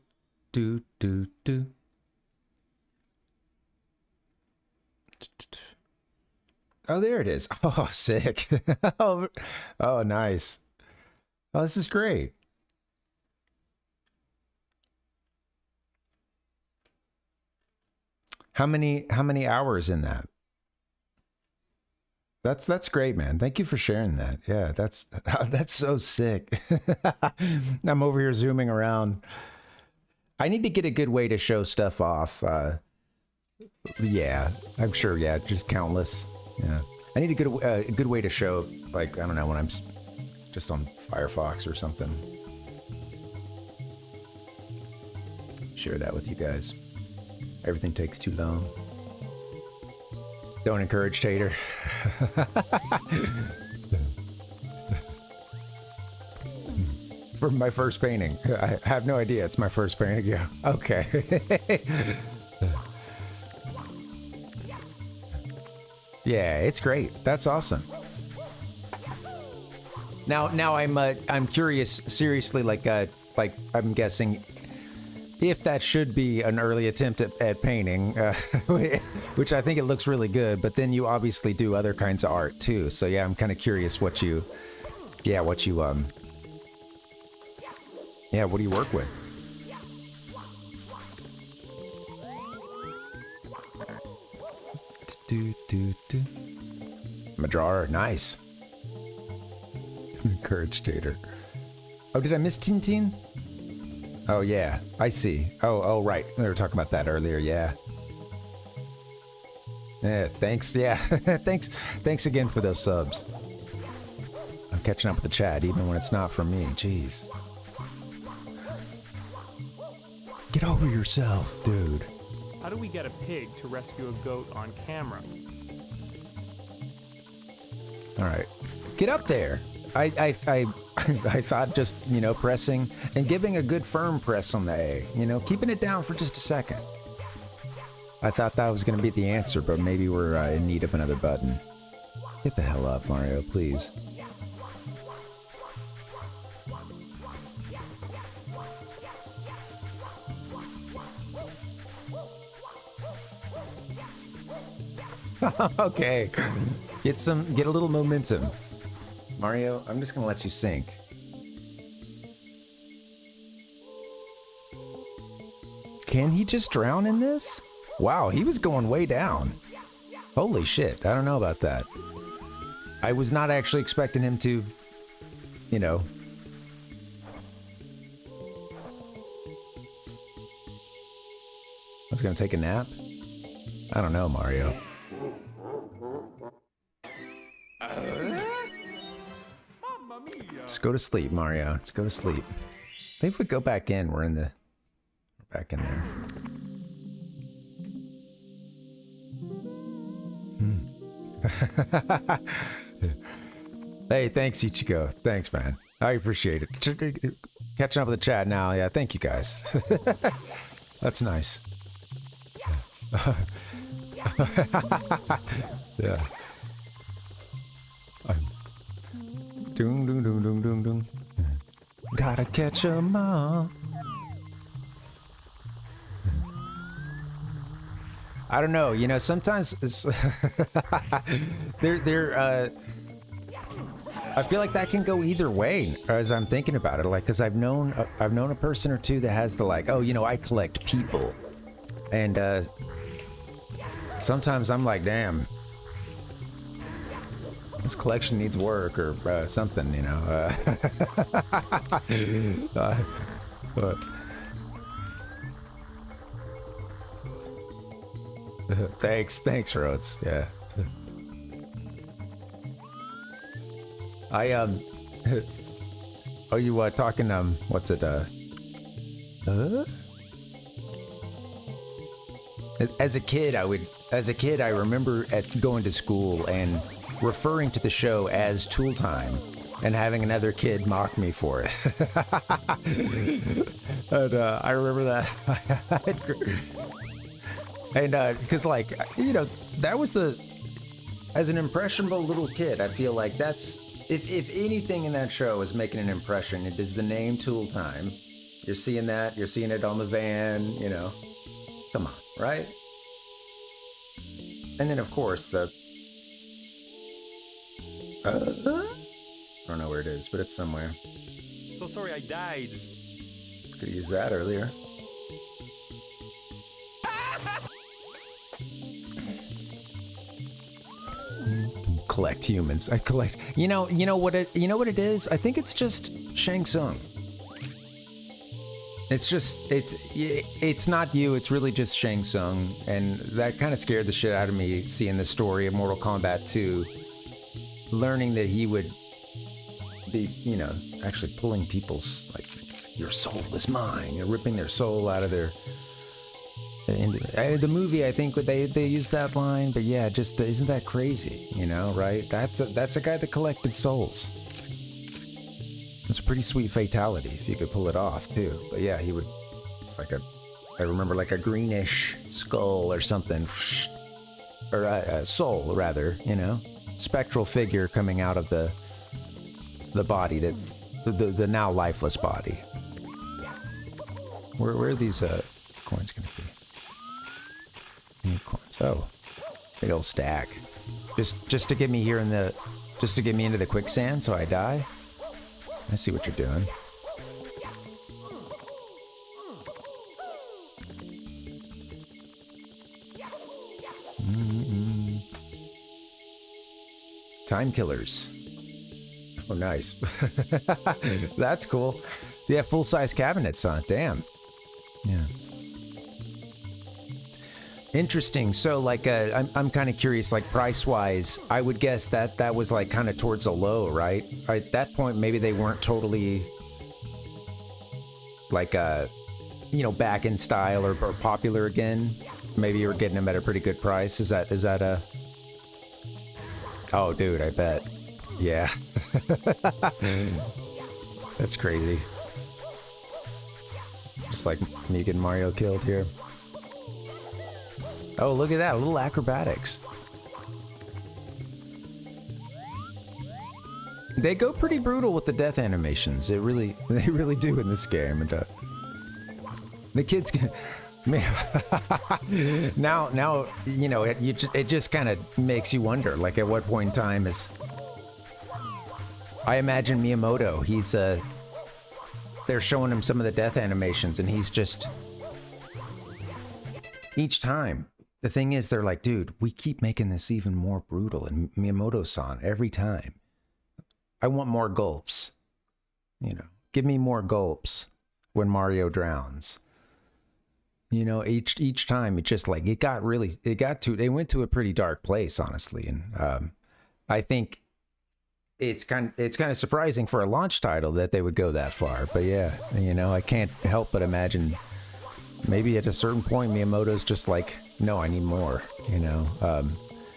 Oh, there it is. Oh, sick. Oh, nice. Oh, this is great. How many hours in that? That's great, man. Thank you for sharing that. Yeah, that's so sick. I'm over here zooming around. I need to get a good way to show stuff off. Yeah, I'm sure. Yeah, just countless. Yeah, I need a good way to show, like, I don't know, when I'm just on Firefox or something. Share that with you guys. Everything takes too long. Don't encourage Tater. For my first painting. I have no idea. It's my first painting. Yeah. Okay. Yeah, it's great. That's awesome. Now I'm curious, seriously, like I'm guessing, if that should be an early attempt at painting, which I think it looks really good, but then you obviously do other kinds of art too. So yeah, I'm kind of curious what do you work with? I'm a drawer, nice. Courage Tater. Oh, did I miss Tintin? Oh yeah, I see. Oh right, we were talking about that earlier. Yeah. Yeah, thanks. Yeah, thanks again for those subs. I'm catching up with the chat even when it's not from me. Jeez. Get over yourself, dude. How do we get a pig to rescue a goat on camera? All right, get up there. I thought just, pressing and giving a good firm press on the A, keeping it down for just a second. I thought that was going to be the answer, but maybe we're in need of another button. Get the hell up, Mario, please. Okay. Get a little momentum. Mario, I'm just gonna let you sink. Can he just drown in this? Wow, he was going way down. Holy shit, I don't know about that. I was not actually expecting him to, I was gonna take a nap? I don't know, Mario. Let's go to sleep, Mario. Let's go to sleep. I think if we go back in, we're back in there. Hey, thanks, Ichigo. Thanks, man. I appreciate it. Catching up with the chat now. Yeah, thank you guys. That's nice. Yeah. Doom, doom, doom, doom, doom, doom. Gotta catch 'em all. I don't know, sometimes it's I feel like that can go either way as I'm thinking about it. Like, cause I've known a person or two that has the I collect people. And sometimes I'm like, damn, this collection needs work or something, but thanks, Rhodes. Yeah. Oh, you talking? What's it? As a kid, I remember going to school and referring to the show as Tool Time and having another kid mock me for it. And I remember that. And because that was as an impressionable little kid, I feel like that's, if anything in that show is making an impression, it is the name Tool Time. You're seeing it on the van, come on, right? And then of course I don't know where it is, but it's somewhere. So sorry I died. Could have used that earlier. Collect humans. I collect. You know what it is? I think it's just Shang Tsung. It's not you. It's really just Shang Tsung, and that kind of scared the shit out of me seeing the story of Mortal Kombat 2. Learning that he would be, actually pulling people's, your soul is mine. You're ripping their soul out of their... the movie, I think they used that line, but yeah, just isn't that crazy, right? That's a guy that collected souls. It's a pretty sweet fatality if you could pull it off too. But yeah, he would. It's I remember a greenish skull or something, or a soul rather, spectral figure coming out of the body, that the now lifeless body. Where are these coins gonna be? New coins. Oh, big old stack. Just to get me here in the, just to get me into the quicksand so I die. I see what you're doing. Time killers. Oh, nice. That's cool. They have full-size cabinets on it. Damn. Yeah. Interesting. So, like, I'm kind of curious, like, price-wise, I would guess that that was, like, kind of towards a low, right? At that point, maybe they weren't totally, like, you know, back in style or popular again. Maybe you were getting them at a pretty good price. Is that a... Oh, dude, I bet. Yeah. That's crazy. Just like me getting Mario killed here. Oh, look at that. A little acrobatics. They go pretty brutal with the death animations. They really do in this game. And the kids can... Man, now you know it just kind of makes you wonder, like, at what point in time is... I imagine Miyamoto, he's they're showing him some of the death animations and he's just, each time, the thing is, they're like, dude, we keep making this even more brutal, and Miyamoto-san, every time, I want more gulps, you know, give me more gulps when Mario drowns. You know, each time it just like, they went to a pretty dark place, honestly. And I think it's kind of surprising for a launch title that they would go that far. But yeah, you know, I can't help but imagine maybe at a certain point Miyamoto's just like, no, I need more, you know,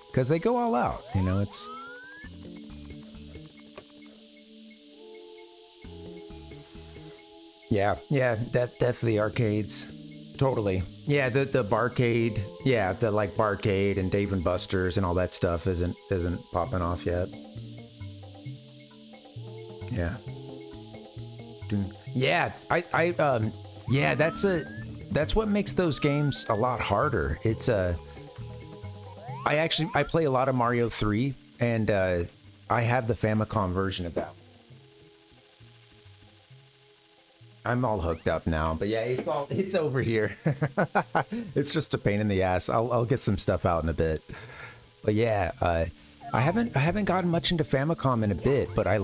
because they go all out, you know, it's... Yeah, death of the arcades. Totally. Yeah, the barcade. Yeah, the like barcade and Dave and Buster's and all that stuff isn't popping off yet. Yeah. Yeah, yeah, that's what makes those games a lot harder. It's I play a lot of Mario 3 and I have the Famicom version of that. I'm all hooked up now, but yeah, it's over here. It's just a pain in the ass. I'll get some stuff out in a bit. But yeah, I haven't gotten much into Famicom in a bit, but I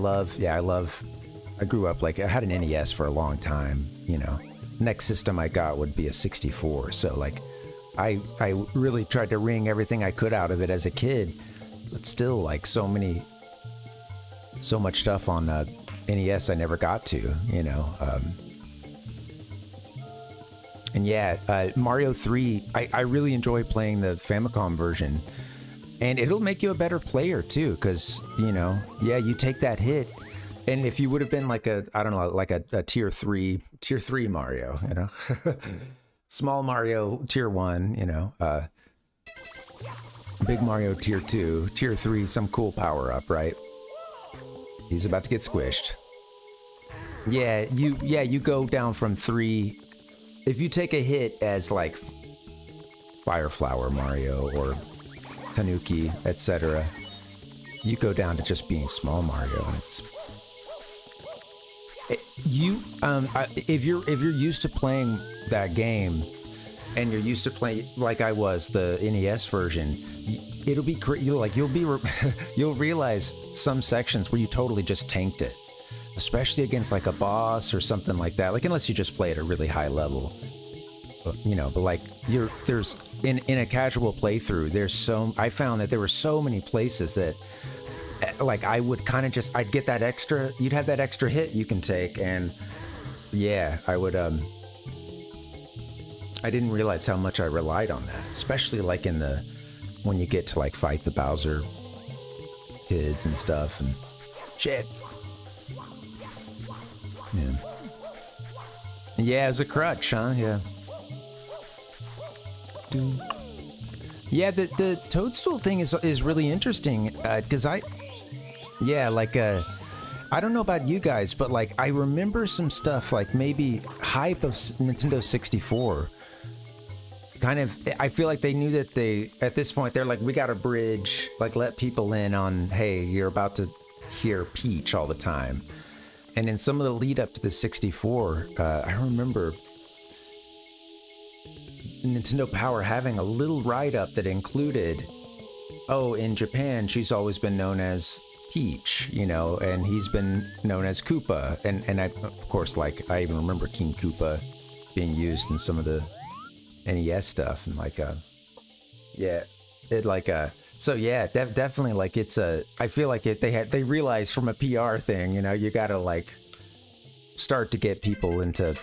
grew up, like, I had an NES for a long time, you know. Next system I got would be a 64, so like I really tried to wring everything I could out of it as a kid, but still, like, so much stuff on NES I never got to, you know. And yeah, Mario 3, I really enjoy playing the Famicom version. And it'll make you a better player too, because, you know, yeah, you take that hit. And if you would have been like a tier 3 Mario, you know, small Mario tier 1, you know, big Mario tier 2, tier 3, some cool power up, right? He's about to get squished. Yeah, you go down from 3. If you take a hit as like Fire Flower Mario or Tanuki, etc., you go down to just being small Mario, and it's if you're used to playing that game and you're used to playing like I was the NES version, it'll be you'll realize some sections where you totally just tanked it. Especially against like a boss or something like that. Like, unless you just play at a really high level, you know. But like, there's in a casual playthrough, I found that there were so many places that, like, I would kind of just, I'd get that extra. You'd have that extra hit you can take, and yeah, I would. I didn't realize how much I relied on that, especially like when you get to like fight the Bowser kids and stuff and shit. Yeah, as a crutch, huh? Yeah. Yeah, the toadstool thing is really interesting, because I I don't know about you guys, but like I remember some stuff like maybe hype of Nintendo 64. Kind of, I feel like they knew that at this point, they're like, we got a bridge, like let people in on, hey, you're about to hear Peach all the time. And in some of the lead up to the 64, I remember Nintendo Power having a little write-up that included, oh, in Japan, she's always been known as Peach, you know, and he's been known as Koopa. And I, of course, like, I even remember King Koopa being used in some of the NES stuff. And like, yeah, it like, so yeah, definitely like it's I feel like they realized from a PR thing, you know, you gotta like start to get people into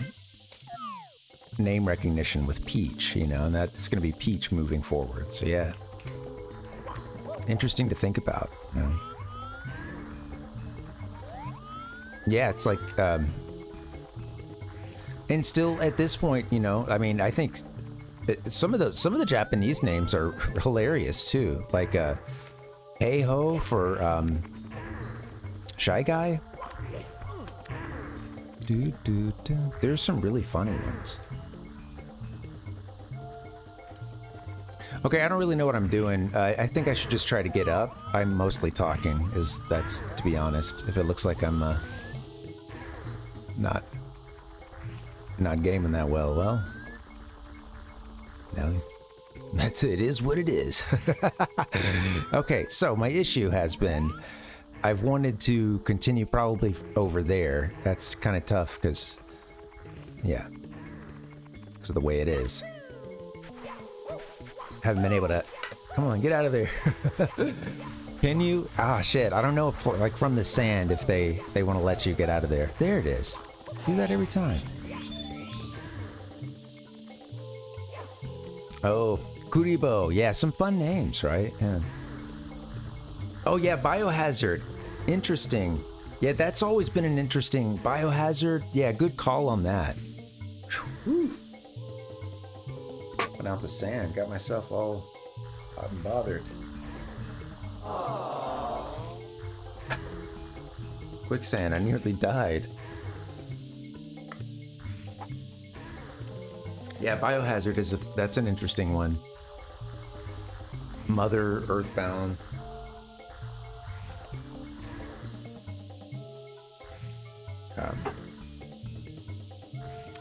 name recognition with Peach, you know, and that's gonna be Peach moving forward. So yeah, interesting to think about, you know? Yeah, it's like, and still at this point, you know, I mean, I think some of the Japanese names are hilarious too, like Hey Ho for Shy Guy. There's some really funny ones. Okay, I don't really know what I'm doing. I think I should just try to get up. I'm mostly talking, that's to be honest. If it looks like I'm not gaming that well, no, that's it. It is what it is. Okay, so my issue has been I've wanted to continue probably over there. That's kind of tough because, yeah, because of the way it is. Haven't been able to. Come on, get out of there. Can you? Ah, shit. I don't know if, like, from the sand, if they want to let you get out of there. There it is. Do that every time. Oh, Kuribo. Yeah, some fun names, right? Yeah. Oh, yeah, Biohazard. Interesting. Yeah, that's always been an interesting... Biohazard? Yeah, good call on that. Whew. Went out the sand. Got myself all hot and bothered. Quicksand. I nearly died. Yeah, Biohazard that's an interesting one. Mother, Earthbound.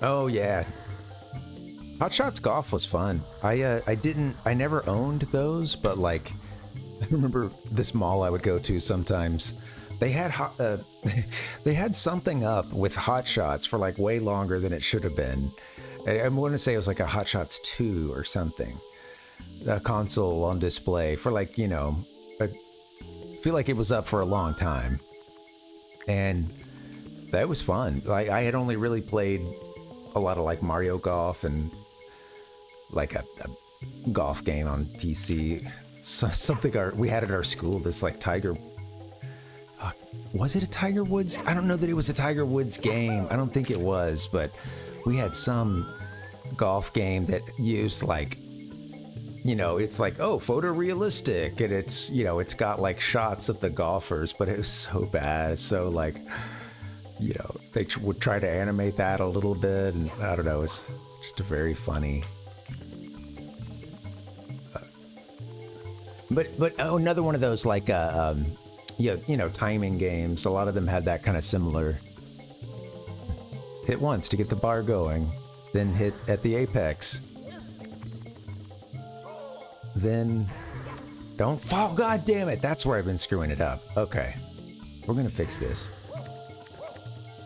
Oh yeah, Hot Shots Golf was fun. I never owned those, but like, I remember this mall I would go to sometimes. They had they had something up with Hot Shots for like way longer than it should have been. I'm going to say it was like a Hot Shots 2 or something. A console on display for like, you know, I feel like it was up for a long time. And that was fun. I had only really played a lot of like Mario Golf and like a golf game on PC. Something we had at our school, this like Tiger... was it a Tiger Woods? I don't know that it was a Tiger Woods game. I don't think it was, but we had some golf game that used like, you know, it's like, oh, photorealistic, and it's, you know, it's got like shots of the golfers, but it was so bad. So like, you know, they would try to animate that a little bit, and I don't know, it's just a very funny. But oh, another one of those like you know, timing games. A lot of them had that kind of similar. Hit once to get the bar going, then hit at the apex. Then don't fall. God damn it! That's where I've been screwing it up. Okay, we're gonna fix this.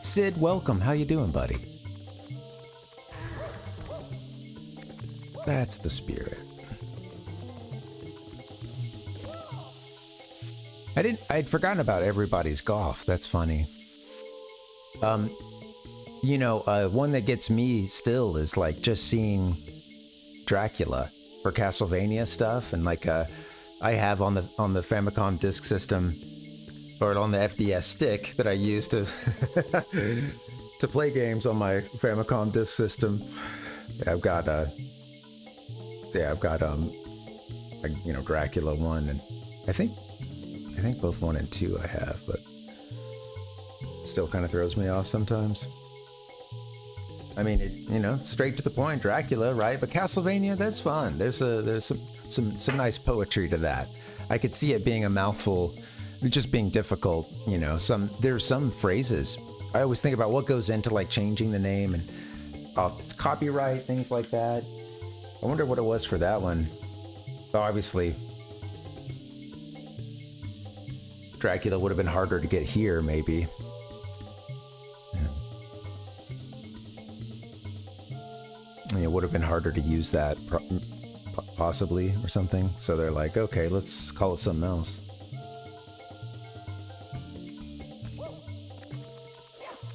Sid, welcome. How you doing, buddy? That's the spirit. I'd forgotten about Everybody's Golf. That's funny. You know, one that gets me still is like just seeing Dracula for Castlevania stuff, and like I have on the Famicom Disk System, or on the FDS stick that I use to to play games on my Famicom Disk System. I've got you know, Dracula 1, and I think both 1 and 2 I have, but Still kind of throws me off sometimes. I mean, you know, straight to the point, Dracula, right? But Castlevania, that's fun. There's some nice poetry to that. I could see it being a mouthful, just being difficult. You know, there's some phrases. I always think about what goes into like changing the name and it's copyright, things like that. I wonder what it was for that one. So obviously, Dracula would have been harder to get here, maybe. It would have been harder to use that, possibly, or something. So they're like, okay, let's call it something else.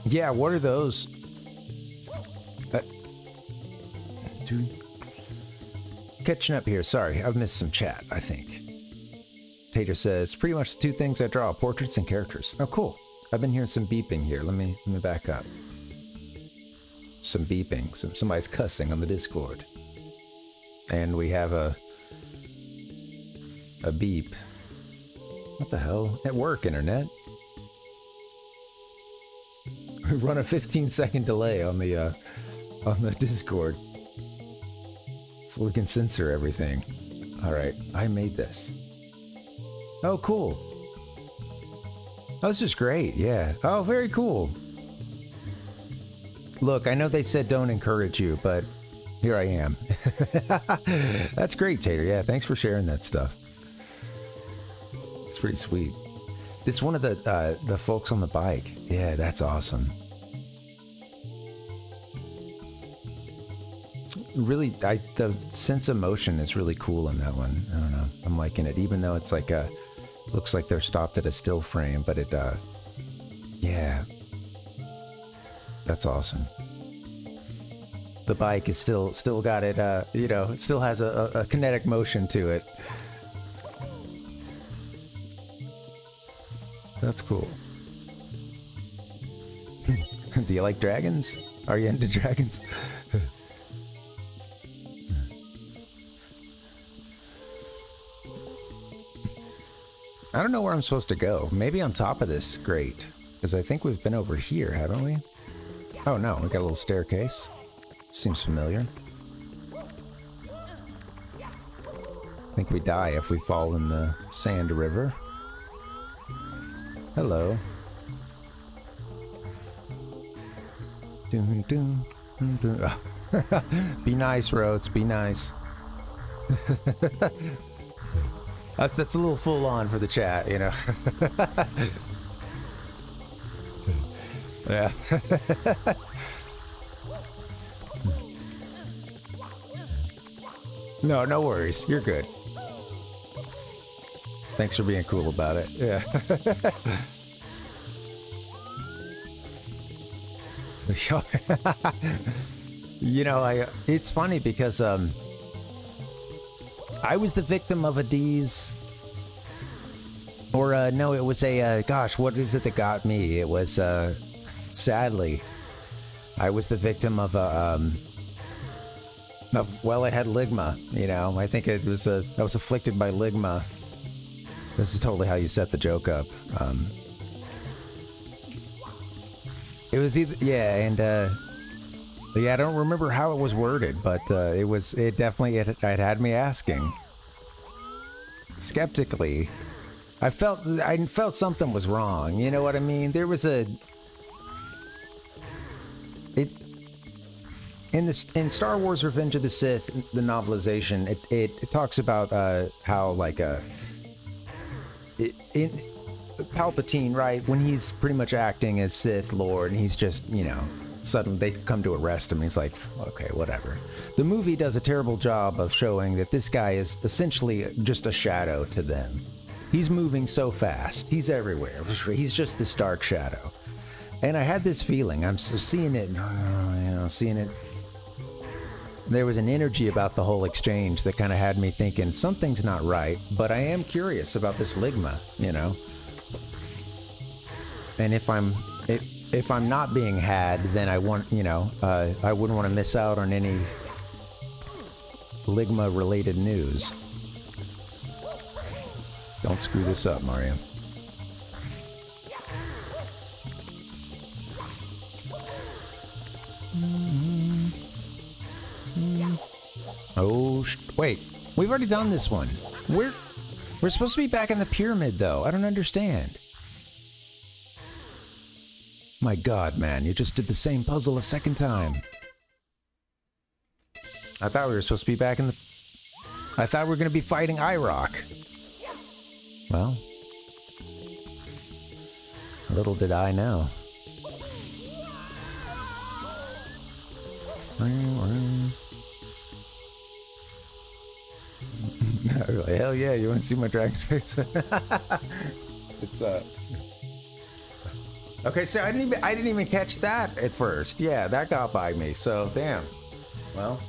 Yeah, what are those? Dude. Catching up here. Sorry, I've missed some chat, I think. Tater says, pretty much the two things I draw, portraits and characters. Oh, cool. I've been hearing some beeping here. Let me back up. Some beeping. Somebody's cussing on the Discord. And we have a beep. What the hell? At work, internet. We run a 15-second delay on the Discord. So we can censor everything. Alright, I made this. Oh, cool. That's just great, yeah. Oh, very cool. Look, I know they said don't encourage you, but here I am. That's great, Tater. Yeah, thanks for sharing that stuff. It's pretty sweet. It's one of the folks on the bike. Yeah, that's awesome. Really, the sense of motion is really cool in that one. I don't know. I'm liking it, even though it's like looks like they're stopped at a still frame, but it, yeah. That's awesome. The bike is still got it, you know, it still has a kinetic motion to it. That's cool. Do you like dragons? Are you into dragons? I don't know where I'm supposed to go. Maybe on top of this grate, because I think we've been over here, haven't we? Oh no, we got a little staircase. Seems familiar. I think we die if we fall in the sand river. Hello. Doom, doom, doom, doom. Be nice, Rhodes. Be nice. That's a little full on for the chat, you know. Yeah. No worries. You're good. Thanks for being cool about it. Yeah. You know, it's funny because I was the victim of a Daze, or no, it was a gosh, what is it that got me? It was sadly, I was the victim of a well, I had ligma. You know, I think it was I was afflicted by ligma. This is totally how you set the joke up. It was either, yeah, and yeah, I don't remember how it was worded, but it definitely had me asking skeptically. I felt something was wrong. You know what I mean? There was in Star Wars: Revenge of the Sith, the novelization, it talks about how like in Palpatine, right, when he's pretty much acting as Sith Lord, and he's just, you know, suddenly they come to arrest him, and he's like, okay, whatever. The movie does a terrible job of showing that this guy is essentially just a shadow to them. He's moving so fast. He's everywhere. He's just this dark shadow. And I had this feeling, I'm seeing it, you know, seeing it. There was an energy about the whole exchange that kind of had me thinking, something's not right, but I am curious about this ligma, you know? And if I'm not being had, then I want, you know, I wouldn't want to miss out on any ligma-related news. Don't screw this up, Mario. Oh, wait. We've already done this one. We're supposed to be back in the pyramid, though. I don't understand. My God, man. You just did the same puzzle a second time. I thought we were supposed to be back in the... I thought we were going to be fighting IROC. Well... little did I know. Hell yeah, you want to see my dragon face? It's okay, so I didn't even catch that at first. Yeah, that got by me. So damn. Well,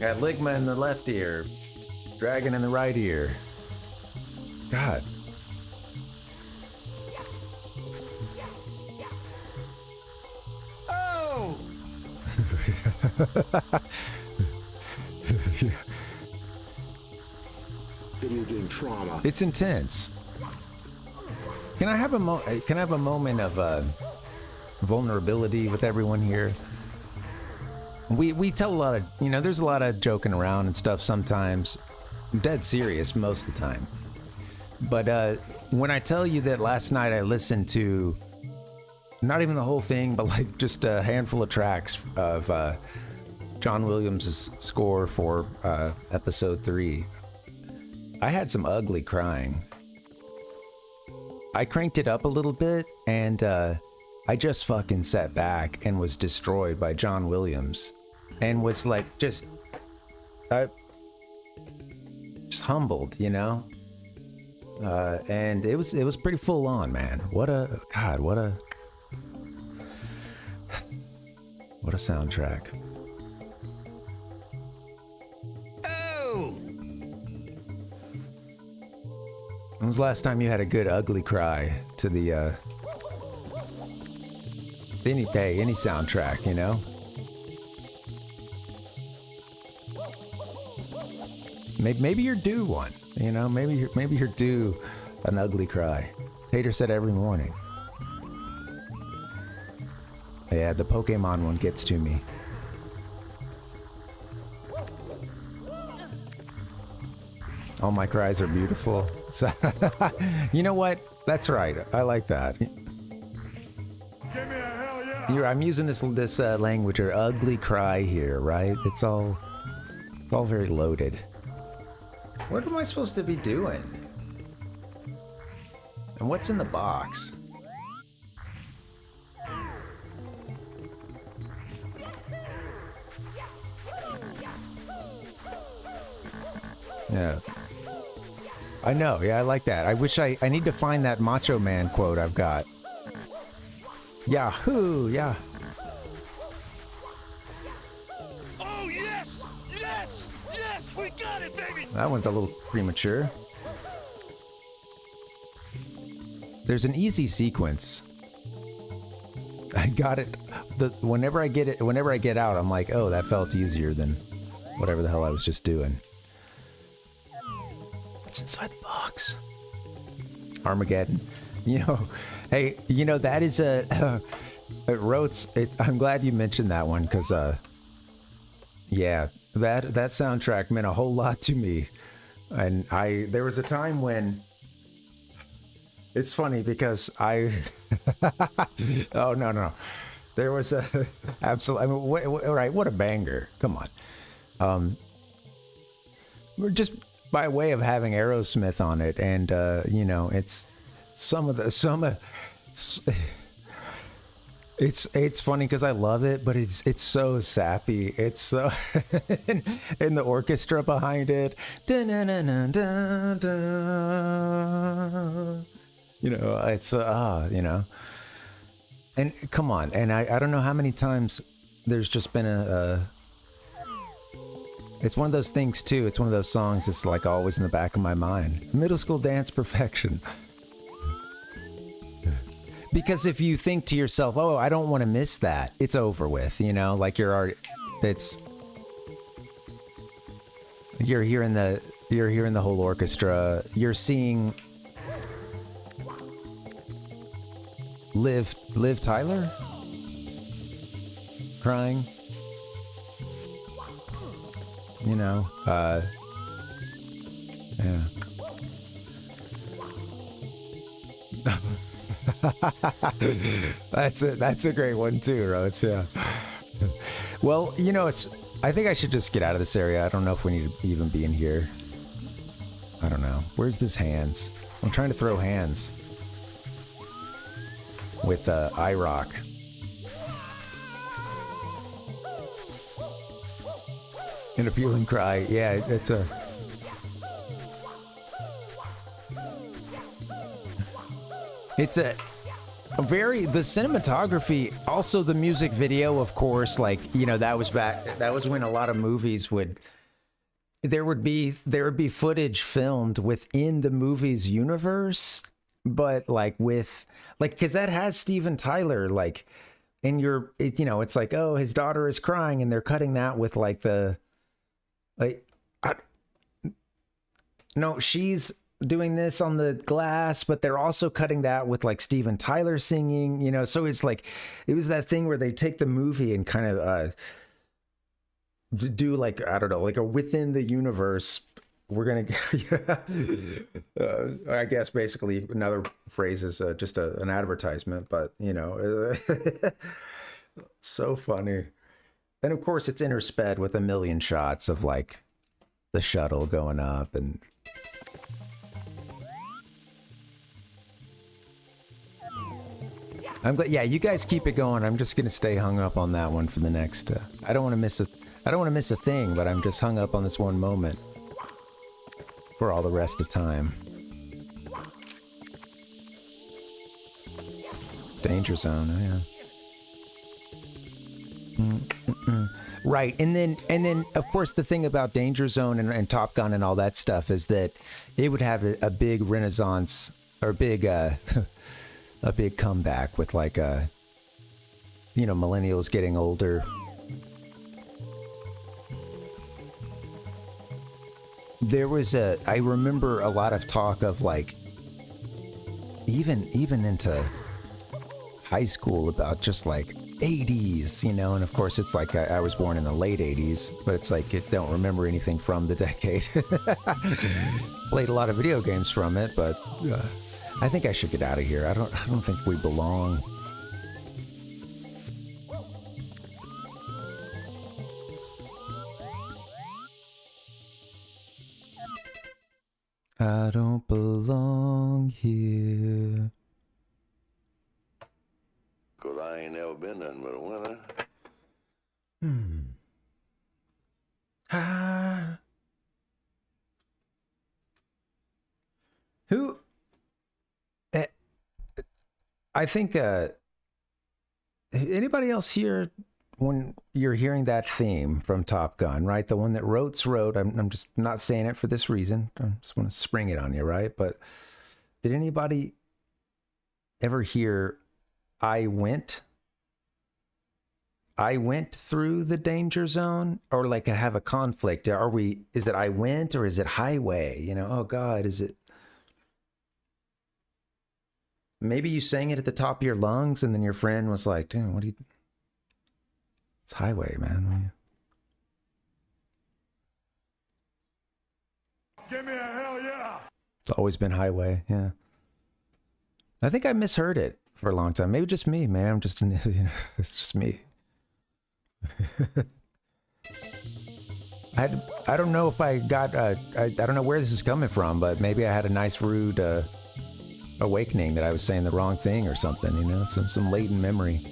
got Ligma in the left ear, dragon in the right ear. God. Oh! Video game trauma. It's intense. Can I have a moment of vulnerability with everyone here? We tell a lot of, you know, there's a lot of joking around and stuff sometimes. I'm dead serious most of the time. But when I tell you that last night I listened to not even the whole thing, but like just a handful of tracks of John Williams' score for episode 3, I had some ugly crying. I cranked it up a little bit, and I just fucking sat back and was destroyed by John Williams, and was like just humbled, you know. And it was pretty full on, man. What a soundtrack. Oh! When was the last time you had a good ugly cry to the any soundtrack, you know? Maybe you're due one, you know? Maybe you're due an ugly cry. Tater said every morning. Yeah, the Pokemon one gets to me. All my cries are beautiful. You know what? That's right. I like that. Give me a hell yeah! I'm using this language or ugly cry here, right? It's all very loaded. What am I supposed to be doing? And what's in the box? Yeah. I know, yeah, I like that. I wish I need to find that Macho Man quote I've got. Yahoo, yeah. Oh, yes! Yes! Yes! We got it, baby! That one's a little premature. There's an easy sequence. I got it. Whenever I get out, I'm like, oh, that felt easier than whatever the hell I was just doing. What's inside the box? Armageddon. You know, hey, you know, that is I'm glad you mentioned that one, because yeah, that soundtrack meant a whole lot to me. And there was a time when, it's funny because oh no, there was a absolute, I mean, all right, what a banger. Come on. We're just by way of having Aerosmith on it, and you know, it's it's funny because I love it, but it's so sappy. It's so and the orchestra behind it. You know, it's you know, and come on, and I don't know how many times there's just been it's one of those things too. It's one of those songs that's like always in the back of my mind. Middle school dance perfection. Because if you think to yourself, oh, I don't want to miss that, it's over with, you know, like you're already, you're hearing the whole orchestra, you're seeing Liv Tyler? crying. You know, yeah. That's a great one too, Roach. Yeah. Well, you know, I think I should just get out of this area. I don't know if we need to even be in here. I don't know. Where's this hands? I'm trying to throw hands with iRock. An appealing cry. Yeah, it's a... It's a very... The cinematography, also the music video, of course, like, you know, that was when a lot of movies would... There would be footage filmed within the movie's universe, but like with... Like, because that has Steven Tyler, like... And you know, it's like, oh, his daughter is crying, and they're cutting that with like the... Like, no, she's doing this on the glass, but they're also cutting that with like Steven Tyler singing, you know. So it's like, it was that thing where they take the movie and kind of do like, I don't know, like a within the universe. We're gonna, I guess basically another phrase is just an advertisement, but you know, so funny. And of course, it's intersped with a million shots of like the shuttle going up and. I'm glad. Yeah, you guys keep it going. I'm just gonna stay hung up on that one for the next. I don't want to miss a thing, but I'm just hung up on this one moment for all the rest of time. Danger Zone. Oh, yeah. Right, and then of course the thing about Danger Zone and Top Gun and all that stuff is that it would have a big renaissance or big a big comeback with like you know, millennials getting older. There was I remember a lot of talk of like even into high school about just like 80s, you know, and of course it's like I was born in the late 80s, but it's like I don't remember anything from the decade. Played a lot of video games from it, but I think I should get out of here. I don't think we belong. I don't belong here. 'Cause I ain't never been nothing but a winner. Who? I think anybody else here when you're hearing that theme from Top Gun, right? The one that Rotes wrote. I'm just not saying it for this reason. I just want to spring it on you, right? But did anybody ever hear I went through the danger zone, or like I have a conflict? Is it I went or is it highway? You know, oh God, is it? Maybe you sang it at the top of your lungs and then your friend was like, dude, what do you? It's highway, man. Give me a hell yeah. It's always been highway, yeah. I think I misheard it for a long time. Maybe just me, man. I'm just, you know, it's just me. I don't know if I got, I don't know where this is coming from, but maybe I had a nice rude awakening that I was saying the wrong thing or something, you know, some latent memory.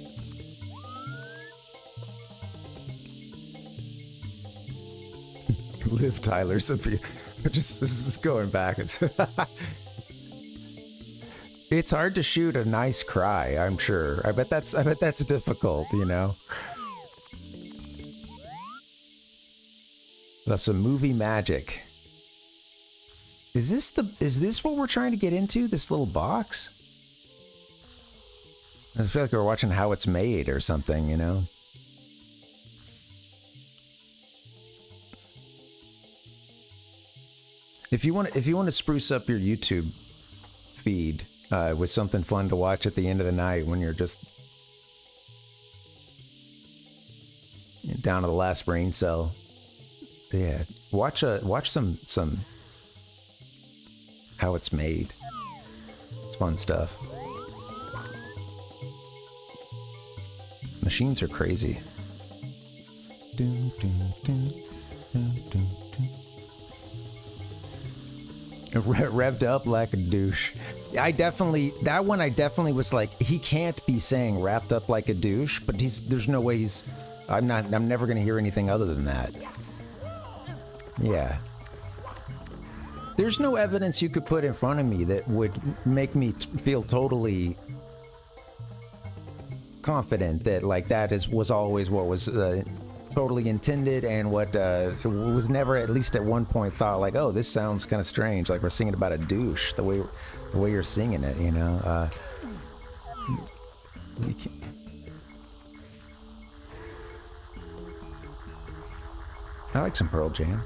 Liv Tyler, this is going back. It's hard to shoot a nice cry, I'm sure. I bet that's difficult, you know. That's some movie magic. Is this what we're trying to get into? This little box? I feel like we're watching How It's Made or something, you know. If you want to spruce up your YouTube feed with something fun to watch at the end of the night when you're just down to the last brain cell. Yeah, watch some how it's made. It's fun stuff. Machines are crazy. Dun, dun, dun, dun, dun, dun. Revved up like a douche. That one I definitely was like, he can't be saying wrapped up like a douche, but there's no way I'm never gonna hear anything other than that. Yeah. There's no evidence you could put in front of me that would make me feel totally confident that like that was always what was totally intended, and what was never, at least at one point, thought like, oh, this sounds kind of strange, like we're singing about a douche, the way you're singing it, you know. I like some Pearl Jam.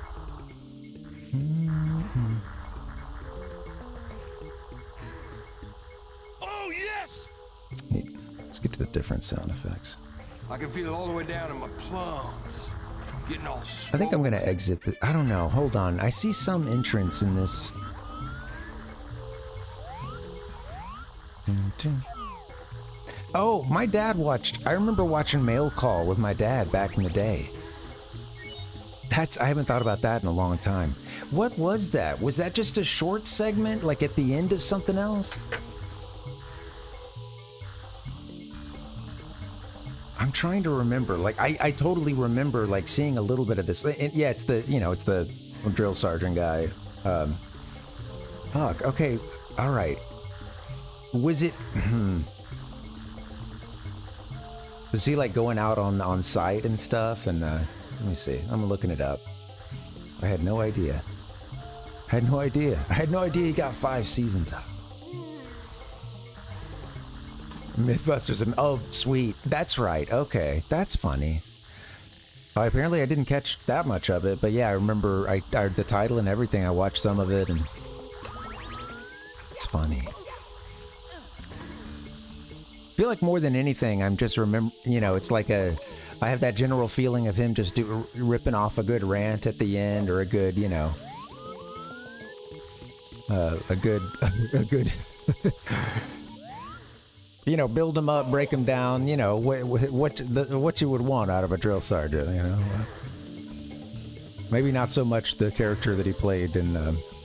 Oh, yes! Let's get to the different sound effects. I can feel it all the way down in my plums. Getting all I think I'm gonna exit the... I don't know. Hold on. I see some entrance in this. Oh, my dad watched... I remember watching Mail Call with my dad back in the day. I haven't thought about that in a long time. What was that? Was that just a short segment, like at the end of something else? I'm trying to remember. Like, I totally remember, like, seeing a little bit of this. And yeah, it's the drill sergeant guy. Fuck, okay, all right. Was it... Was he, like, going out on site and stuff? And, let me see. I'm looking it up. I had no idea. I had no idea he got 5 seasons out. Mythbusters. Oh, sweet. That's right. Okay. That's funny. Apparently I didn't catch that much of it, but yeah, I remember the title and everything. I watched some of it, and it's funny. I feel like more than anything, I'm just it's like I have that general feeling of him just ripping off a good rant at the end, or a good, a good build them up, break them down, what you would want out of a drill sergeant, Maybe not so much the character that he played in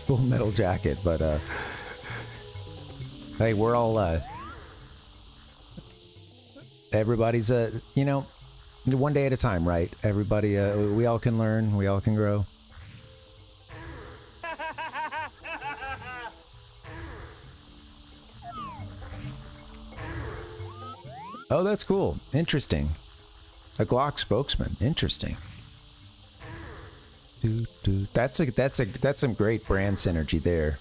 Full Metal Jacket, but hey, we're all everybody's one day at a time, right? Everybody, we all can learn, we all can grow. Oh, that's cool. Interesting. A Glock spokesman. Interesting. That's some great brand synergy there.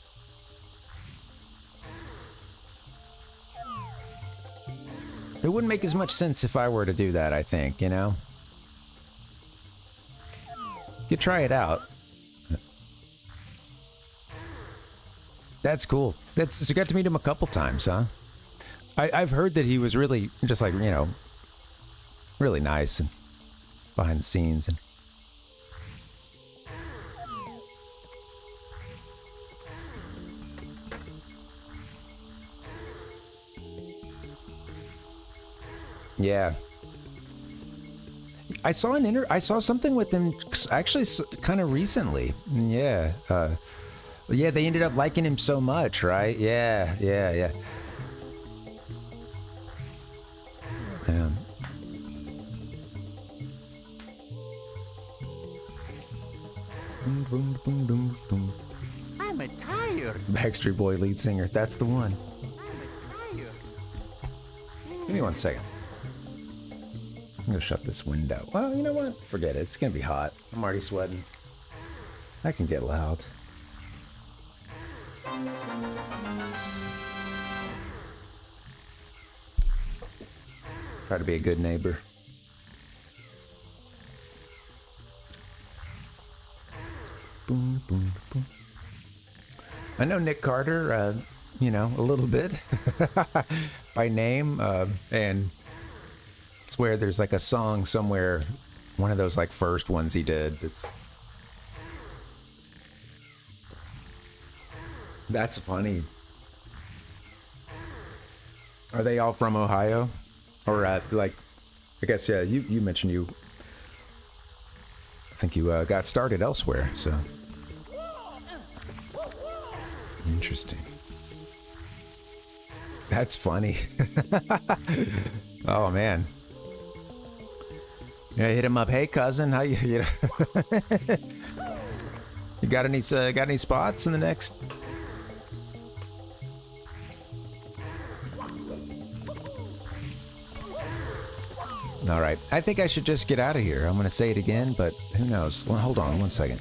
It wouldn't make as much sense if I were to do that, I think, You could try it out. That's cool. So you got to meet him a couple times, huh? I've heard that he was really just like, really nice and behind the scenes. And yeah. I saw something with him actually kind of recently. Yeah. Yeah, they ended up liking him so much, right? Yeah. I'm a tired. Backstreet Boy lead singer. That's the one. Give me 1 second. I'm gonna shut this window. Well, you know what? Forget it. It's gonna be hot. I'm already sweating. I can get loud. Try to be a good neighbor. Boom, boom, boom. I know Nick Carter, a little bit by name, and it's where there's like a song somewhere one of those like first ones he did. That's funny. Are they all from Ohio? Or like, I guess, yeah, you mentioned I think you got started elsewhere, so. Interesting. That's funny. Oh, man. Yeah, hit him up. Hey, cousin, how you know? You got any spots in the next? All right, I think I should just get out of here. I'm gonna say it again, but who knows? Hold on 1 second.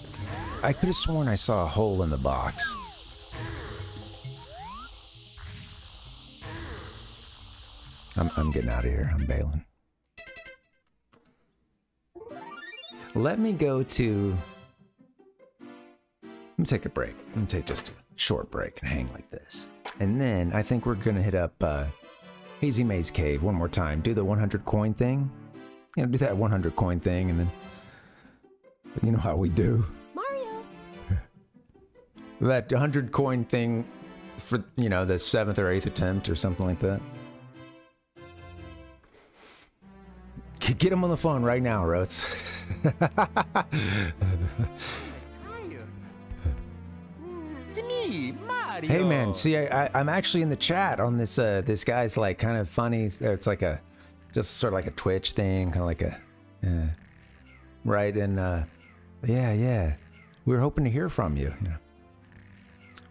I could have sworn I saw a hole in the box. I'm getting out of here. I'm bailing. Let me go to... Let me take a break. Let me take just a short break and hang like this. And then I think we're going to hit up Hazy Maze Cave one more time. Do the 100 coin thing. You know, do that 100 coin thing, and then... You know how we do. Mario! That 100 coin thing for, you know, the 7th or 8th attempt or something like that. Get him on the phone right now, Roats. It's me, Mario. Hey man, see, I'm actually in the chat on this. This guy's like kind of funny. It's like just sort of like a Twitch thing, kind of like a, right? And yeah, we were hoping to hear from you. You know,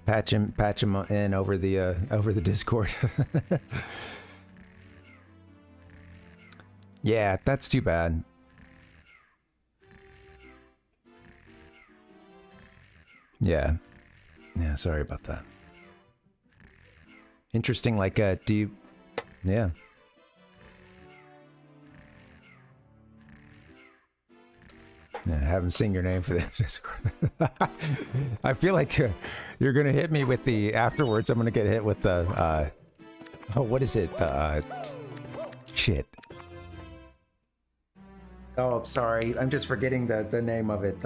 patch him in over the Discord. Yeah, that's too bad. Yeah, sorry about that. Interesting, like, do you... Yeah. Yeah, have him sing your name for the Discord. I feel like you're gonna hit me with the... Afterwards, I'm gonna get hit with the, oh, what is it? Shit. Oh, I'm sorry. I'm just forgetting the name of it.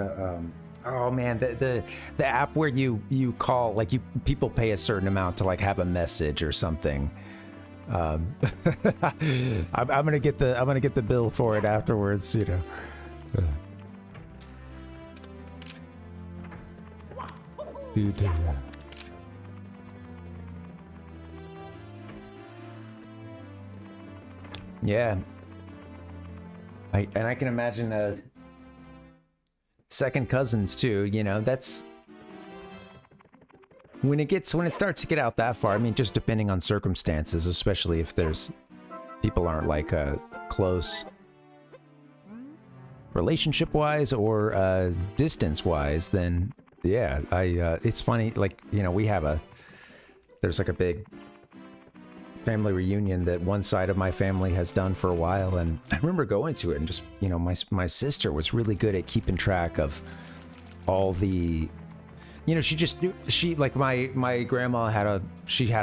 Oh man, the app where you call, like, people pay a certain amount to like have a message or something. I'm gonna get the bill for it afterwards, you know. Dude. Yeah. I can imagine second cousins too, you know. That's when it starts to get out that far. I mean, just depending on circumstances, especially if there's people aren't like close relationship wise or distance wise, then yeah, it's funny, like, you know, there's like a big family reunion that one side of my family has done for a while, and I remember going to it and just, you know, my sister was really good at keeping track of all the, you know, she like my grandma had a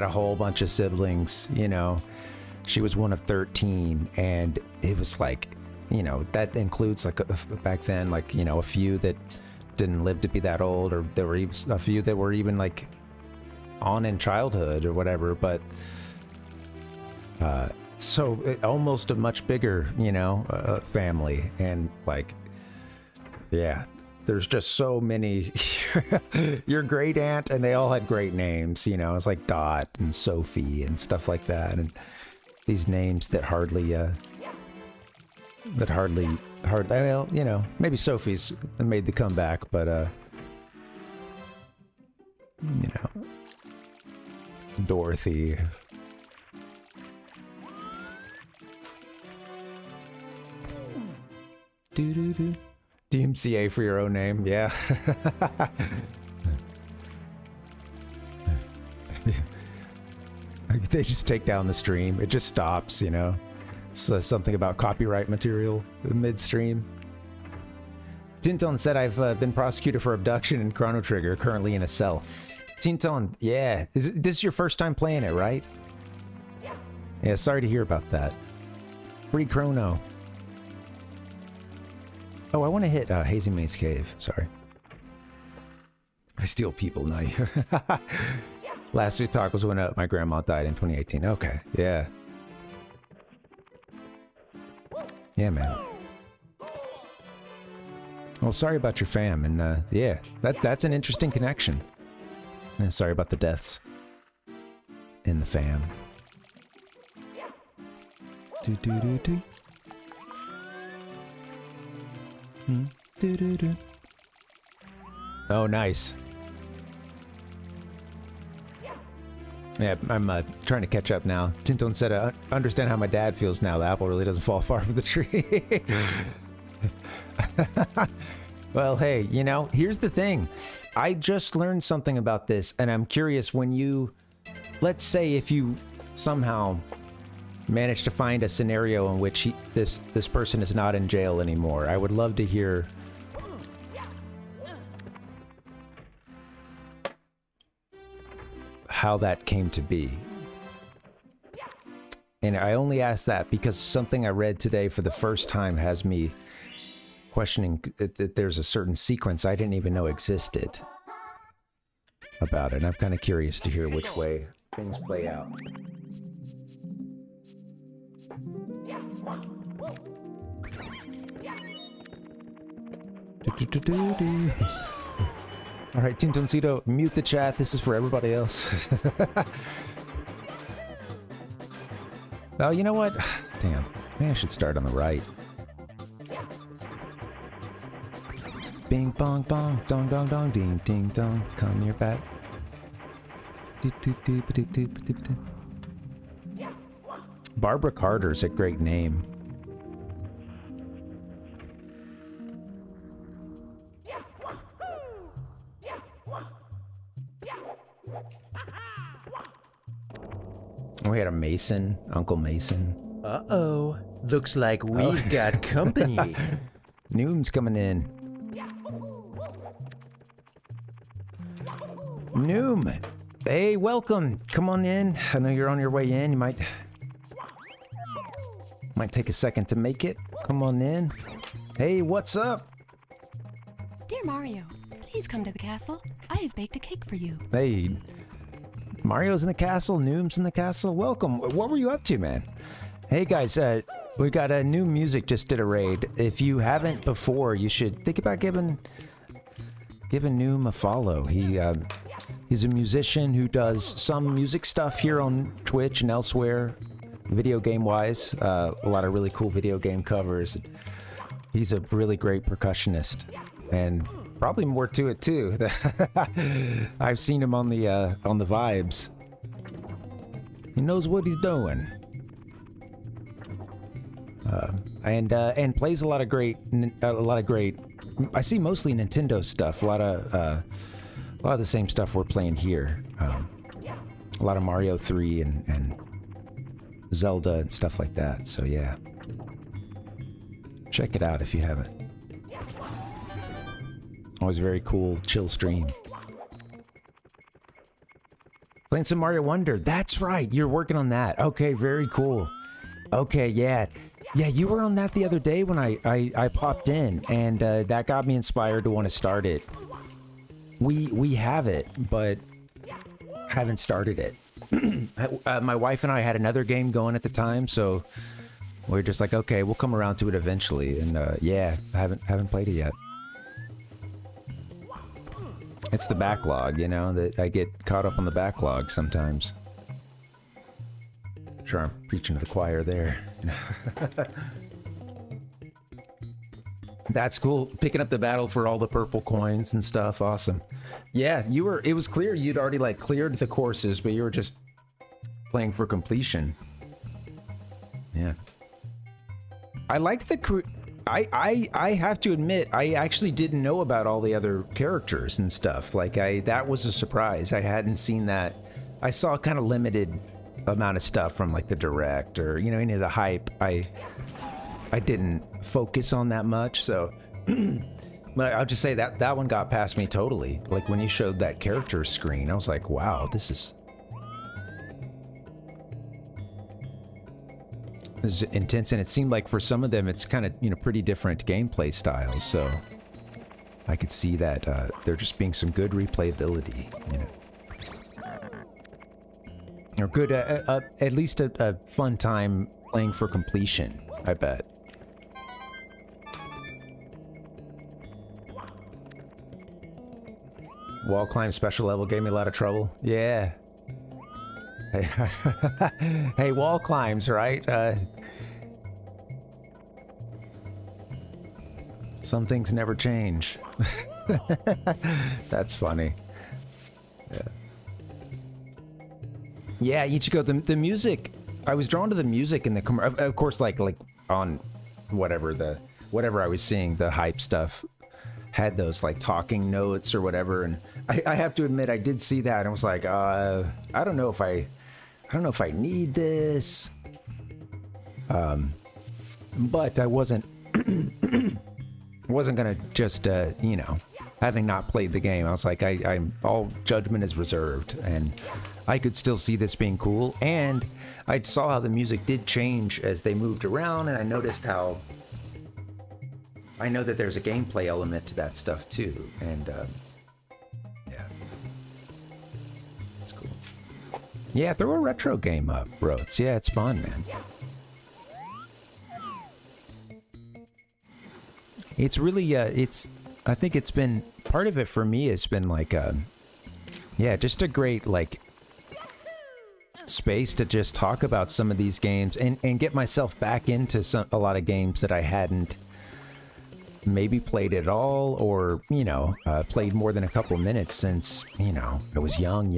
whole bunch of siblings, you know. She was one of 13, and it was like, you know, that includes like back then, like, you know, a few that didn't live to be that old, or there were even a few that were even like on in childhood or whatever, but so almost a much bigger, you know, family. And like, yeah, there's just so many. Your great aunt, and they all had great names, you know. It's like Dot and Sophie and stuff like that, and these names that hardly, well, you know, maybe Sophie's made the comeback, but you know, Dorothy. DMCA for your own name, yeah. They just take down the stream. It just stops, you know. It's something about copyright material midstream. Tinton said, I've been prosecuted for abduction in Chrono Trigger, currently in a cell. Tinton, yeah. This is your first time playing it, right? Yeah, sorry to hear about that. Free Chrono. Oh, I want to hit Hazy Maze Cave. Sorry. I steal people night. Last we talked was when my grandma died in 2018. Okay, yeah. Yeah, man. Well, sorry about your fam, and yeah, that's an interesting connection. And sorry about the deaths in the fam. Do do do do. Do do do. Oh, nice. Yeah, I'm trying to catch up now. Tinton said, I understand how my dad feels now. The apple really doesn't fall far from the tree. Well, hey, you know, here's the thing. I just learned something about this, and I'm curious when you... Let's say if you somehow manage to find a scenario in which this person is not in jail anymore. I would love to hear... how that came to be. And I only ask that because something I read today for the first time has me questioning that there's a certain sequence I didn't even know existed about it. And I'm kind of curious to hear which way things play out. All right, Tintoncito, mute the chat. This is for everybody else. Oh, you know what? Damn. Maybe I should start on the right. Bing, bong, bong, dong, dong, dong, ding, ding, dong. Come here, bat. Barbara Carter's a great name. We had a Mason, Uncle Mason. Uh-oh. Looks like we've got company. Noom's coming in. Noom! Hey, welcome! Come on in. I know you're on your way in. You might take a second to make it. Come on in. Hey, what's up? Dear Mario, please come to the castle. I have baked a cake for you. Hey, Mario's in the castle, Noom's in the castle. Welcome. What were you up to, man? Hey guys, we got a new music just did a raid. If you haven't before, you should think about giving Noom a follow. He's a musician who does some music stuff here on Twitch and elsewhere, video game wise. A lot of really cool video game covers. He's a really great percussionist, and probably more to it too. I've seen him on the vibes. He knows what he's doing. And plays a lot of great. I see mostly Nintendo stuff. A lot of the same stuff we're playing here. A lot of Mario 3 and Zelda and stuff like that. So yeah, check it out if you haven't. Always very cool, chill stream. Playing some Mario Wonder. That's right. You're working on that. Okay, very cool. Okay, yeah. Yeah, you were on that the other day when I popped in, and that got me inspired to want to start it. We have it, but haven't started it. My wife and I had another game going at the time, so we're just like, okay, we'll come around to it eventually. And yeah, I haven't played it yet. It's the backlog, you know, that I get caught up on the backlog sometimes. Sure, I'm preaching to the choir there. That's cool. Picking up the battle for all the purple coins and stuff. Awesome. Yeah, it was clear you'd already like cleared the courses, but you were just playing for completion. Yeah. I liked the I have to admit, I actually didn't know about all the other characters and stuff. Like that was a surprise. I hadn't seen that. I saw kind of limited amount of stuff from like the direct or, you know, any of the hype. I didn't focus on that much. So, but I'll just say that one got past me totally. Like when you showed that character screen, I was like, wow, this is as intense, and it seemed like for some of them it's kind of, you know, pretty different gameplay styles, so I could see that there just being some good replayability, you know. Or good, at least a fun time playing for completion, I bet. Wall climb special level gave me a lot of trouble. Yeah. Hey, hey, wall climbs, right? Some things never change. That's funny. Yeah. Yeah, Ichigo, the music, I was drawn to the music in the, of course, like on whatever I was seeing, the hype stuff had those like talking notes or whatever, and I have to admit I did see that and I was like, I don't know if I need this, but I wasn't gonna just you know, having not played the game, I was like, I'm all judgment is reserved, and I could still see this being cool, and I saw how the music did change as they moved around, and I noticed how I know that there's a gameplay element to that stuff too, and yeah, it's cool. Yeah, throw a retro game up, bro. It's fun, man. It's really I think it's been part of it for me has been like yeah, just a great like space to just talk about some of these games and get myself back into a lot of games that I hadn't maybe played at all, or, you know, played more than a couple minutes since, you know, I was young,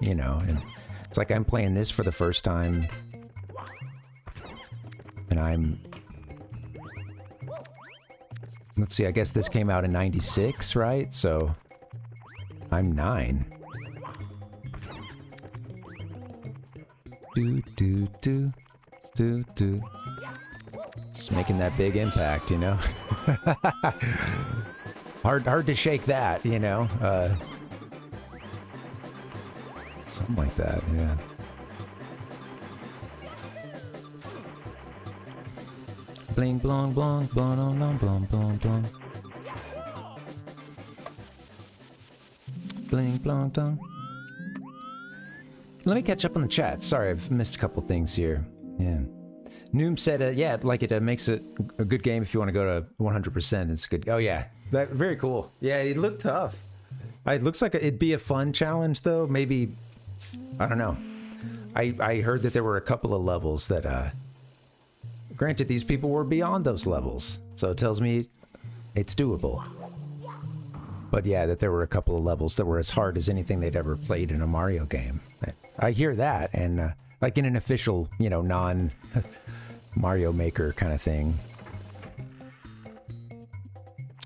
you know, and it's like I'm playing this for the first time, and let's see, I guess this came out in 96, right? So I'm 9. Just making that big impact, you know? hard to shake that, you know? Something like that, yeah. Bling blong blong blong blong blong blong blong. Bling blong blong. Let me catch up on the chat. Sorry, I've missed a couple things here. Yeah. Noom said, yeah, like it makes it a good game if you want to go to 100%. It's good. Oh, yeah. Very cool. Yeah, it looked tough. It looks like it'd be a fun challenge, though. Maybe, I don't know. I heard that there were a couple of levels that, granted, these people were beyond those levels. So it tells me it's doable. But yeah, that there were a couple of levels that were as hard as anything they'd ever played in a Mario game. I hear that, and like in an official, you know, non-Mario Maker kind of thing.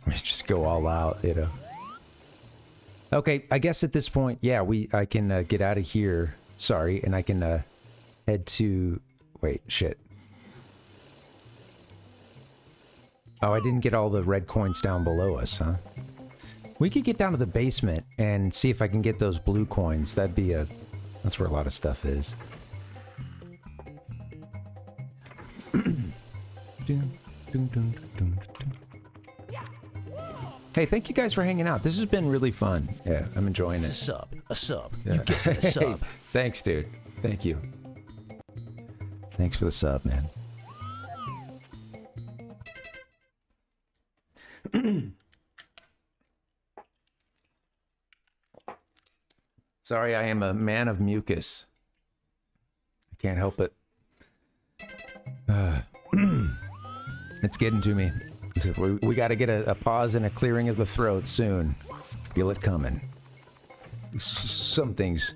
Just go all out, you know. Okay, I guess at this point, yeah, I can get out of here. Sorry, and I can head to... Wait, shit. Oh, I didn't get all the red coins down below us, huh? We could get down to the basement and see if I can get those blue coins. That'd be a... That's where a lot of stuff is. Hey, thank you guys for hanging out. This has been really fun. Yeah, I'm enjoying it. It's a sub. Yeah. You gifted a sub. Hey, thanks, dude. Thank you. Thanks for the sub, man. Sorry, I am a man of mucus. I can't help it. It's getting to me. We got to get a pause and a clearing of the throat soon. Feel it coming. Some things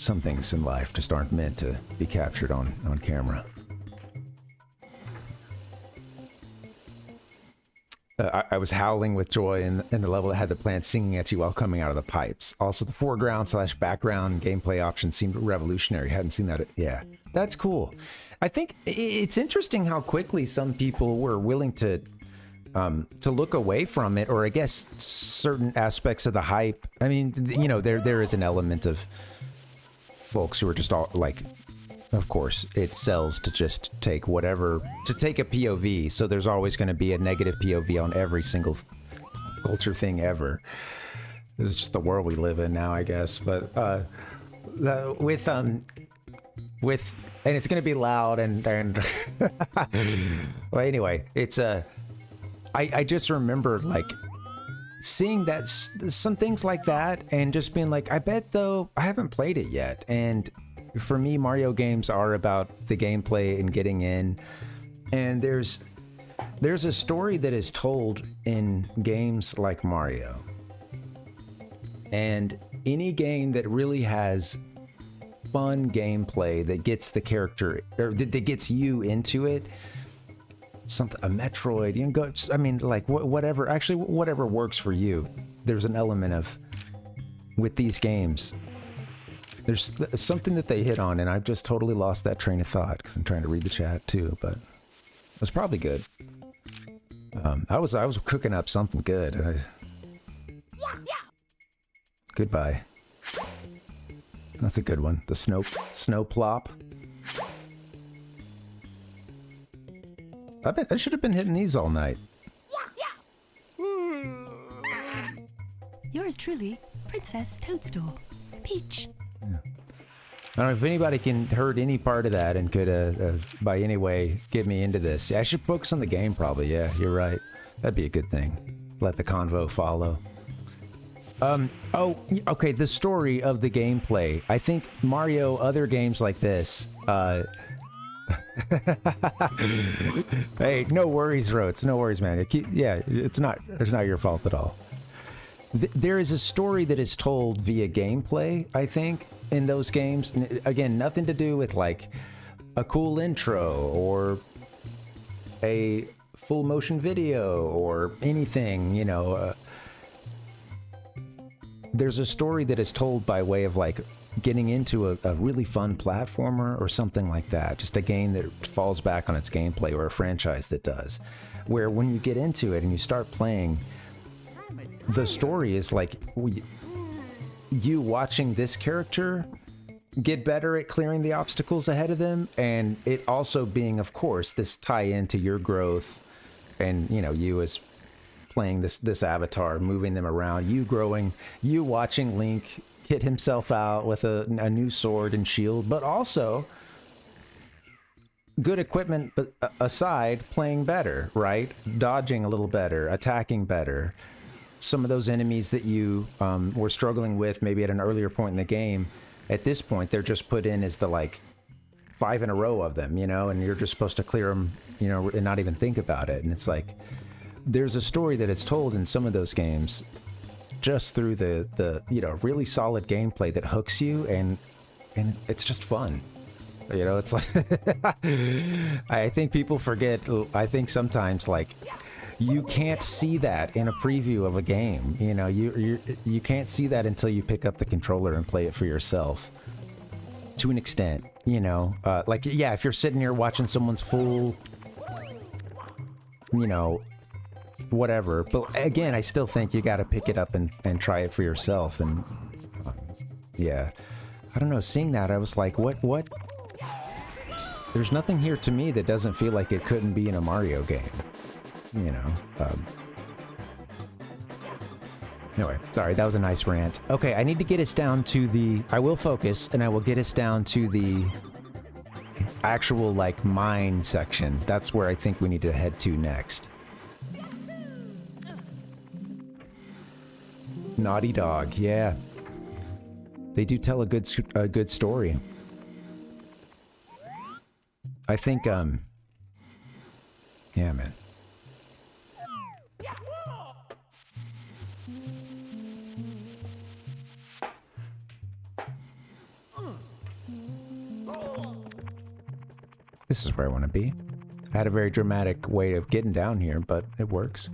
in life just aren't meant to be captured on camera. I was howling with joy in the level that had the plants singing at you while coming out of the pipes. Also, the foreground/background gameplay option seemed revolutionary. Hadn't seen that. Yeah, that's cool. I think it's interesting how quickly some people were willing to look away from it, or I guess certain aspects of the hype. I mean, you know, there is an element of folks who are just all like of course, it sells to just take whatever, to take a POV, so there's always going to be a negative POV on every single culture thing ever. This is just the world we live in now, I guess. But with and it's going to be loud and well, anyway, it's I just remember like seeing that some things like that and just being like, I bet though I haven't played it yet. And for me, Mario games are about the gameplay and getting in, and there's a story that is told in games like Mario, and any game that really has fun gameplay that gets the character, or that gets you into it, something, a Metroid, you can go, I mean, like whatever, actually whatever works for you. There's an element of, with these games, there's something that they hit on, and I've just totally lost that train of thought because I'm trying to read the chat too, but it was probably good. I was cooking up something good. Goodbye. That's a good one. The snow plop. I bet I should have been hitting these all night. Yours truly, Princess Toadstool. Peach. Yeah. I don't know if anybody can heard any part of that and could, by any way, get me into this. Yeah, I should focus on the game, probably. Yeah, you're right. That'd be a good thing. Let the convo follow. Oh, okay, the story of the gameplay. I think Mario, other games like this, hey, no worries, Rotes. No worries, man. It's not your fault at all. There is a story that is told via gameplay, I think, in those games. And again, nothing to do with like a cool intro or a full motion video or anything, you know. There's a story that is told by way of like getting into a really fun platformer or something like that. Just a game that falls back on its gameplay, or a franchise that does. Where when you get into it and you start playing, the story is like you watching this character get better at clearing the obstacles ahead of them, and it also being, of course, this tie into your growth, and you know, you as playing this avatar, moving them around, you growing, you watching Link hit himself out with a new sword and shield, but also good equipment but aside, playing better, right? Dodging a little better, attacking better. Some of those enemies that you were struggling with maybe at an earlier point in the game, at this point they're just put in as the like 5 in a row of them, you know, and you're just supposed to clear them, you know, and not even think about it. And it's like there's a story that is told in some of those games just through the you know, really solid gameplay that hooks you, and it's just fun. You know, it's like I think people forget, I think sometimes, like, you can't see that in a preview of a game. You know, you can't see that until you pick up the controller and play it for yourself. To an extent, you know, like, yeah, if you're sitting here watching someone's full, you know, whatever. But again, I still think you got to pick it up and try it for yourself. And yeah, I don't know, seeing that, I was like, what? There's nothing here to me that doesn't feel like it couldn't be in a Mario game, you know. Anyway, sorry, that was a nice rant. Okay, I need to get us down to the, I will focus, and I will get us down to the actual, like, mine section. That's where I think we need to head to next. Naughty Dog, yeah. They do tell a good story. I think, yeah, man. This is where I want to be. I had a very dramatic way of getting down here, but it works.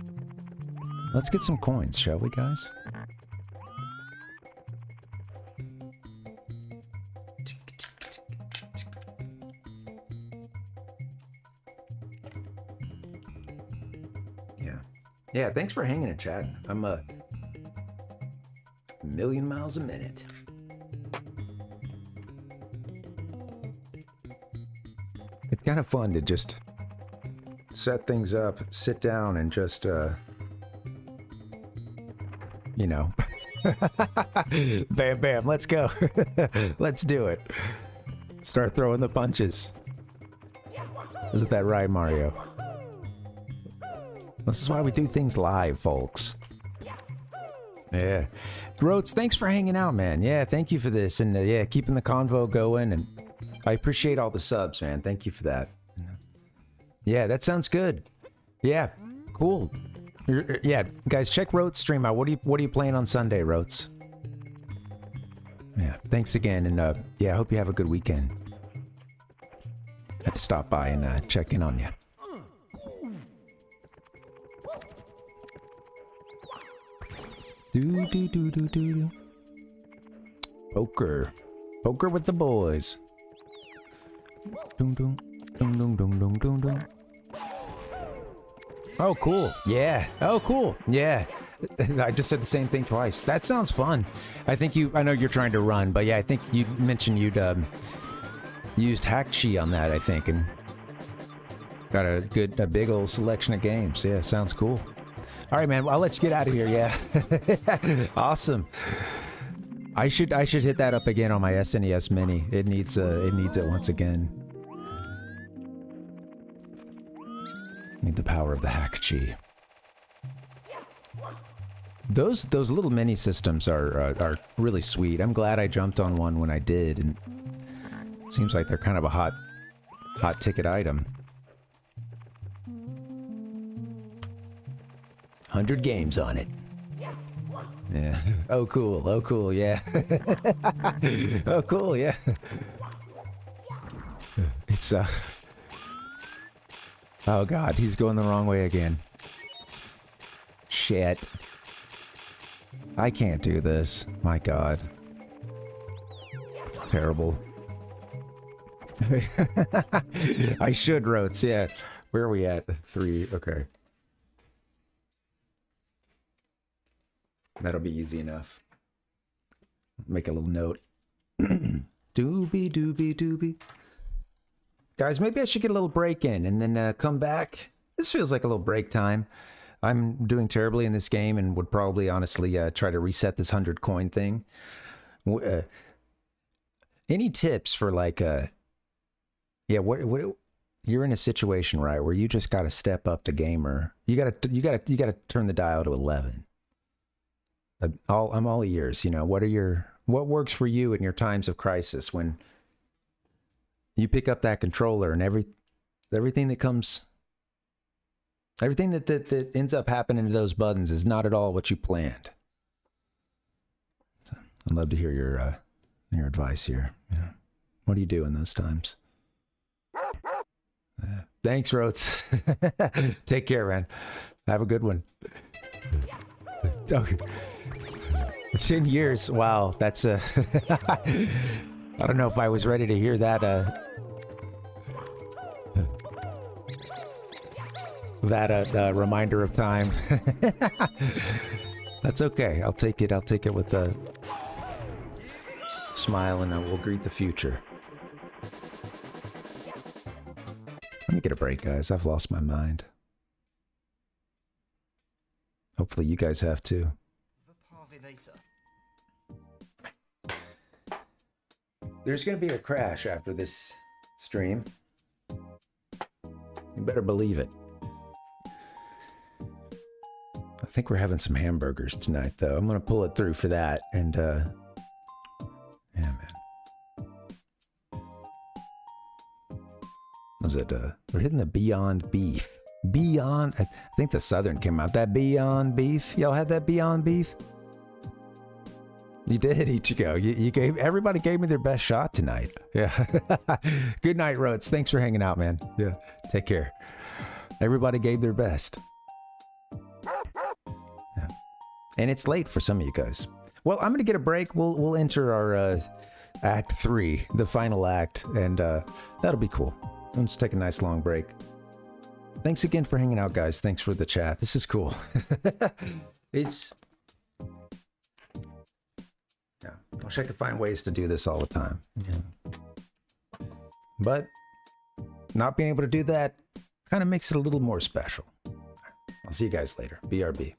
Let's get some coins, shall we, guys? Yeah, thanks for hanging in chat. I'm a million miles a minute. kind of fun to just set things up, sit down, and just, you know, bam, bam, let's go. Let's do it. Start throwing the punches. Isn't that right, Mario? This is why we do things live, folks. Yeah. Rotes, thanks for hanging out, man. Yeah, thank you for this. And yeah, keeping the convo going. And I appreciate all the subs, man. Thank you for that. Yeah, that sounds good. Yeah, cool. Yeah, guys, check Rotes stream out. What are you playing on Sunday, Rotes? Yeah, thanks again. And yeah, I hope you have a good weekend. Had to stop by and check in on you. Do. Poker. Poker with the boys. Dum dum. Dum dum dum dum dum dum. Oh, cool. Yeah. Oh, cool. Yeah. I just said the same thing twice. That sounds fun. I know you're trying to run, but yeah, I think you mentioned you'd used Hackchi on that, I think, and got a big old selection of games. Yeah, sounds cool. All right, man. Well, I'll let you get out of here. Yeah. Awesome. I should hit that up again on my SNES Mini. It needs it once again. Need the power of the Hackchi. Those little mini systems are really sweet. I'm glad I jumped on one when I did, and it seems like they're kind of a hot ticket item. 100 games on it. Yeah. Oh cool. Oh cool. Yeah. Oh cool. Yeah. It's oh god, he's going the wrong way again. Shit. I can't do this. My god. Terrible. I should, Rotes. Yeah. Where are we at? 3. Okay. That'll be easy enough. Make a little note. Doobie. Guys, maybe I should get a little break in and then come back. This feels like a little break time. I'm doing terribly in this game and would probably honestly try to reset this 100 coin thing. Any tips for like, yeah, what you're in a situation, right, where you just got to step up the gamer. You got to turn the dial to 11. I'm all ears. You know, what works for you in your times of crisis when you pick up that controller and everything that ends up happening to those buttons is not at all what you planned. So I'd love to hear your advice here. You know, what do you do in those times? Thanks, Rotes. Take care, man. Have a good one. Okay. 10 years. Wow, that's I don't know if I was ready to hear that reminder of time. That's okay. I'll take it with a smile, and we'll greet the future. Let me get a break, guys. I've lost my mind. Hopefully you guys have too. Parvinator. There's going to be a crash after this stream. You better believe it. I think we're having some hamburgers tonight, though. I'm going to pull it through for that. And, yeah, man. Was it, we're hitting the Beyond Beef. Beyond, I think the Southern came out. That Beyond Beef. Y'all had that Beyond Beef? You did, Ichigo. Everybody gave me their best shot tonight. Yeah. Good night, Rotes. Thanks for hanging out, man. Yeah. Take care. Everybody gave their best. Yeah. And it's late for some of you guys. Well, I'm gonna get a break. We'll enter our Act 3, the final act, and that'll be cool. We'll just take a nice long break. Thanks again for hanging out, guys. Thanks for the chat. This is cool. Yeah, I wish I could find ways to do this all the time. Yeah. But Not being able to do that kind of makes it a little more special. I'll see you guys later. BRB.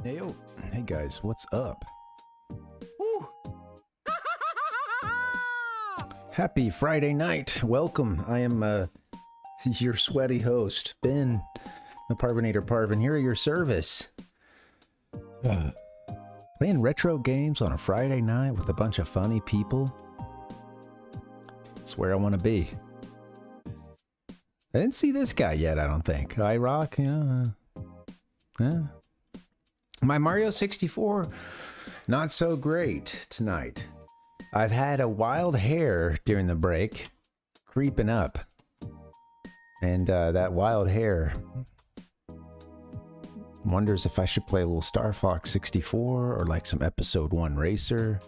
Hey, yo. Hey guys, what's up? Happy Friday night. Welcome. I am your sweaty host, Ben, the Parvinator Parvin, here at your service. Playing retro games on a Friday night with a bunch of funny people. That's where I want to be. I didn't see this guy yet, I don't think. I rock, you know. My Mario 64, not so great tonight. I've had a wild hair during the break, creeping up. And that wild hair wonders if I should play a little Star Fox 64 or like some Episode 1 Racer.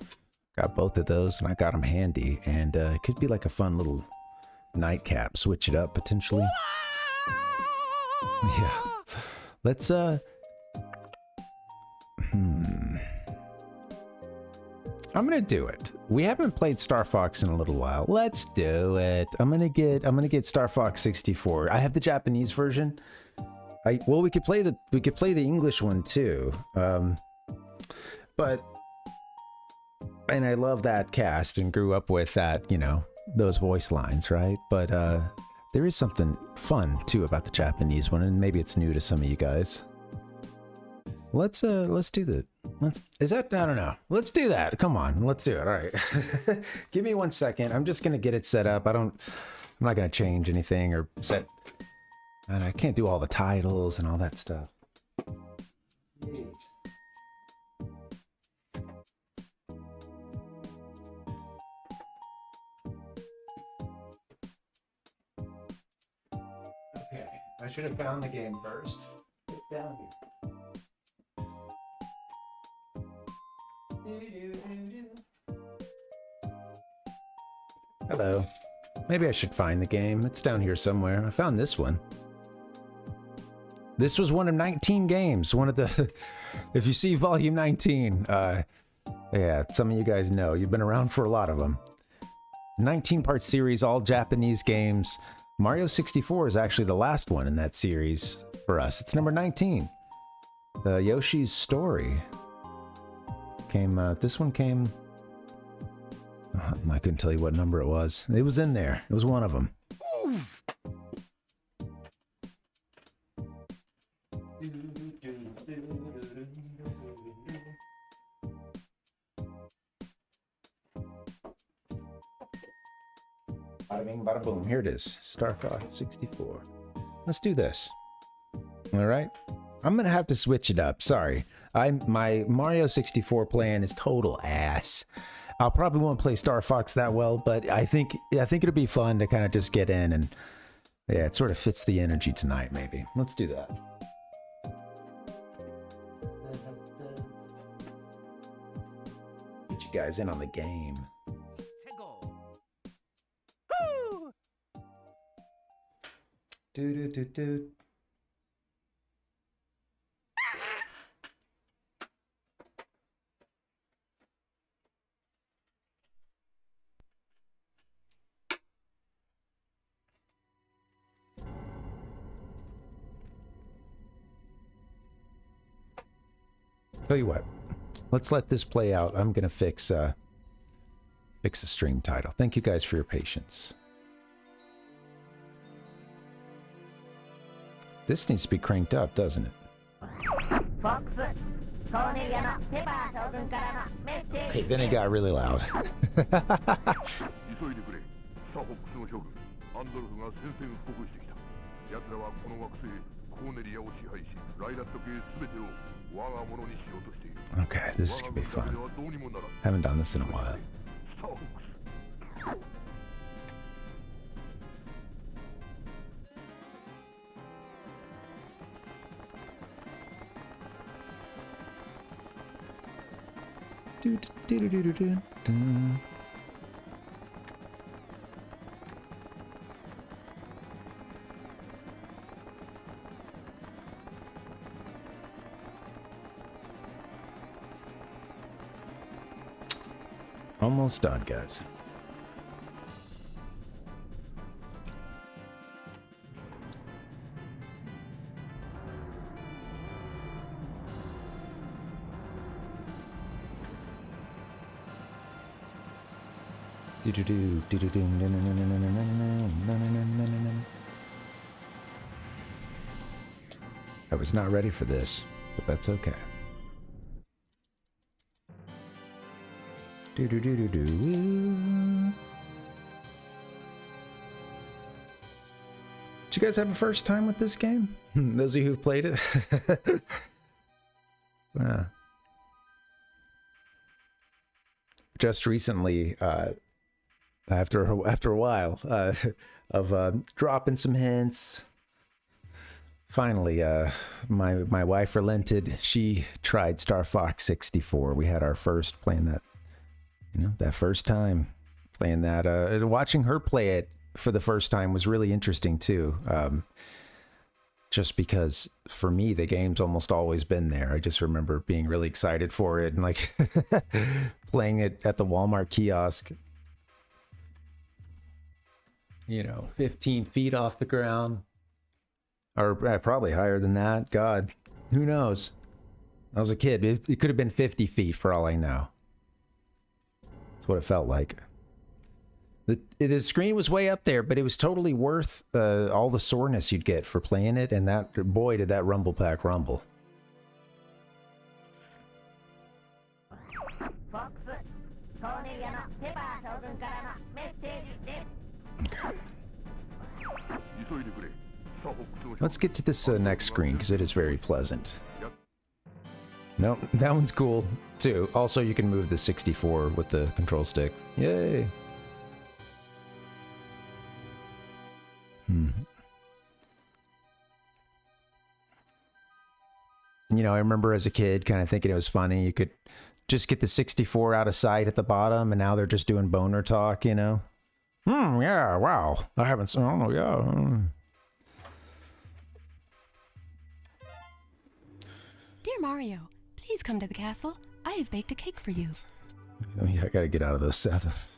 Got both of those and I got them handy. And it could be like a fun little nightcap. Switch it up potentially. Yeah. Let's I'm gonna do it. We haven't played Star Fox in a little while. Let's do it. I'm gonna get Star Fox 64. I have the Japanese version. Well, we could play the English one too. But and I love that cast and grew up with that, you know, those voice lines, right? But there is something fun too about the Japanese one, and maybe it's new to some of you guys. Let's do that. I don't know. Let's do that. Come on, let's do it. All right. Give me 1 second. I'm just gonna get it set up. I'm not gonna change anything or set. And I can't do all the titles and all that stuff. Jeez. Okay, I should have found the game first. It's down here. Hello. Maybe I should find the game. It's down here somewhere. I found this one. This was one of 19 games. One of the... If you see volume 19, yeah, some of you guys know. You've been around for a lot of them. 19-part series, all Japanese games. Mario 64 is actually the last one in that series for us. It's number 19. Yoshi's Story. This one came... I couldn't tell you what number it was. It was in there. It was one of them. Bada bing, bada boom. Here it is. Star Fox 64. Let's do this. All right. I'm going to have to switch it up. Sorry. My Mario 64 plan is total ass. I'll probably won't play Star Fox that well, but I think it'll be fun to kind of just get in and yeah, it sort of fits the energy tonight maybe. Let's do that. Get you guys in on the game. Do. Tell you what, let's let this play out. I'm gonna fix the stream title. Thank you guys for your patience. This needs to be cranked up, doesn't it? Okay, then it got really loud. Okay, this is gonna be fun. Haven't done this in a while. Almost done, guys. I was not ready for this, but that's okay. Did you guys have a first time with this game? Those of you who've played it? Just recently, after a while of dropping some hints, finally, my wife relented. She tried Star Fox 64. We had our first playing that, that first time playing that. And watching her play it for the first time was really interesting too. Just because for me, the game's almost always been there. I just remember being really excited for it and like playing it at the Walmart kiosk. 15 feet off the ground. Or probably higher than that. God, who knows? I was a kid. It could have been 50 feet for all I know. That's what it felt like. The screen was way up there, but it was totally worth all the soreness you'd get for playing it. And that, boy, did that rumble pack rumble. Okay. Let's get to this next screen because it is very pleasant. No, that one's cool too. Also, you can move the 64 with the control stick. Yay! I remember as a kid kind of thinking it was funny. You could just get the 64 out of sight at the bottom, and now they're just doing boner talk, Yeah, wow. I haven't seen, oh, yeah. Dear Mario, please come to the castle. I have baked a cake for you. I gotta get out of those sounds.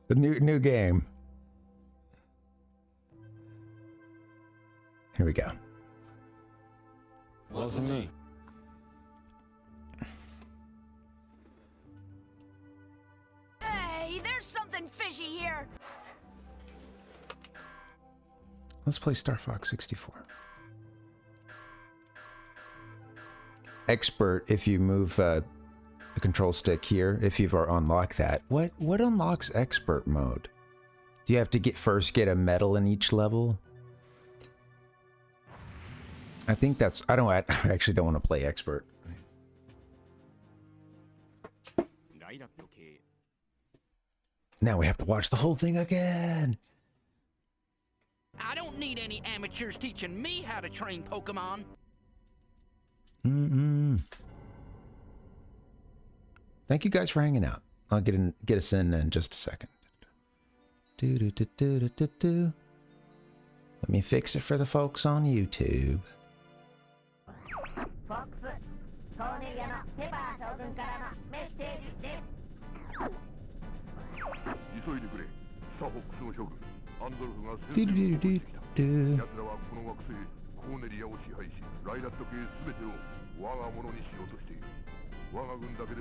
The new game. Here we go. Wasn't me. Hey, there's something fishy here. Let's play Star Fox 64. Expert, if you move the control stick here, if you've unlocked that. What unlocks expert mode? Do you have to first get a medal in each level? I think that's... I actually don't want to play expert. Now we have to watch the whole thing again. I don't need any amateurs teaching me how to train Pokemon. Thank you guys for hanging out. I'll get us in just a second. Let me fix it for the folks on YouTube.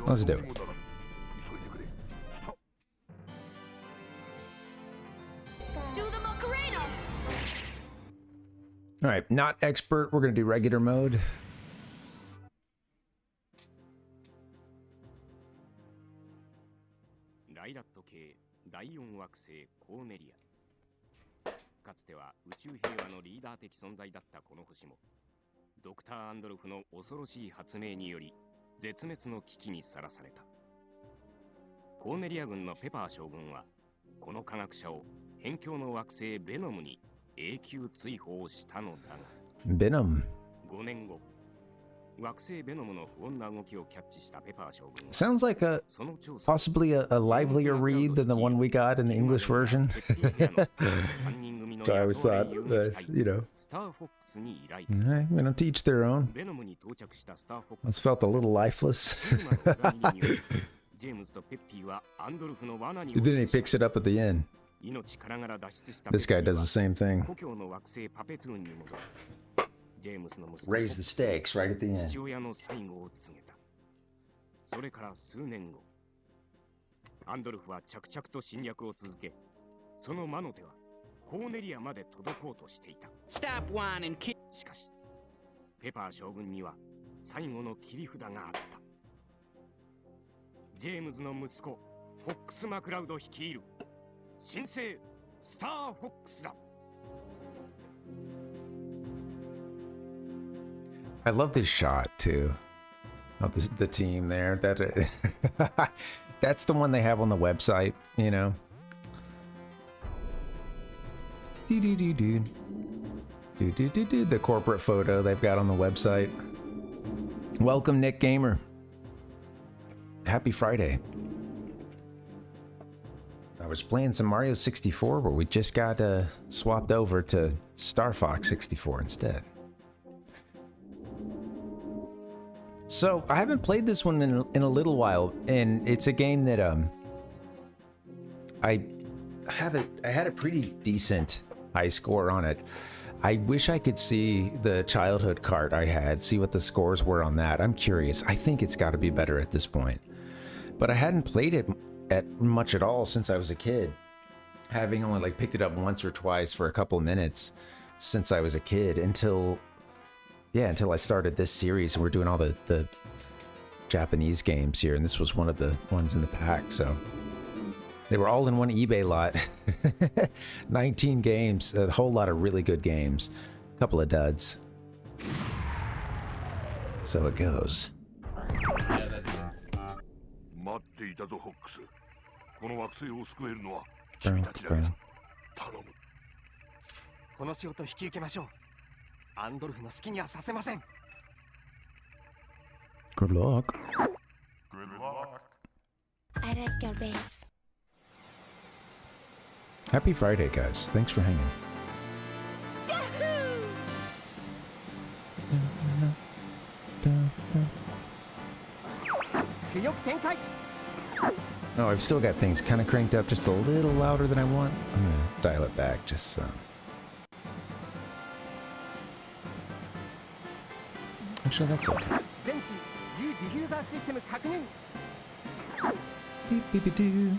Let's do it. Do the Macarena. All right, not expert. We're going to do regular mode. Venom. Sounds like possibly a livelier read than the one we got in the English version. So I always thought, to each their own. This felt a little lifeless. Then he picks it up at the end. This guy does the same thing. Raise the stakes right at the end. アンドルフは着々と侵略を続け、その魔の手はコーネリアまで届こうとしていた。Stop whining, kid. しかし、ペパー将軍には最後の切り札があった。ジェームズの息子、フォックス・マクラウド率いる新生スター・フォックスだ。I love this shot too. Of the team there. That's the one they have on the website, you know. The corporate photo they've got on the website. Welcome, Nick Gamer. Happy Friday. I was playing some Mario 64, but we just got swapped over to Star Fox 64 instead. So I haven't played this one in a little while, and it's a game that I had a pretty decent high score on it. I wish I could see the childhood cart I had, see what the scores were on that. I'm curious. I think it's got to be better at this point. But I hadn't played it much at all since I was a kid, having only like picked it up once or twice for a couple minutes since I was a kid until I started this series, and we're doing all the Japanese games here, and this was one of the ones in the pack, so they were all in one eBay lot. 19 games, a whole lot of really good games, a couple of duds. So it goes. Yeah, that's... 待っていたぞ、フォックス。この惑星を救えるのは君たちだけだ。頼む。この仕事引き受けましょう。アンドルフの好きにはさせません。Good luck. Good luck. I like your base. Happy Friday, guys. Thanks for hanging. Oh, I've still got things kind of cranked up just a little louder than I want. I'm gonna dial it back just so. Actually, that's okay. Beep, beep, beep, doo.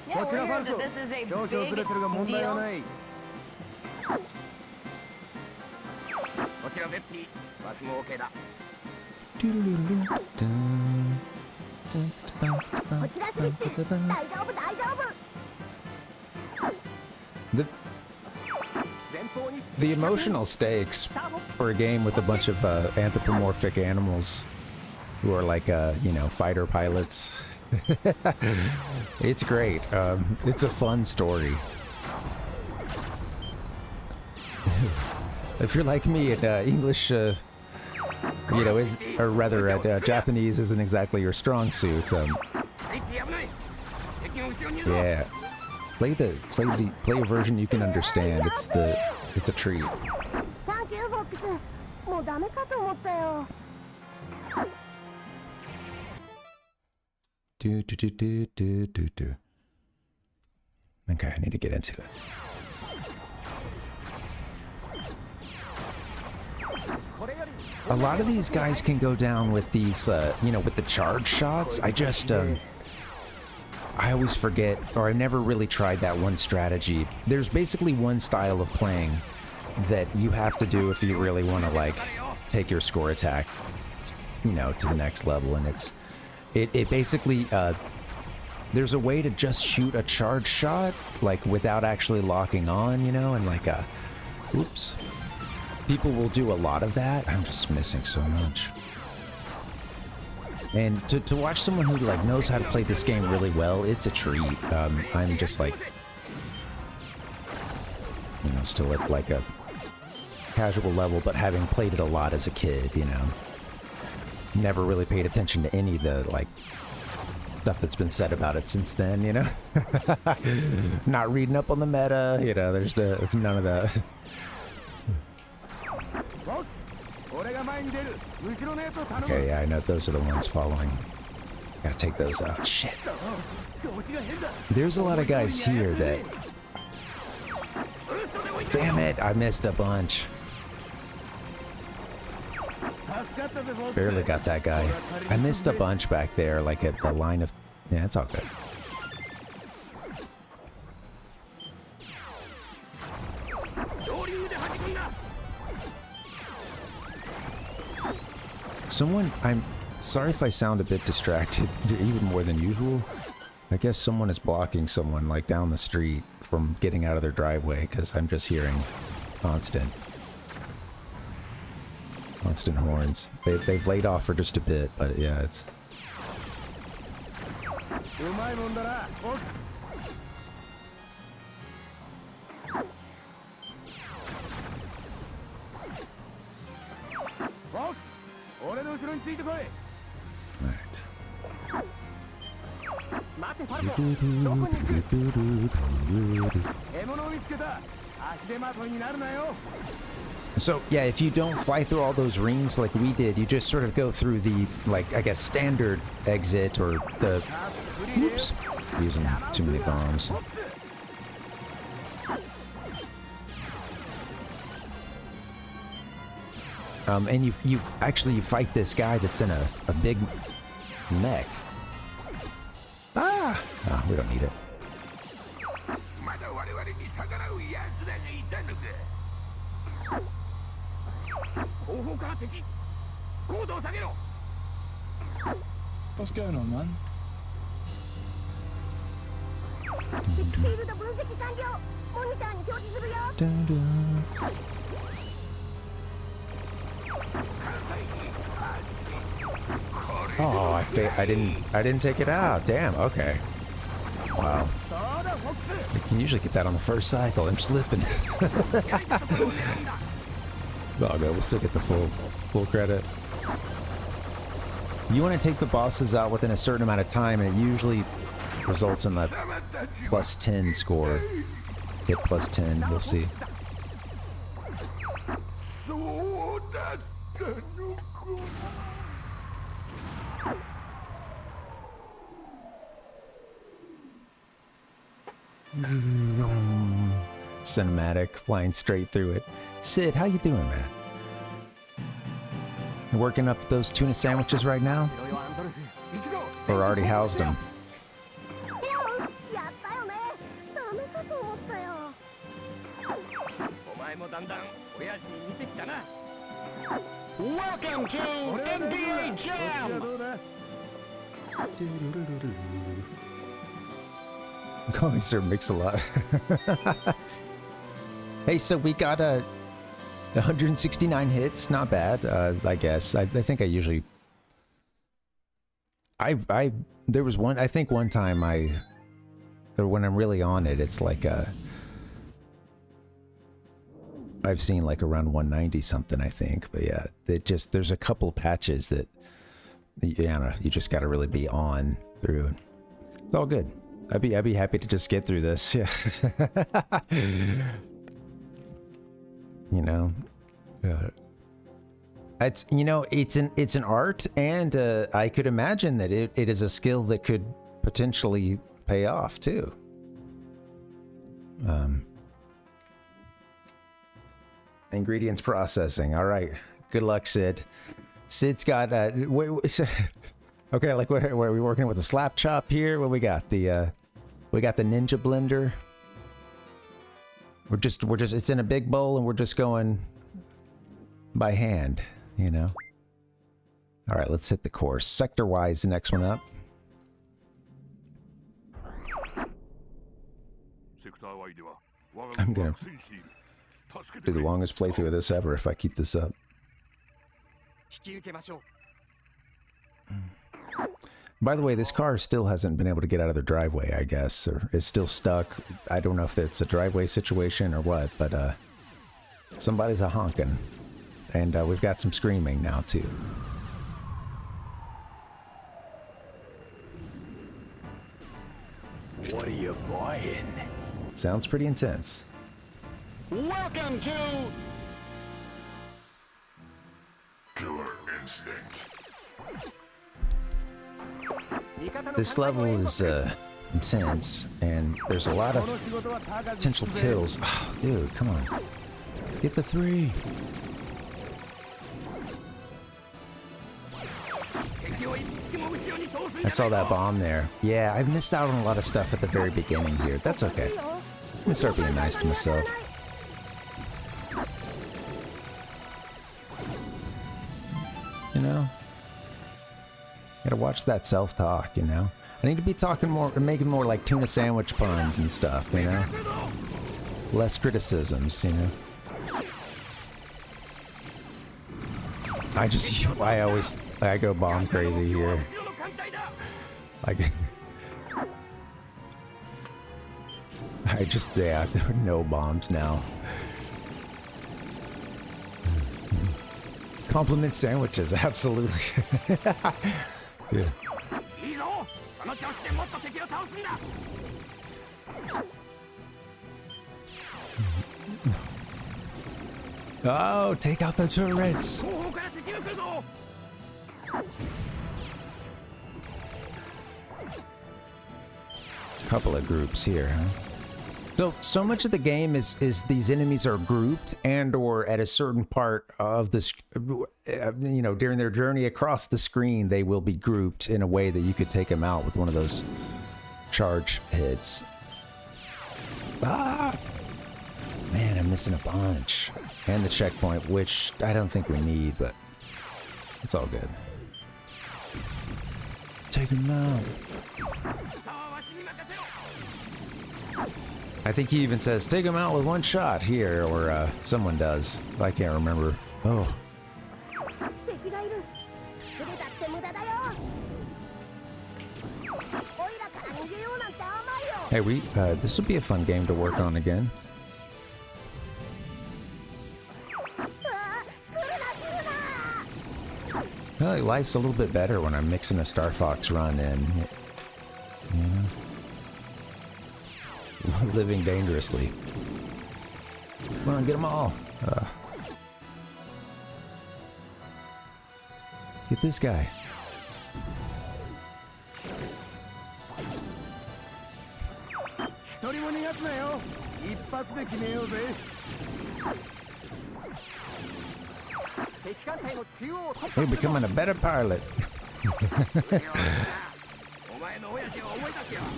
Yeah, we heard that this is a big deal. The emotional stakes for a game with a bunch of anthropomorphic animals who are like, you know, fighter pilots. It's great. It's a fun story. If you're like me, English, you know, or rather, Japanese isn't exactly your strong suit. Yeah, play a version you can understand. It's a treat. Thank you, Fox. もうダメかと思ったよ。Okay, I need to get into it. A lot of these guys can go down with these, you know, with the charge shots. I just, I always forget, or I never really tried that one strategy. There's basically one style of playing that you have to do if you really want to, like, take your score attack, you know, to the next level, and it basically, there's a way to just shoot a charge shot, like, without actually locking on, you know, and like, oops. People will do a lot of that. I'm just missing so much. And to watch someone who, like, knows how to play this game really well, it's a treat. I'm just, like, you know, still at, like, a casual level, but having played it a lot as a kid, you know. Never really paid attention to any of the, like, stuff that's been said about it since then, you know? Not reading up on the meta, you know, there's none of that. Okay, yeah, I know those are the ones following. Gotta take those out. Shit. There's a lot of guys here that... Damn it, I missed a bunch. Barely got that guy. I missed a bunch back there, like at the line of... Yeah, it's all good. Someone, I'm sorry if I sound a bit distracted, even more than usual. I guess someone is blocking someone, like, down the street from getting out of their driveway, because I'm just hearing constant horns. They've laid off for just a bit, but yeah, it's... So, yeah, if you don't fly through all those rings like we did, you just sort of go through the, like, I guess, standard exit or the... Oops. Using too many bombs. And you actually fight this guy that's in a big mech. Ah! Oh, we don't need it. What's going on, man? Oh, I didn't take it out. Damn. Okay. Wow. You can usually get that on the first cycle. I'm slipping. Oh, no, we'll still get the full credit. You want to take the bosses out within a certain amount of time, and it usually results in that plus 10 score. Hit plus 10, you'll see. Cinematic, flying straight through it. Sid, how you doing, man? Working up those tuna sandwiches right now? Or already housed them? Welcome to NBA Jam! Call me Sir Mix-a-Lot. Hey, so we got 169 hits, not bad, I guess. I think I usually... there was one, I think one time or when I'm really on it, it's like I've seen like around 190 something, I think. But yeah, there's a couple of patches that, you just gotta really be on through it. It's all good. I'd be happy to just get through this, yeah. You know? It's it's an art, and I could imagine that it is a skill that could potentially pay off too. Ingredients processing. All right. Good luck, Sid. Sid's got okay. Like, where are we working with the slap chop here? What we got? We got the ninja blender. We're just it's in a big bowl and we're just going by hand, you know. All right, let's hit the course. Sector-wise, the next one up. I'm gonna do the longest playthrough of this ever if I keep this up. By the way, this car still hasn't been able to get out of their driveway, I guess, or is still stuck. I don't know if it's a driveway situation or what, but somebody's a honking. And we've got some screaming now, too. What are you buying? Sounds pretty intense. Welcome to Killer Instinct. This level is intense, and there's a lot of potential kills. Oh, dude, come on. Get the 3. I saw that bomb there. Yeah, I've missed out on a lot of stuff at the very beginning here. That's okay. I'm gonna start being nice to myself. You know, gotta watch that self-talk, you know? I need to be talking more, making more like tuna sandwich puns and stuff, you know? Less criticisms, you know? I go bomb crazy here. Like, yeah, there are no bombs now. Compliment sandwiches, absolutely. Yeah. Oh, take out the turrets. Couple of groups here, huh? So much of the game is these enemies are grouped and or at a certain part of this, you know, during their journey across the screen, they will be grouped in a way that you could take them out with one of those charge hits. Ah! Man, I'm missing a bunch. And the checkpoint, which I don't think we need, but it's all good. Take him out. I think he even says, take him out with one shot here, or someone does. I can't remember. Oh. Hey, this would be a fun game to work on again. Well, life's a little bit better when I'm mixing a Star Fox run in. You know? Living dangerously. Come on, get them all. Get this guy. You're becoming a better pilot.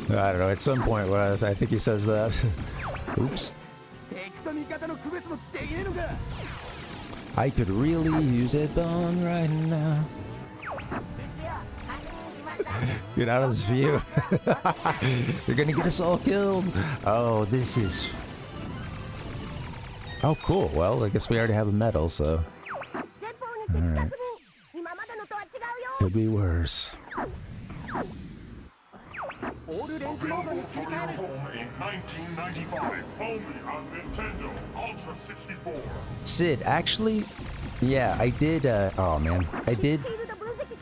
I don't know, at some point, I think he says that. Oops. I could really use a bone right now. Get out of this view. You're gonna get us all killed. Oh, this is... Oh, cool. Well, I guess we already have a medal, so... Alright. Could be worse. Ordered entry for your home in 1995, only on Nintendo Ultra 64. Sid, actually, yeah, I did, oh man,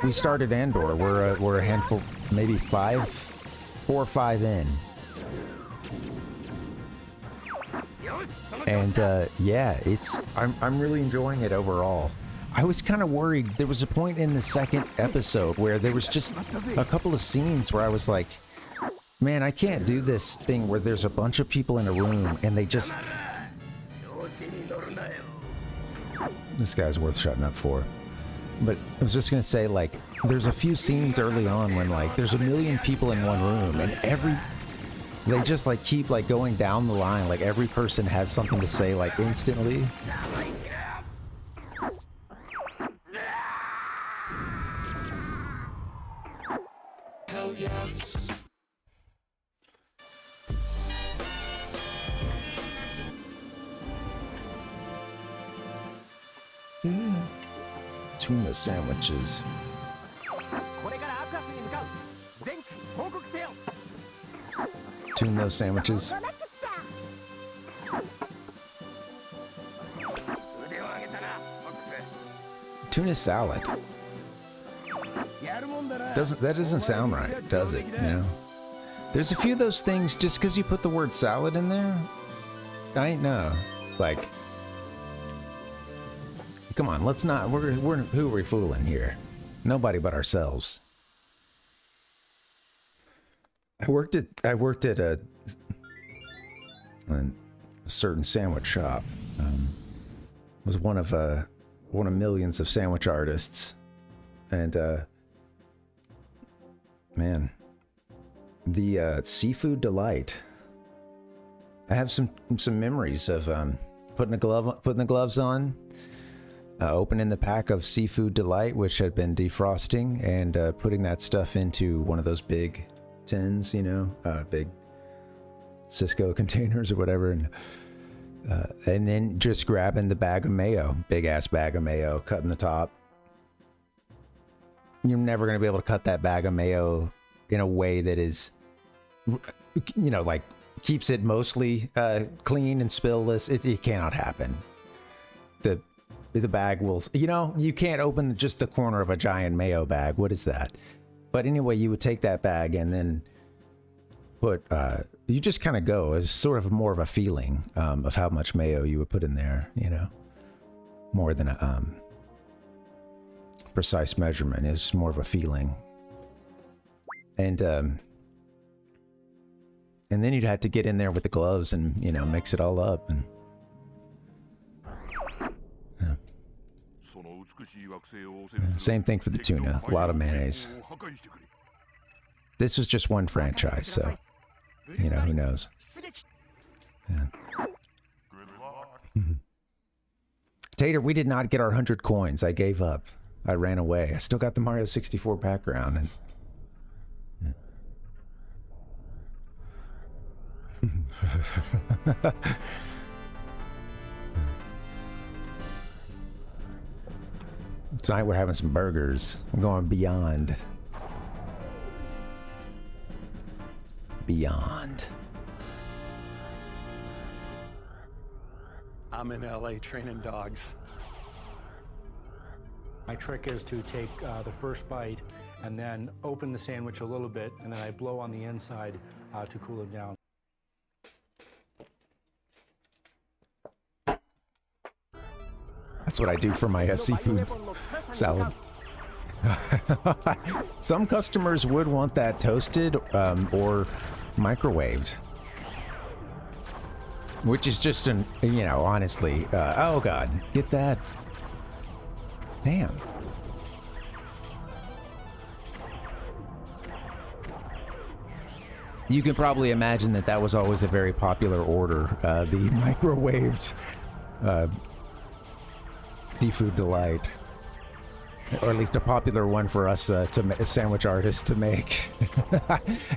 we started Andor, we're a handful, maybe 4 or 5 in. And, yeah, I'm really enjoying it overall. I was kind of worried, there was a point in the second episode where there was just a couple of scenes where I was like, man, I can't do this thing where there's a bunch of people in a room and they just... This guy's worth shutting up for. But I was just gonna say, like, there's a few scenes early on when, like, there's a million people in one room and they just, like, keep, like, going down the line. Like, every person has something to say, like, instantly. Hell yes. Tuna sandwiches. Tuna sandwiches. Tuna salad. That doesn't sound right, does it? You know, there's a few of those things. Just because you put the word salad in there, I ain't know. Like, come on, let's not. We're who are we fooling here? Nobody but ourselves. I worked at a certain sandwich shop. Was one of millions of sandwich artists, and man, the Seafood Delight. I have some memories of putting the gloves on. opening the pack of Seafood Delight, which had been defrosting, and putting that stuff into one of those big tins, you know, big Cisco containers or whatever, and then just grabbing the bag of mayo, big ass bag of mayo, cutting the top. You're never going to be able to cut that bag of mayo in a way that is, you know, like keeps it mostly clean and spillless. It cannot happen. The bag will, you know, you can't open just the corner of a giant mayo bag. What is that? But anyway, you would take that bag and then put, you just kind of go as sort of more of a feeling of how much mayo you would put in there, you know, more than a precise measurement. It's more of a feeling. And then you'd have to get in there with the gloves and, you know, mix it all up. And same thing for the tuna. A lot of mayonnaise. This was just one franchise, so, you know, who knows. Yeah. Tater, we did not get our 100 coins. I gave up. I ran away. I still got the Mario 64 background. And tonight we're having some burgers. I'm going beyond. Beyond. I'm in LA training dogs. My trick is to take the first bite and then open the sandwich a little bit, and then I blow on the inside to cool it down. That's what I do for my seafood salad. Some customers would want that toasted or microwaved, which is just an, you know, honestly, oh god, get that. Damn. You can probably imagine that that was always a very popular order, the microwaved Seafood Delight. Or at least a popular one for us sandwich artists to make.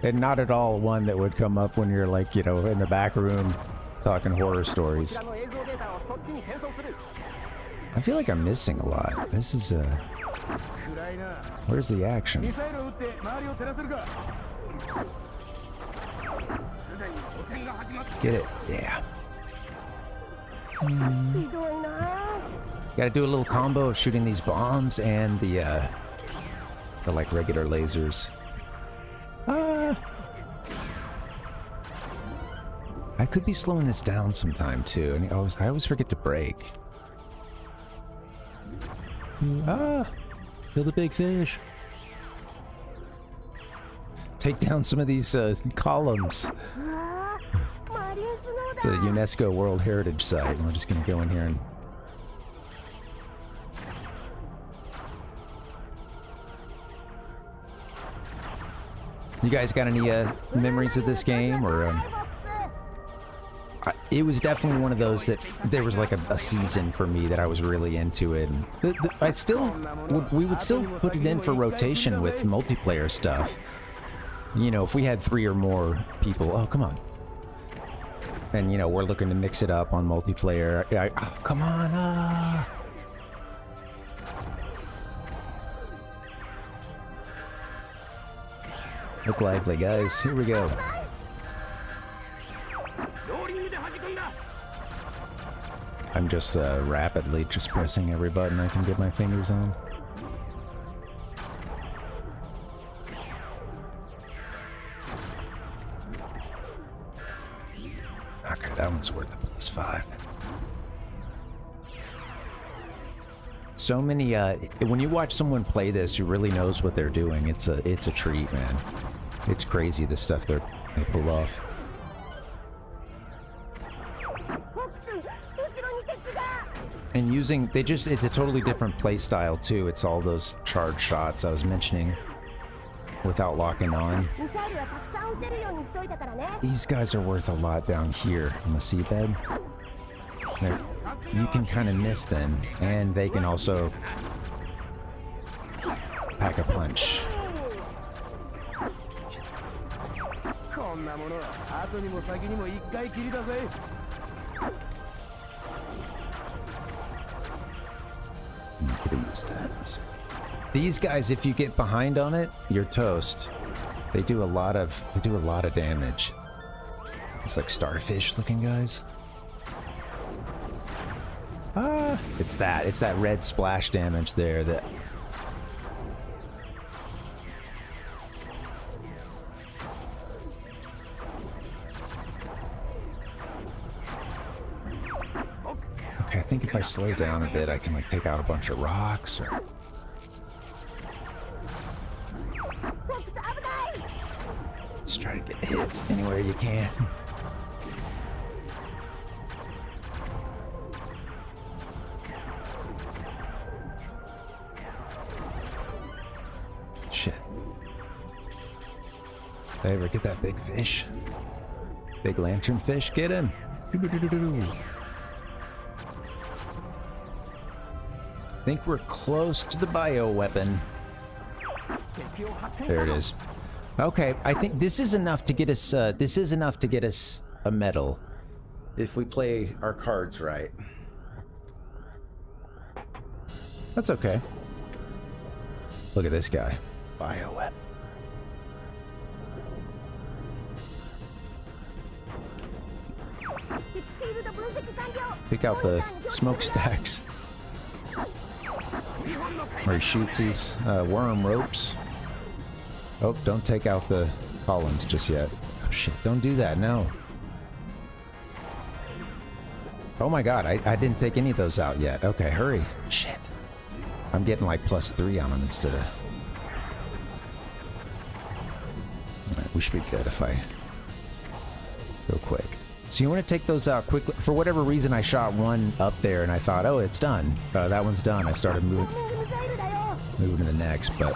And not at all one that would come up when you're like, you know, in the back room talking horror stories. I feel like I'm missing a lot. This is where's the action? Get it? Yeah. Gotta do a little combo of shooting these bombs and the like regular lasers. I could be slowing this down sometime too, and I always forget to brake. Kill the big fish. Take down some of these columns. It's a UNESCO World Heritage Site. We're just gonna go in here and you guys got any memories of this game, or it was definitely one of those that there was like a season for me that I was really into it. And we would still put it in for rotation with multiplayer stuff. You know, if we had 3 or more people, oh come on, and you know we're looking to mix it up on multiplayer. Oh, come on, Look lively, guys. Here we go. I'm just rapidly just pressing every button I can get my fingers on. Okay, that one's worth a +5. So many, when you watch someone play this who really knows what they're doing, it's a treat, man. It's crazy the stuff they pull off. And using, it's a totally different play style too. It's all those charge shots I was mentioning without locking on. These guys are worth a lot down here on the seabed. you can kind of miss them, and they can also pack a punch. I'm gonna use that. These guys, if you get behind on it, you're toast. They do a lot of damage. It's like starfish looking guys. Ah, it's that red splash damage there that. Okay, I think if I slow down a bit, I can like take out a bunch of rocks or. Just try to get hits anywhere you can. Shit. Did I ever get that big fish? Big lantern fish? Get him! I think we're close to the bio weapon. There it is. Okay, I think this is enough to get us. This is enough to get us a medal, if we play our cards right. That's okay. Look at this guy, bioweapon. Pick out the smokestacks. Where he shoots these worm ropes. Oh, don't take out the columns just yet. Oh shit, don't do that, no. Oh my god, I didn't take any of those out yet. Okay, hurry. Shit. I'm getting like +3 on them instead of... Alright, we should be good if I go quick. So you want to take those out quickly. For whatever reason, I shot one up there and I thought, oh, it's done. That one's done. I started moving to the next, but...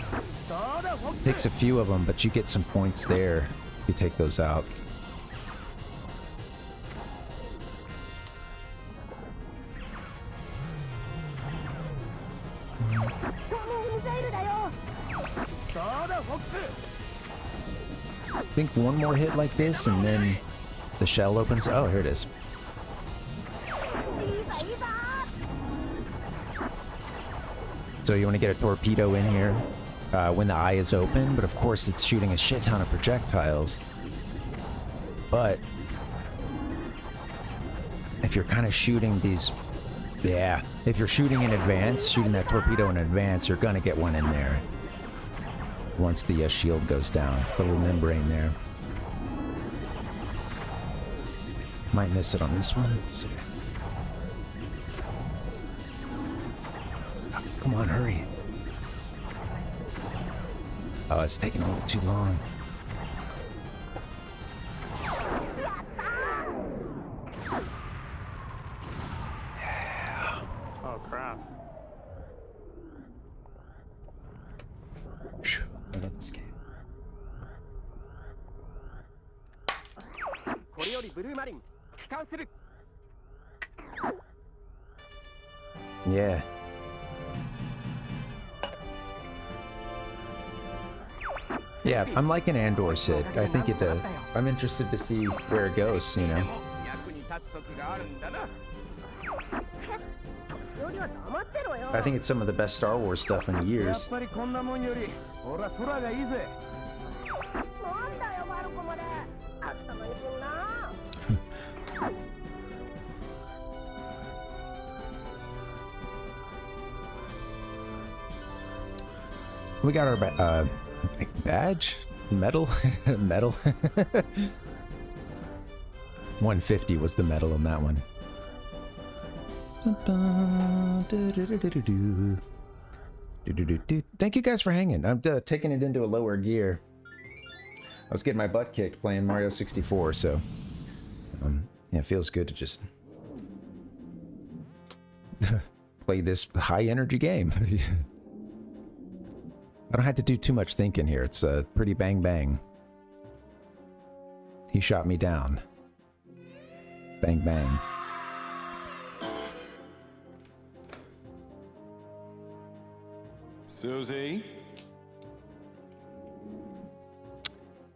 Takes a few of them, but you get some points there if you take those out. I think one more hit like this and then the shell opens. Oh, here it is. So you want to get a torpedo in here when the eye is open, but of course it's shooting a shit ton of projectiles. But if you're kind of shooting these, yeah, if you're shooting in advance, shooting that torpedo in advance, you're gonna get one in there once the shield goes down, the little membrane there. Might miss it on this one. Let's see. Oh, come on, hurry. Oh, it's taking a little too long. Yeah. Oh, crap. I love this game. Yeah. Yeah, I'm like an Andor Sid. I think it. I'm interested to see where it goes. You know. I think it's some of the best Star Wars stuff in years. We got our badge? Medal? Medal? 150 was the medal in that one. Thank you guys for hanging. I'm taking it into a lower gear. I was getting my butt kicked playing Mario 64, so yeah, it feels good to just play this high energy game. I don't have to do too much thinking here. It's pretty bang bang. He shot me down. Bang bang. Susie?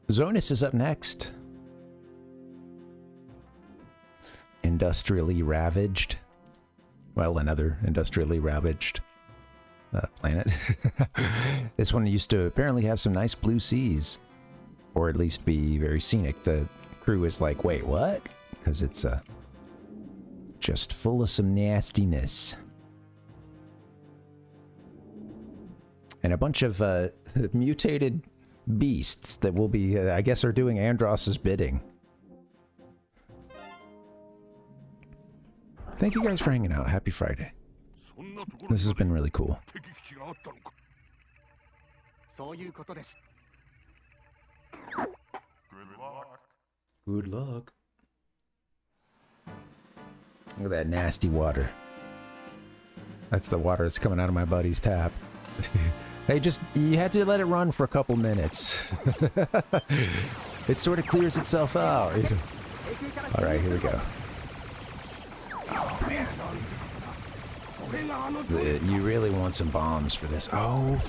Zonus is up next. Industrially ravaged. Well, another industrially ravaged planet. This one used to apparently have some nice blue seas, or at least be very scenic. The crew is like, wait, what? Because it's just full of some nastiness. And a bunch of mutated beasts that will be, I guess, are doing Andross's bidding. Thank you guys for hanging out. Happy Friday. This has been really cool. Good luck. Look at that nasty water. That's the water that's coming out of my buddy's tap. Hey, you had to let it run for a couple minutes. It sort of clears itself out. Alright, here we go. Oh, man. You really want some bombs for this. Oh.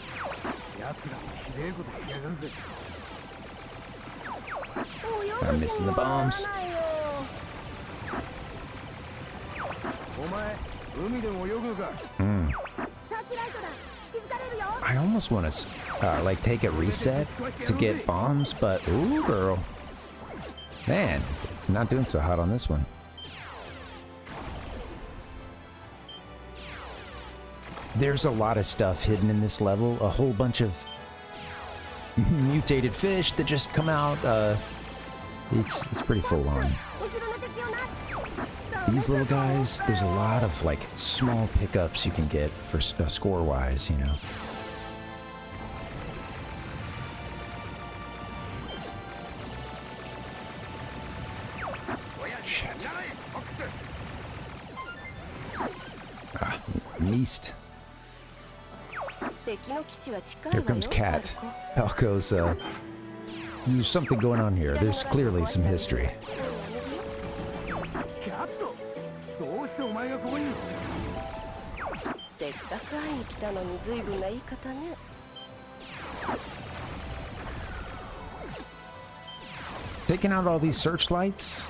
I'm missing the bombs. I almost want to like take a reset to get bombs, but ooh, girl. Man, not doing so hot on this one. There's a lot of stuff hidden in this level. A whole bunch of mutated fish that just come out. It's pretty full on. These little guys, there's a lot of like small pickups you can get for score-wise, you know. Shit. Ah, Meast. Here comes Cat. Falco's, there's something going on here. There's clearly some history. Taking out all these searchlights?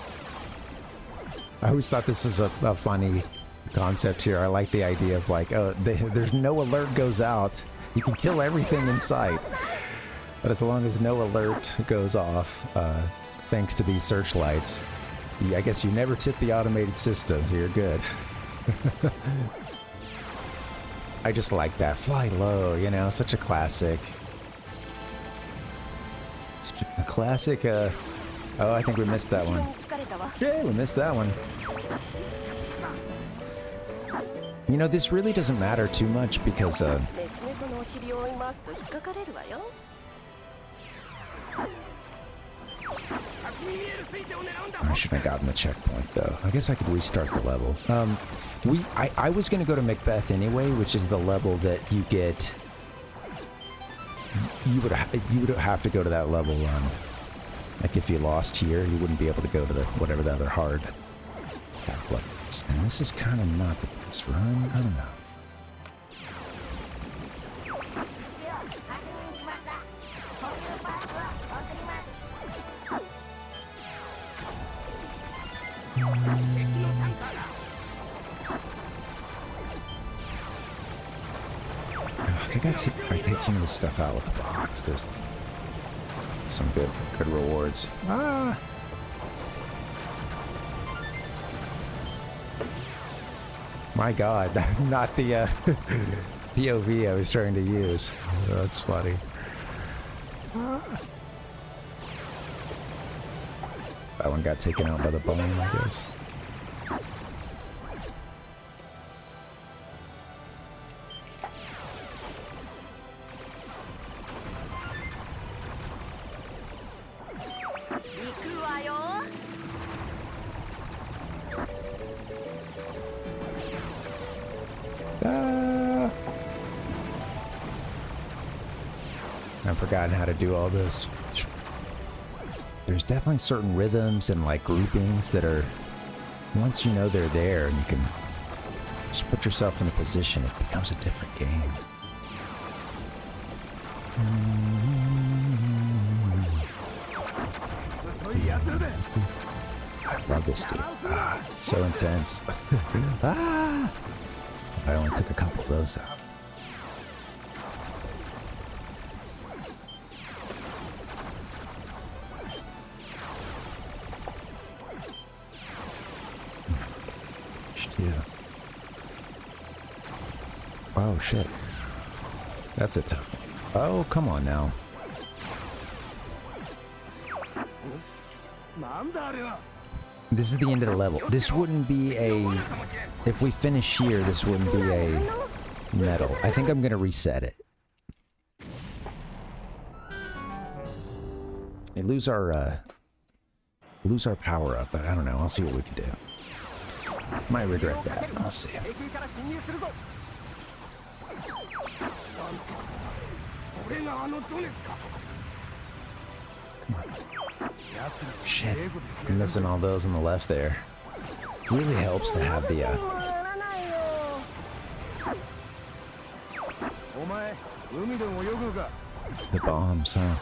I always thought this is a funny concept here. I like the idea of like, there's no alert goes out. You can kill everything in sight. But as long as no alert goes off, thanks to these searchlights, I guess you never tip the automated system, so you're good. I just like that. Fly low, you know, such a classic. Such a classic, oh, I think we missed that one. Yeah, we missed that one. You know, this really doesn't matter too much because, I shouldn't have gotten the checkpoint, though. I guess I could restart the level. I was going to go to Macbeth anyway, which is the level that you get... You would have to go to that level, like if you lost here, you wouldn't be able to go to the whatever the other hard was. And this is kind of not the best run. I don't know. I think I take some of this stuff out with the box. There's some good rewards. Ah! My God, not the POV I was trying to use. Oh, that's funny. That one got taken out by the bone, I guess. I've forgotten how to do all this. There's definitely certain rhythms and like groupings that are, once you know they're there and you can just put yourself in a position, it becomes a different game. I love this dude. So intense. I only took a couple of those out. Yeah. Oh shit. That's a tough one. Oh, come on now. This is the end of the level. This wouldn't be a... If we finish here, this wouldn't be a medal. I think I'm gonna reset it. We lose our power up, but I don't know. I'll see what we can do. Might regret that. I'll see. Shit. I'm missing all those on the left there. Really helps to have the bombs, huh?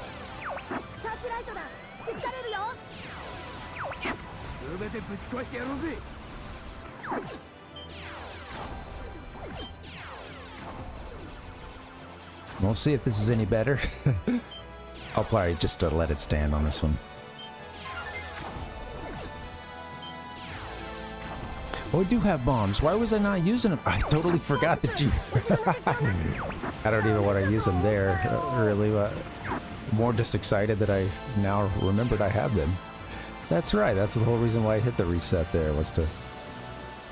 We'll see if this is any better. I'll probably just let it stand on this one. Oh, I do have bombs. Why was I not using them? I totally forgot that you... I don't even want to use them there, really. More just excited that I now remembered I have them. That's right. That's the whole reason why I hit the reset there, was to...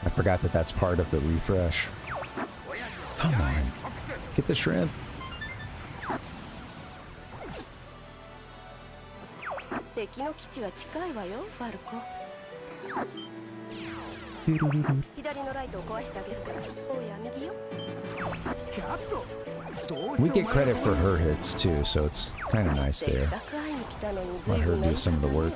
I forgot that that's part of the refresh. Come on. Get the shrimp. We get credit for her hits too, so it's kind of nice there. Let her do some of the work.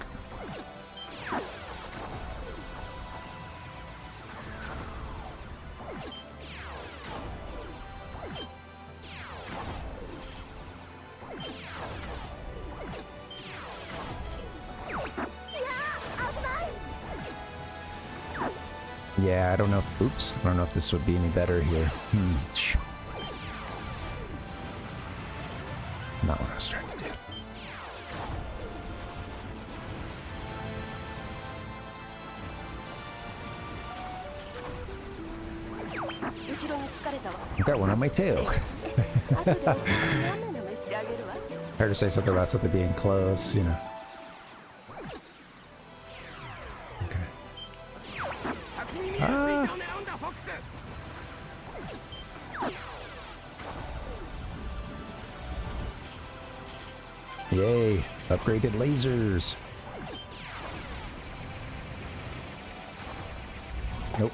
Yeah, I don't know. Oops. I don't know if this would be any better here. Not what I was trying to do. I got one on my tail. Heard her say something about something being close, you know. Yay, upgraded lasers. Nope.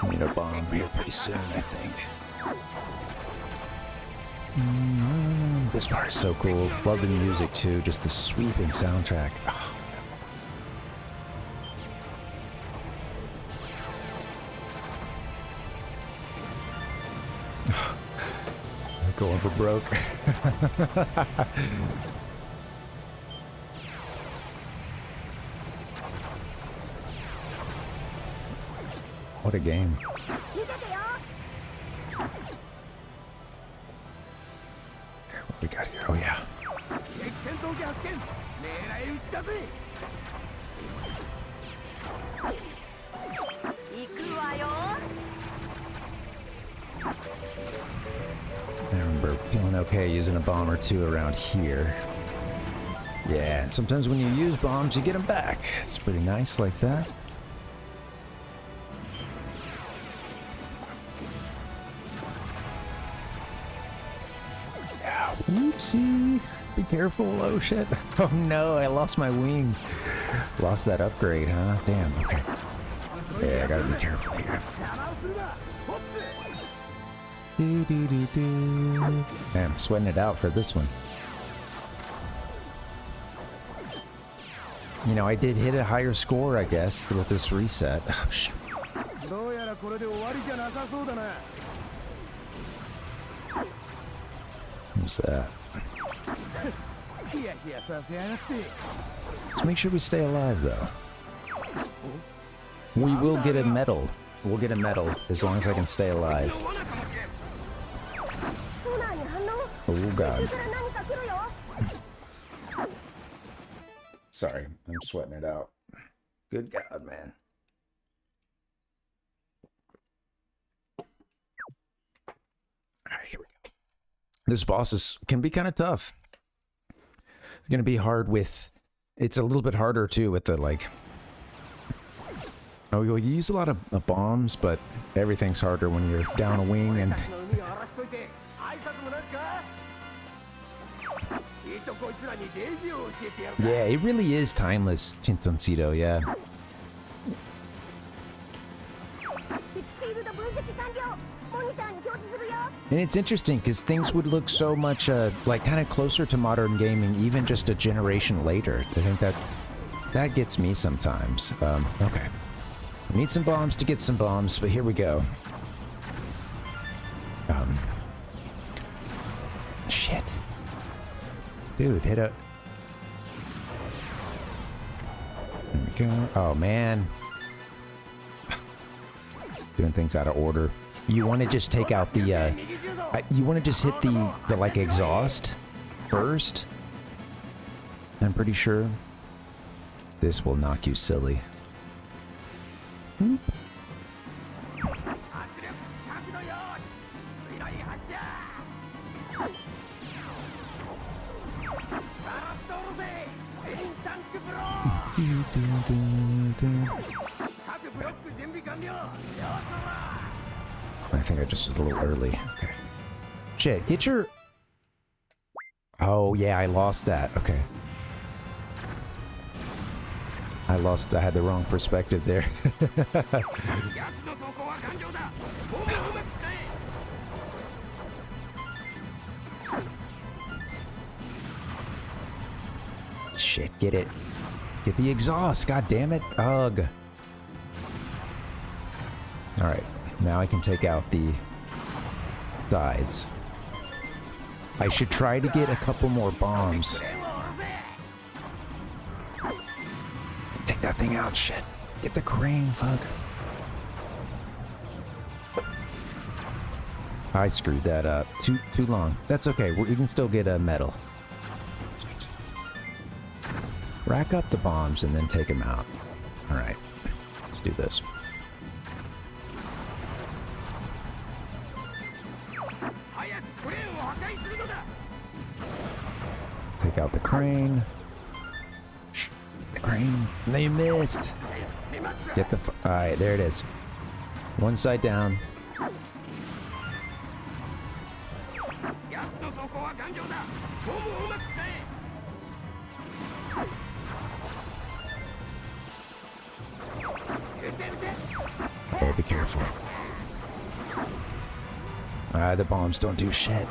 I need a bomb here pretty soon, I think. This part is so cool. Love the music too, just the sweeping soundtrack. Oh. Going for broke. What a game. What we got here? Oh yeah. I remember feeling okay using a bomb or two around here. Yeah, and sometimes when you use bombs, you get them back. It's pretty nice like that. Oopsie. Be careful. Oh shit. Oh no, I lost my wing. Lost that upgrade, huh? Damn, okay. Yeah, I gotta be careful here. Man, I'm sweating it out for this one. You know, I did hit a higher score, I guess, with this reset. Oh, shoot. Who's that? Let's make sure we stay alive, though. We will get a medal. We'll get a medal as long as I can stay alive. Oh, God. Sorry, I'm sweating it out. Good God, man. Alright, here we go. This boss can be kind of tough. It's going to be hard with... It's a little bit harder, too, with the, like... Oh, you use a lot of bombs, but everything's harder when you're down a wing and... Yeah, it really is timeless, Tintoncito, yeah. And it's interesting because things would look so much like kind of closer to modern gaming even just a generation later. I think that gets me sometimes. Okay. I need some bombs to get some bombs, but here we go. Shit. Dude, hit a... There we go. Oh, man. Doing things out of order. You want to just take out the, you want to just hit the like, exhaust first? I'm pretty sure. This will knock you silly. I think I just was a little early. Okay. Shit, get your... Oh, yeah, I lost that. Okay. I had the wrong perspective there. Shit, get it. Get the exhaust, god damn it. Ugh. Alright, now I can take out the sides. I should try to get a couple more bombs. Take that thing out, shit. Get the crane, fuck. I screwed that up. Too long. That's okay, we can still get a medal. Rack up the bombs and then take them out. Alright, let's do this. Take out the crane. The crane. No, you missed. Get the... Alright, there it is. One side down. Oh, be careful. The bombs don't do shit.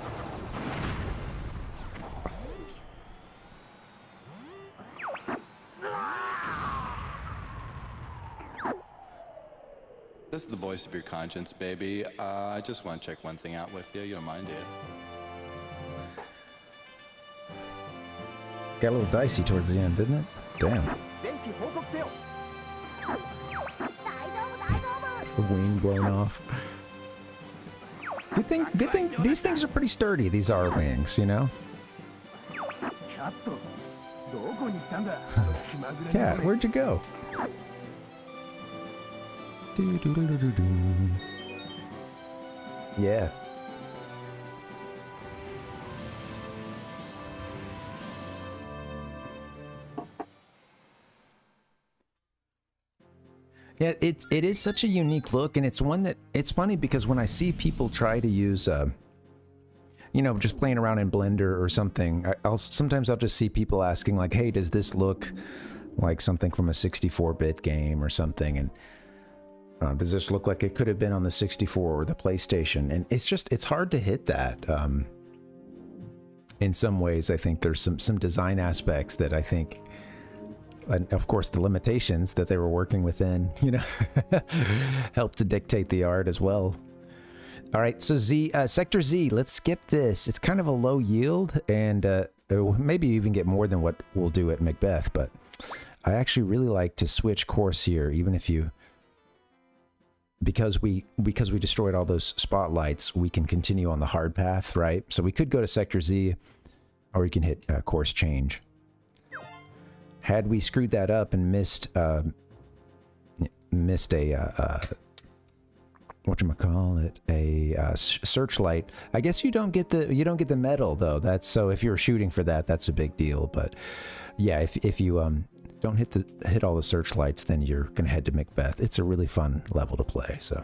This is the voice of your conscience, baby. I just want to check one thing out with you. You don't mind, do you? Got a little dicey towards the end, didn't it? Damn. The wing blown off. Good thing, these things are pretty sturdy, these R wings, you know? Cat, where'd you go? Yeah. Yeah, it is such a unique look, and it's one that, it's funny because when I see people try to use, you know, just playing around in Blender or something, sometimes I'll just see people asking like, hey, does this look like something from a 64-bit game or something? And does this look like it could have been on the 64 or the PlayStation? And it's hard to hit that. In some ways, I think there's some design aspects that I think and of course the limitations that they were working within, you know, helped to dictate the art as well. All right, so Sector Z, let's skip this. It's kind of a low yield, and maybe even get more than what we'll do at Macbeth, but I actually really like to switch course here, even if you... Because we destroyed all those spotlights, we can continue on the hard path, right? So we could go to Sector Z, or we can hit course change. Had we screwed that up and missed a whatchamacallit, a searchlight, I guess you don't get the medal though. That's so if you're shooting for that, that's a big deal. But yeah, if you don't hit all the searchlights, then you're gonna head to Macbeth. It's a really fun level to play. So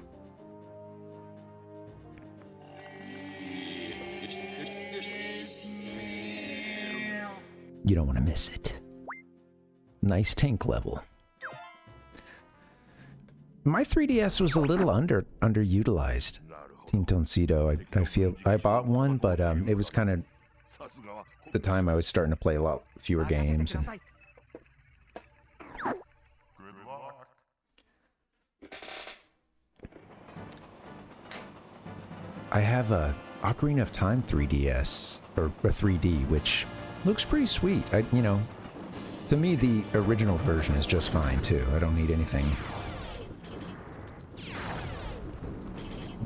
you don't want to miss it. Nice tank level. My 3DS was a little underutilized. Team Toncito, I feel I bought one, but it was kind of the time I was starting to play a lot fewer games. And I have a Ocarina of Time 3DS or a 3D, which looks pretty sweet. You know, to me the original version is just fine too. I don't need anything.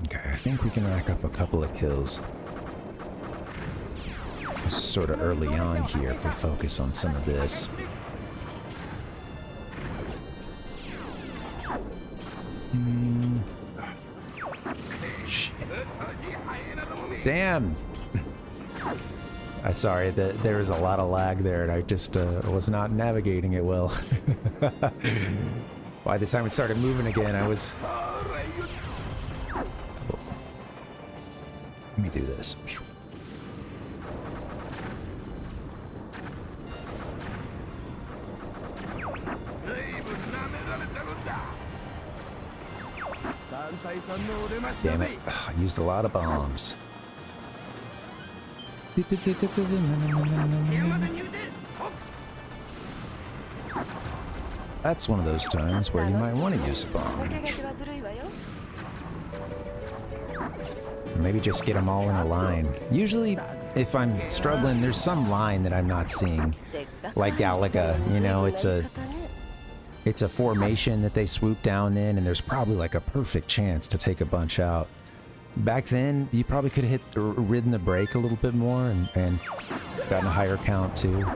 Okay, I think we can rack up a couple of kills. This is sort of early on here if we focus on some of this. Shit. Damn! I'm sorry, there was a lot of lag there and I just was not navigating it well. By the time it started moving again, I was... Let me do this. Damn it. I used a lot of bombs. That's one of those times where you might want to use a bomb. Maybe just get them all in a line. Usually, if I'm struggling, there's some line that I'm not seeing. Like Galaga, you know, it's a formation that they swoop down in, and there's probably like a perfect chance to take a bunch out. Back then, you probably could have ridden the brake a little bit more and gotten a higher count too.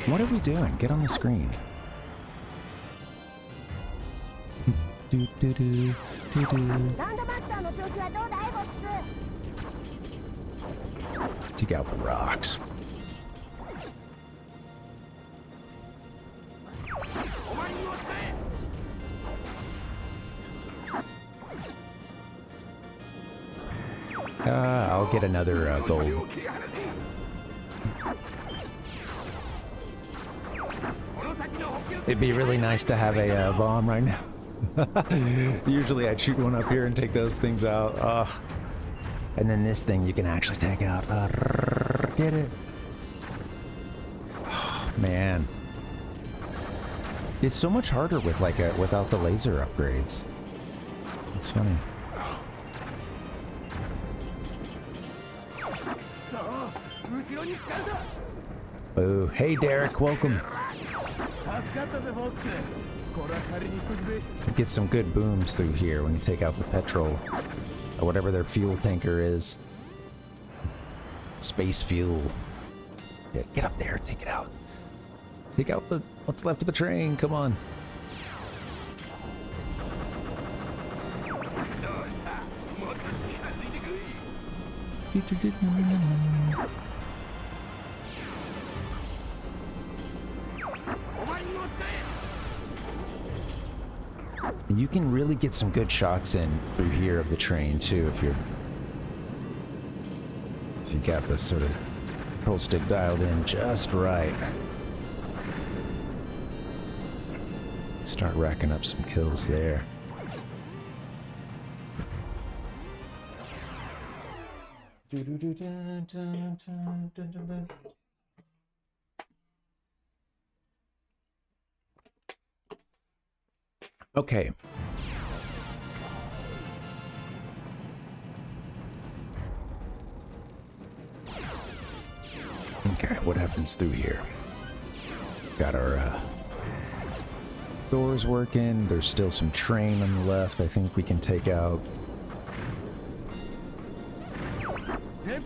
What are we doing? Get on the screen. Do do do do do. Take out the rocks. I'll get another gold. It'd be really nice to have a bomb right now. Usually I'd shoot one up here and take those things out. And then this thing you can actually take out. Get it? Oh, man. It's so much harder with like without the laser upgrades. It's funny. Oh, hey Derek, welcome. Get some good booms through here when you take out the petrol or whatever their fuel tanker is. Space fuel. Yeah, get up there, take it out. Take out what's left of the train, come on. You can really get some good shots in through here of the train too if you got this sort of control stick dialed in just right. Start racking up some kills there. Okay. Okay, what happens through here? Got our doors working. There's still some train on the left I think we can take out. Okay,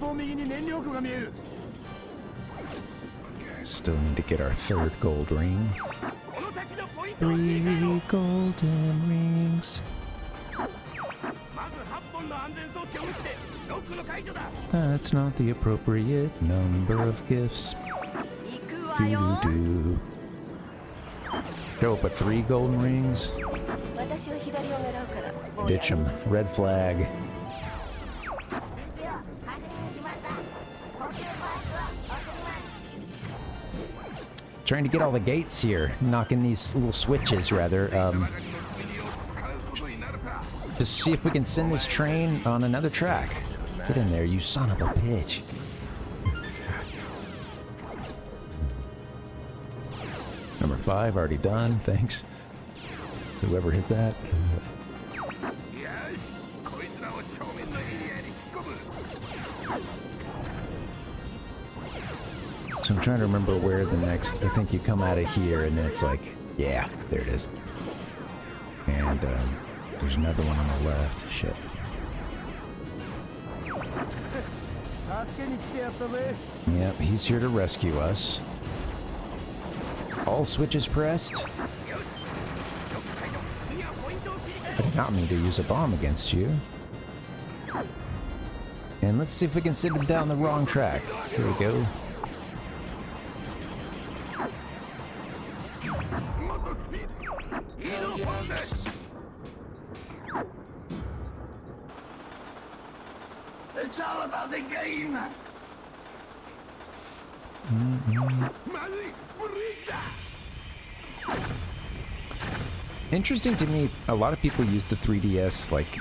still need to get our third gold ring. 3 golden rings. That's not the appropriate number of gifts. Doo-doo-doo. Show up with 3 golden rings. Ditch them. Red flag. Trying to get all the gates here. Knocking these little switches, rather. Just see if we can send this train on another track. Get in there, you son of a bitch. Number 5, already done. Thanks. Whoever hit that. So I'm trying to remember where the next... I think you come out of here and then it's like... Yeah, there it is. And there's another one on the left. Shit. Yep, he's here to rescue us. All switches pressed. I did not mean to use a bomb against you. And let's see if we can send him down the wrong track. Here we go. It's all about the game. Interesting to me, a lot of people use the 3DS like...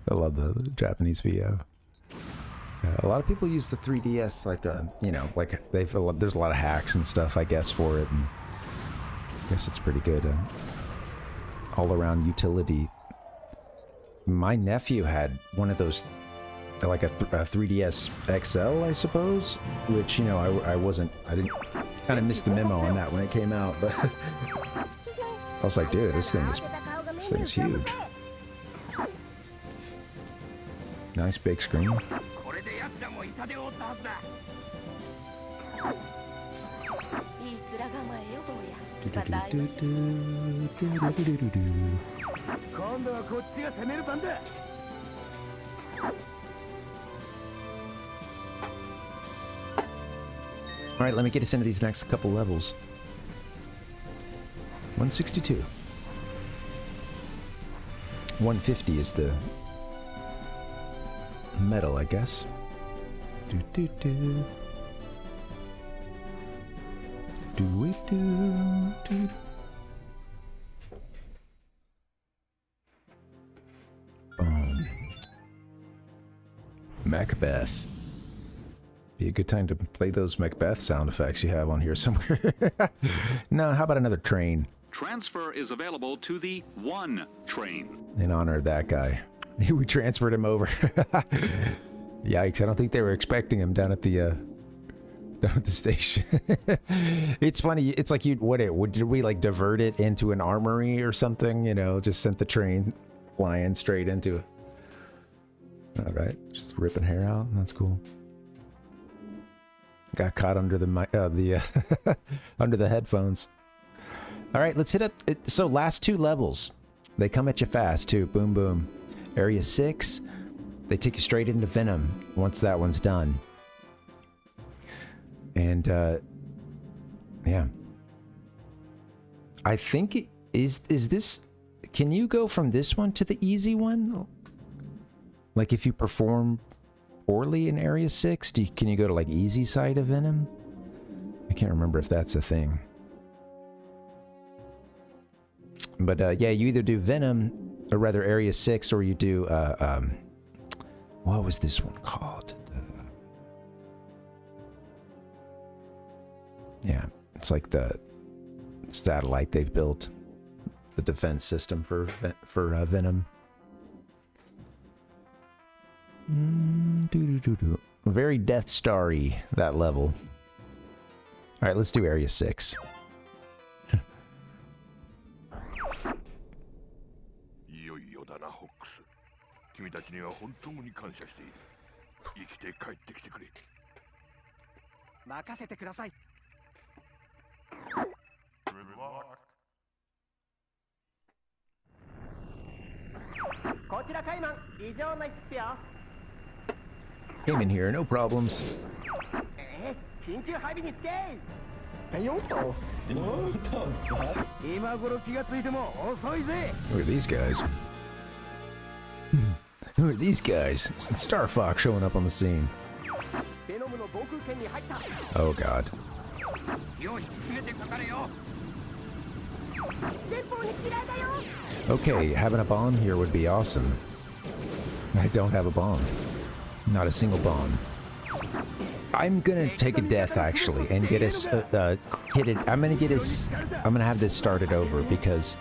I love the Japanese VO. A lot of people use the 3DS like you know, like there's a lot of hacks and stuff, I guess, for it, and I guess it's pretty good all-around utility. My nephew had one of those, like a 3DS XL, I suppose, which, you know, I didn't, kind of missed the memo on that when it came out, but I was like, dude, this thing is huge. Nice big screen. Alright, let me get us into these next couple levels. 162. 150 is the metal, I guess. Do do do. Do it do do. Macbeth. Be a good time to play those Macbeth sound effects you have on here somewhere. No, how about another train? Transfer is available to the 1 train. In honor of that guy. We transferred him over. Yikes, I don't think they were expecting him down at the station. It's funny, it's like did we like divert it into an armory or something? You know, just sent the train flying straight into it. Alright, just ripping hair out, that's cool. Got caught under the under the headphones. Alright, let's hit up, so last 2 levels. They come at you fast too, boom boom. Area 6, they take you straight into Venom once that one's done. And, yeah. I think, is this, can you go from this one to the easy one? Like if you perform poorly in Area 6, can you go to like easy side of Venom? I can't remember if that's a thing. But, yeah, you either do Venom, or rather Area 6, or you do, what was this one called? Yeah, It's like the satellite they've built, the defense system for Venom. Very Death Starry, that level. All right, let's do Area 6. Came in here, no problems. Look at these guys. Who are these guys? It's Star Fox showing up on the scene. Oh god. Okay, having a bomb here would be awesome. I don't have a bomb. Not a single bomb. I'm gonna take a death actually and get us kitted. I'm gonna have this started over because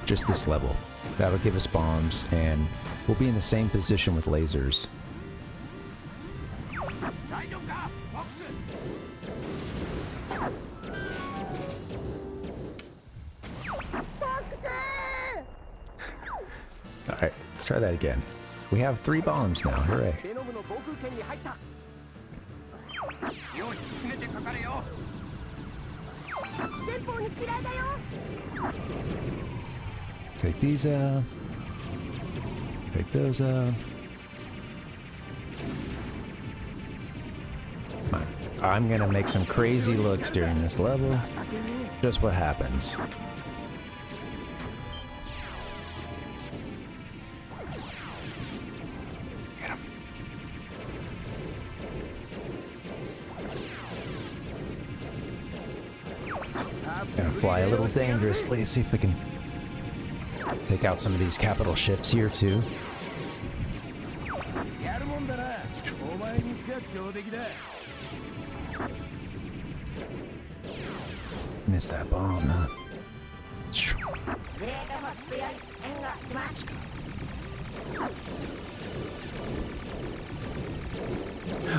just this level. That'll give us bombs and we'll be in the same position with lasers. Alright, let's try that again. We have 3 bombs now, hooray. Take these out. Take those out. Come on. I'm gonna make some crazy looks during this level. Just what happens. Gonna fly a little dangerously, see if we can take out some of these capital ships here too. Missed that bomb, huh? Let's go.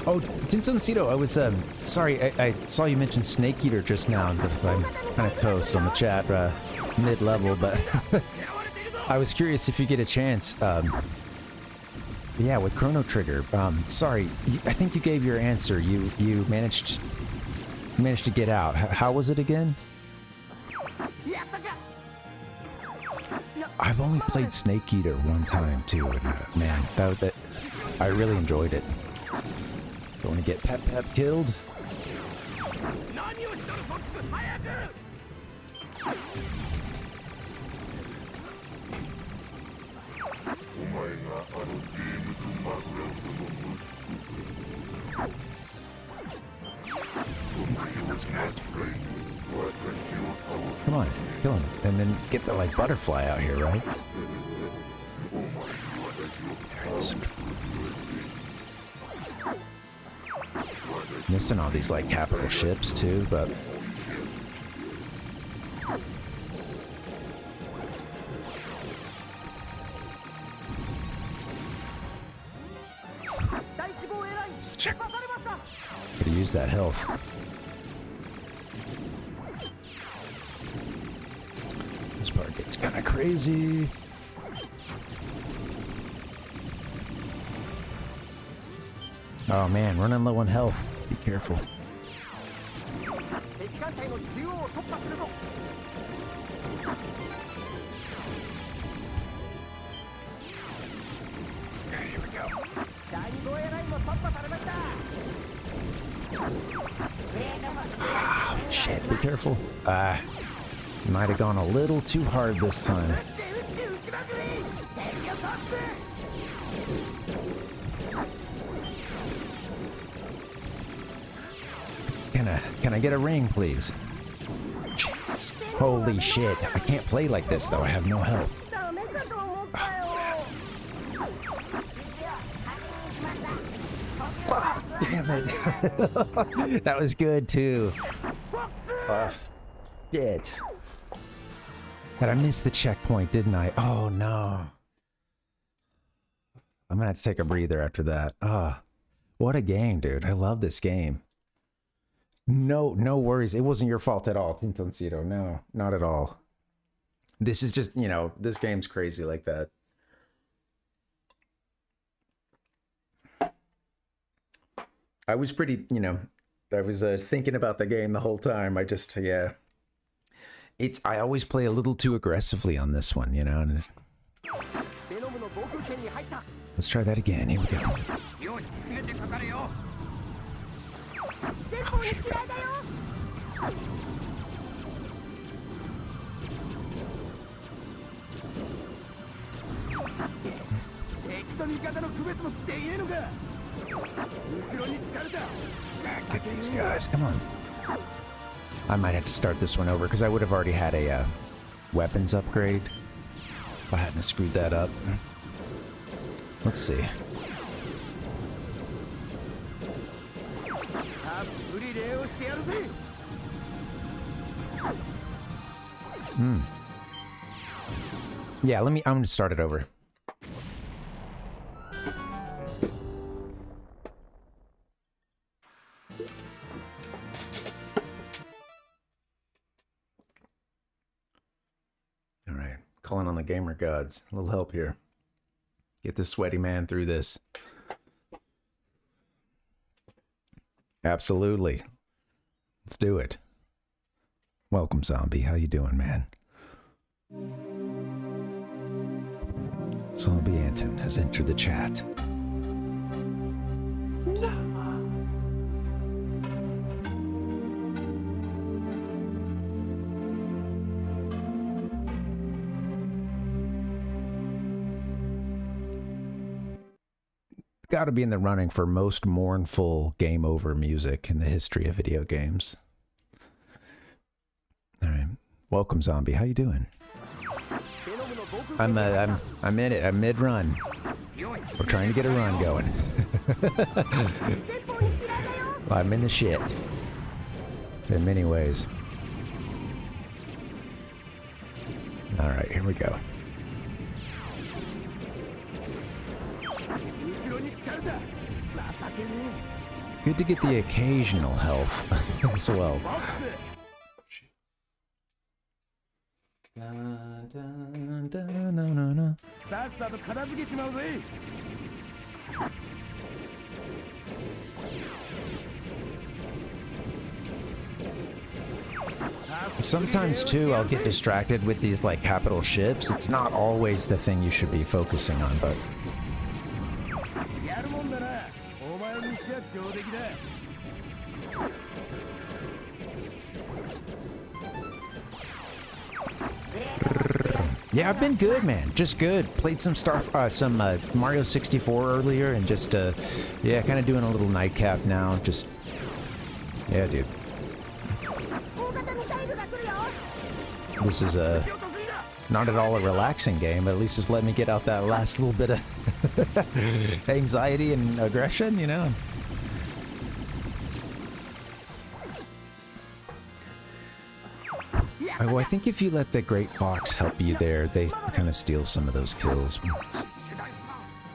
Oh, Tintoncito, I was, sorry, I saw you mention Snake Eater just now, but I'm kind of toast on the chat, mid-level, but I was curious if you get a chance, yeah, with Chrono Trigger, sorry, I think you gave your answer, you managed to get out. How was it again? I've only played Snake Eater one time, too, and, man, that I really enjoyed it. Don't want to get Pep killed. Those guys. Come on, kill him, and then get the like butterfly out here, right? There it is. Missing all these like capital ships too, but gotta use that health. This part gets kind of crazy. Oh man, running low on health. Be careful. Here we go. Oh, shit, be careful. Might have gone a little too hard this time. Can I get a ring, please? Jeez. Holy shit. I can't play like this, though. I have no health. Oh, damn it. That was good, too. Shit. God, I missed the checkpoint, didn't I? Oh, no. I'm gonna have to take a breather after that. What a game, dude. I love this game. No worries. It wasn't your fault at all, Tintoncito. No, not at all. This is just, you know, this game's crazy like that. I was pretty, you know, I was thinking about the game the whole time. I just, yeah. I always play a little too aggressively on this one, you know. And let's try that again. Here we go. Oh, shit. Get these guys, come on. I might have to start this one over because I would have already had a weapons upgrade if I hadn't screwed that up. Let's see. Yeah, I'm gonna start it over. All right, calling on the gamer gods. A little help here. Get this sweaty man through this. Absolutely. Let's do it. Welcome, Zombie. How you doing, man? Zombie Anton has entered the chat. Got to be in the running for most mournful game over music in the history of video games. All right, welcome, Zombie. How you doing? I'm in it. I'm mid-run. We're trying to get a run going. I'm in the shit. In many ways. All right, here we go. It's good to get the occasional health as well. Sometimes too, I'll get distracted with these like capital ships. It's not always the thing you should be focusing on, but yeah, I've been good, man. Just good. Played some Mario 64 earlier, and just yeah, kind of doing a little nightcap now. Just yeah, dude. This is not at all a relaxing game, but at least it's let me get out that last little bit of anxiety and aggression, you know. Oh, I think if you let the Great Fox help you there, they kind of steal some of those kills. It's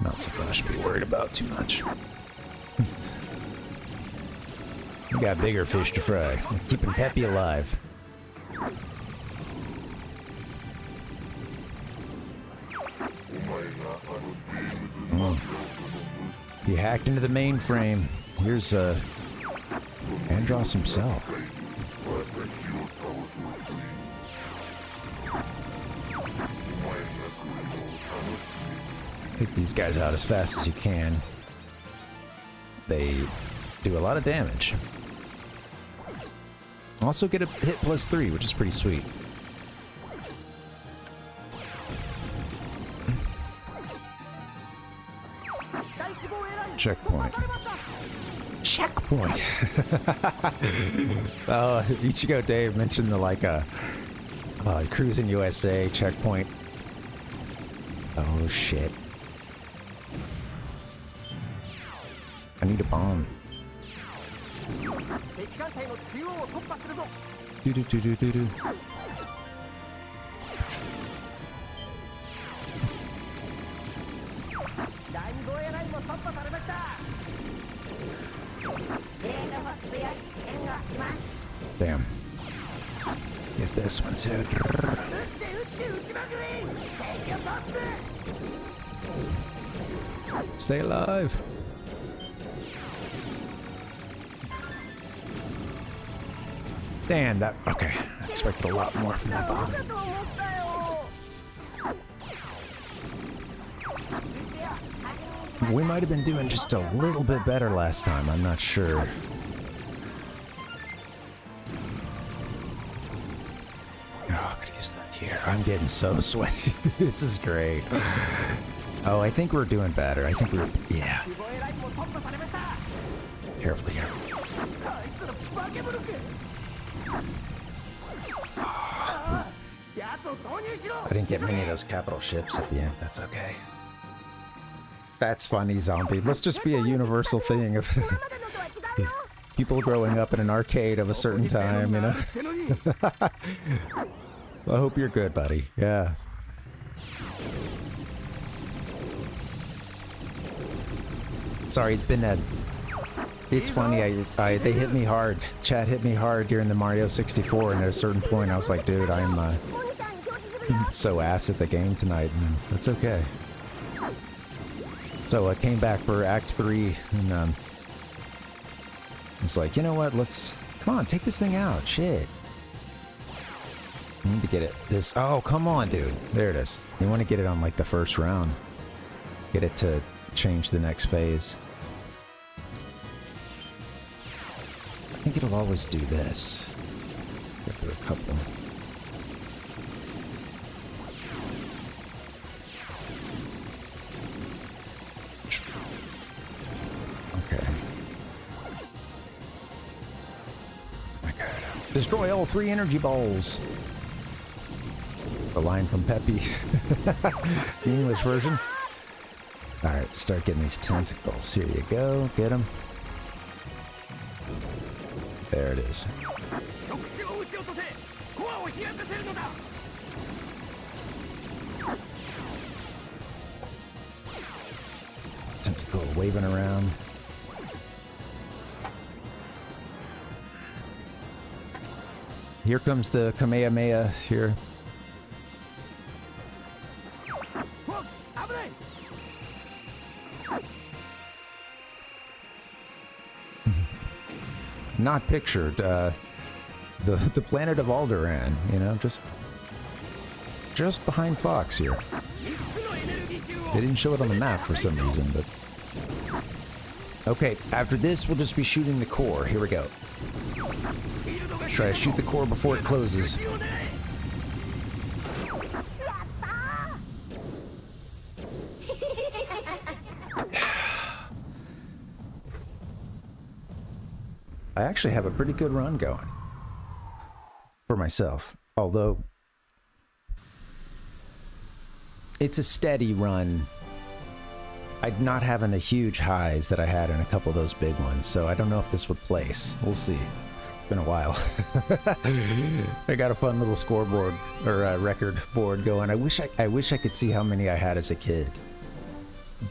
not something I should be worried about too much. We got bigger fish to fry. Keeping Peppy alive. Oh. He hacked into the mainframe. Here's Andros himself. Pick these guys out as fast as you can. They do a lot of damage. Also get a hit +3, which is pretty sweet. Checkpoint. Checkpoint! Oh, Ichigo Dave mentioned the Cruising USA checkpoint. Oh shit. I need a bomb. Do do do do do do. Damn. Get this one too. Stay alive. Damn, that. Okay. I expected a lot more from that bomb. We might have been doing just a little bit better last time. I'm not sure. Oh, I could use that here. I'm getting so sweaty. This is great. Oh, I think we're doing better. I think we're... Yeah. Careful here. I didn't get many of those capital ships at the end. That's okay. That's funny, zombie. Must just be a universal thing of people growing up in an arcade of a certain time, you know? I hope you're good, buddy. Yeah. Sorry, it's been a... It's funny, they hit me hard. Chat hit me hard during the Mario 64, and at a certain point I was like, dude, I'm so ass at the game tonight, and that's okay. So I came back for Act 3, and I was like, you know what, let's... Come on, take this thing out, shit. I need to get it this... Oh, come on, dude. There it is. You want to get it on, like, the first round. Get it to change the next phase. I think it'll always do this. Get through a couple. Okay. Destroy all 3 energy balls. The line from Peppy. The English version. Alright, start getting these tentacles. Here you go. Get them. There it is. Tentacle waving around. Here comes the Kamehameha here. Not pictured. The planet of Alderaan, you know, just behind Fox here. They didn't show it on the map for some reason, but... Okay, after this, we'll just be shooting the core. Here we go. Let's try to shoot the core before it closes. I actually have a pretty good run going for myself, although it's a steady run. I'm not having the huge highs that I had in a couple of those big ones, so I don't know if this would place. We'll see. It's been a while. I got a fun little scoreboard or record board going. I wish I could see how many I had as a kid,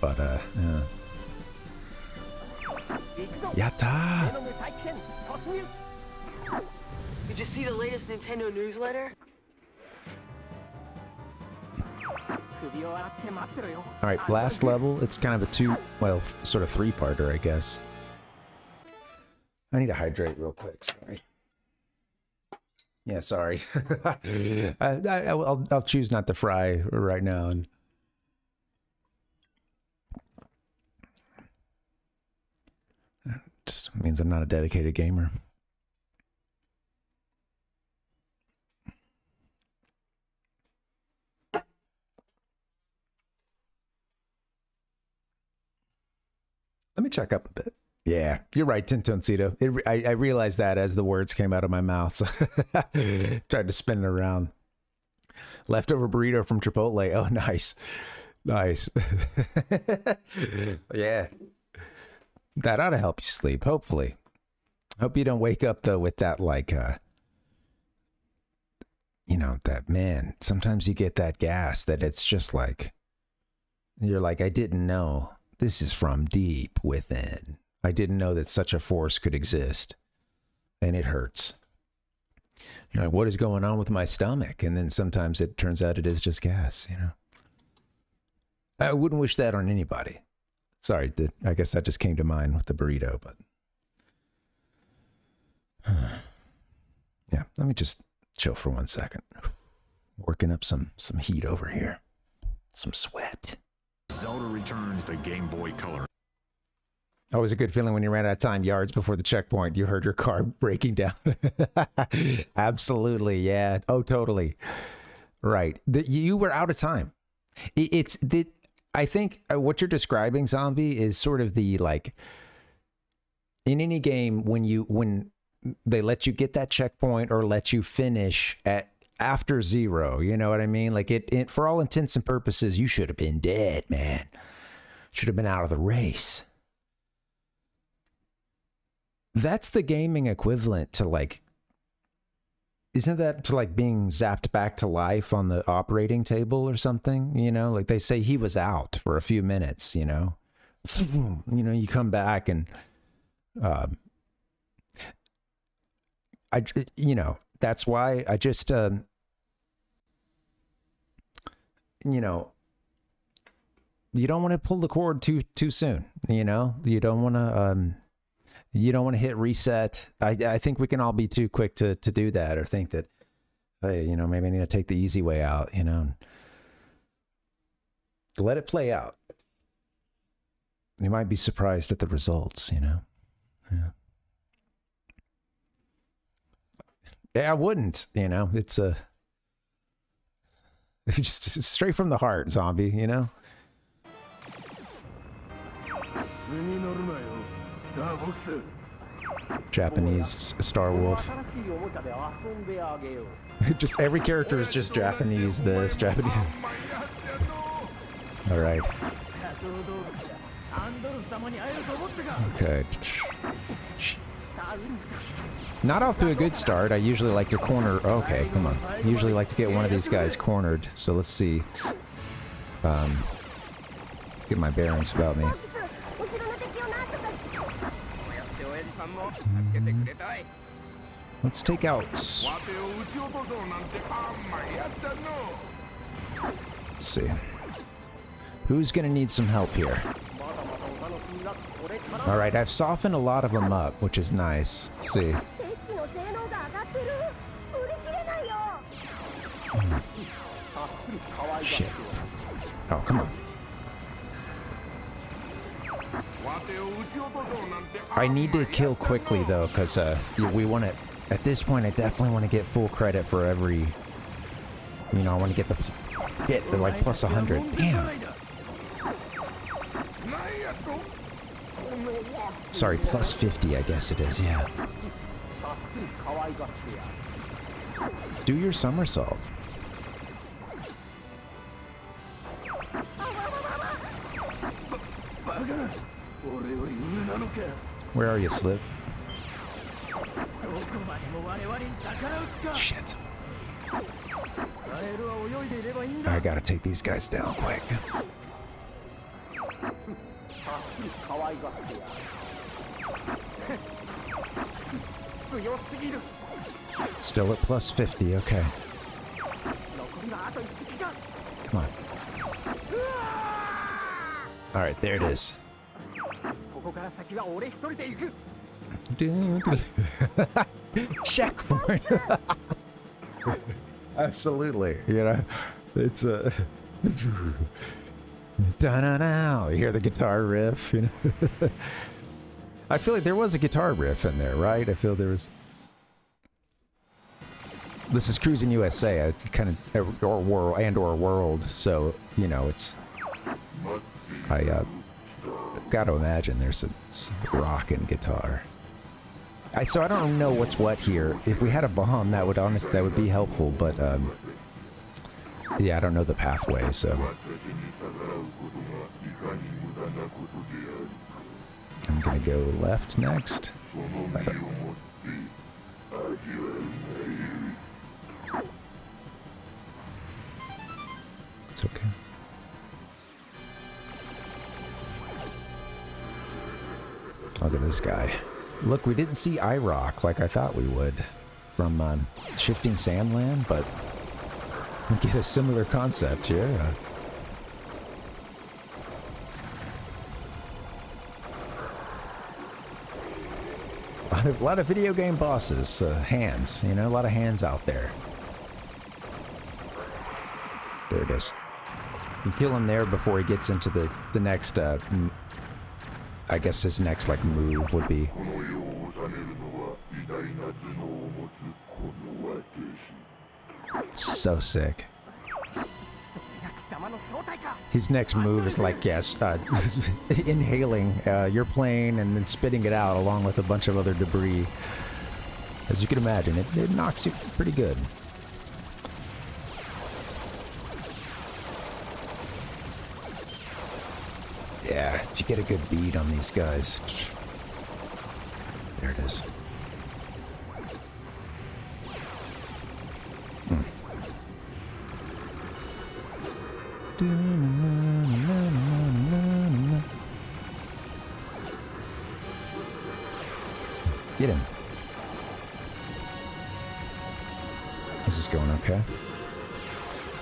but yeah. Yatta! Did you see the latest Nintendo newsletter? Alright, last level. It's kind of a sort of three-parter, I guess. I need to hydrate real quick, sorry. Yeah, sorry. I'll choose not to fry right now. And just means I'm not a dedicated gamer. Let me check up a bit. Yeah, you're right, Tintoncito. I realized that as the words came out of my mouth, so tried to spin it around. Leftover burrito from Chipotle. Oh, nice. Nice. Yeah. That ought to help you sleep, hopefully. Hope you don't wake up though with that like you know, that man, sometimes you get that gas that it's just like you're like, I didn't know this is from deep within. I didn't know that such a force could exist. And it hurts. You're like, what is going on with my stomach? And then sometimes it turns out it is just gas, you know. I wouldn't wish that on anybody. Sorry, I guess that just came to mind with the burrito, but yeah, let me just chill for 1 second. Working up some heat over here. Some sweat. Zelda returns to Game Boy Color. Always a good feeling when you ran out of time yards before the checkpoint. You heard your car breaking down. Absolutely, yeah. Oh, totally. Right. You were out of time. I think what you're describing, Zombie, is sort of the like in any game when they let you get that checkpoint or let you finish at after 0. You know what I mean? Like it for all intents and purposes, you should have been dead, man. Should have been out of the race. That's the gaming equivalent to like, isn't that to like being zapped back to life on the operating table or something? You know, like they say he was out for a few minutes, you know, you come back and, that's why I just, you don't want to pull the cord too soon. You know, you don't want to, hit reset. I think we can all be too quick to do that or think that, hey, maybe I need to take the easy way out, Let it play out. You might be surprised at the results, Yeah. Yeah, I wouldn't, it's just straight from the heart, Zombie, Japanese Star Wolf. Just every character is just Japanese this, Japanese. All right. Okay. Not off to a good start. I usually like to corner. Okay, come on. Usually like to get one of these guys cornered. So let's see. Let's get my bearings about me. Let's take out. Let's see. Who's gonna need some help here? All right, I've softened a lot of them up, which is nice. Let's see. Shit. Oh, come on. I need to kill quickly, though, because we want to... At this point, I definitely want to get full credit for every... I want to get the like, plus 100. Damn. Sorry, plus 50, I guess it is, yeah. Do your somersault. Where are you, Slip? Shit. I gotta take these guys down quick. Still at plus 50, okay. Come on. Alright, there it is. Checkpoint. Absolutely, it's a da-na-now. You hear the guitar riff, I feel like there was a guitar riff in there, right? I feel there was. This is Cruising USA, it's kind of or world, so it's. I got to imagine there's some rock and guitar. So I don't know what's what here. If we had a bomb, that would be helpful, but yeah, I don't know the pathway, so I'm gonna go left next. It's okay. Look at this guy. Look, we didn't see IROC like I thought we would from Shifting Sandland, but we get a similar concept here. A lot of video game bosses, hands, you know, a lot of hands out there. There it is. You kill him there before he gets into the next, I guess his next, like, move would be. So sick. His next move is like, yes, inhaling your plane and then spitting it out along with a bunch of other debris. As you can imagine, it knocks you pretty good. Yeah, if you get a good bead on these guys. There it is. Get him. This is going okay.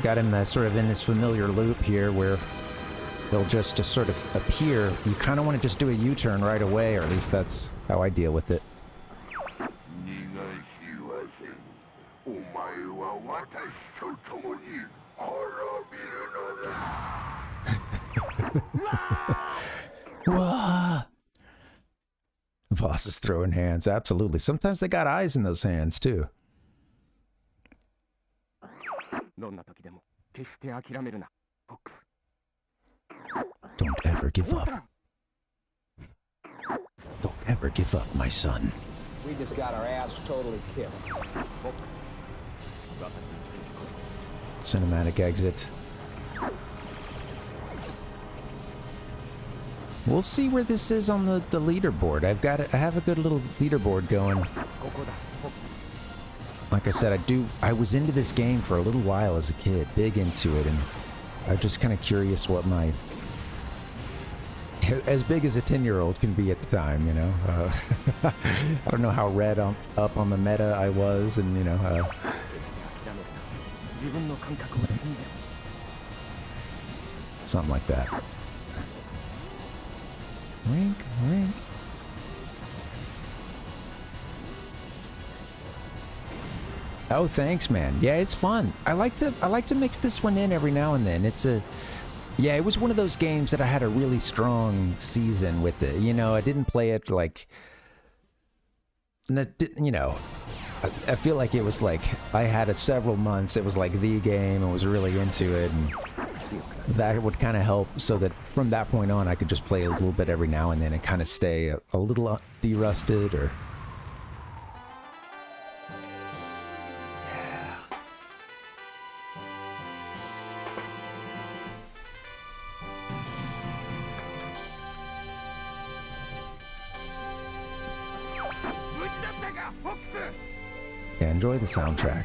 Got him sort of in this familiar loop here where they'll just sort of appear. You kind of want to just do a U-turn right away, or at least that's how I deal with it. Boss is throwing hands, absolutely. Sometimes they got eyes in those hands, too. Don't ever give up. Don't ever give up, my son. We just got our ass totally kicked. Cinematic exit. We'll see where this is on the leaderboard. I have a good little leaderboard going. Like I said, I was into this game for a little while as a kid, big into it, and I'm just kind of curious what my, as big as a 10-year-old can be at the time, you know. I don't know how read up on the meta I was, and you know. Something like that. Wink, wink. Oh, thanks, man. Yeah, it's fun. I like to mix this one in every now and then. Yeah, it was one of those games that I had a really strong season with it. You know, I didn't play it like, you know, I feel like it was like I had it several months. It was like the game. I was really into it, and that would kind of help so that from that point on I could just play a little bit every now and then and kind of stay a little derusted or. Yeah, enjoy the soundtrack.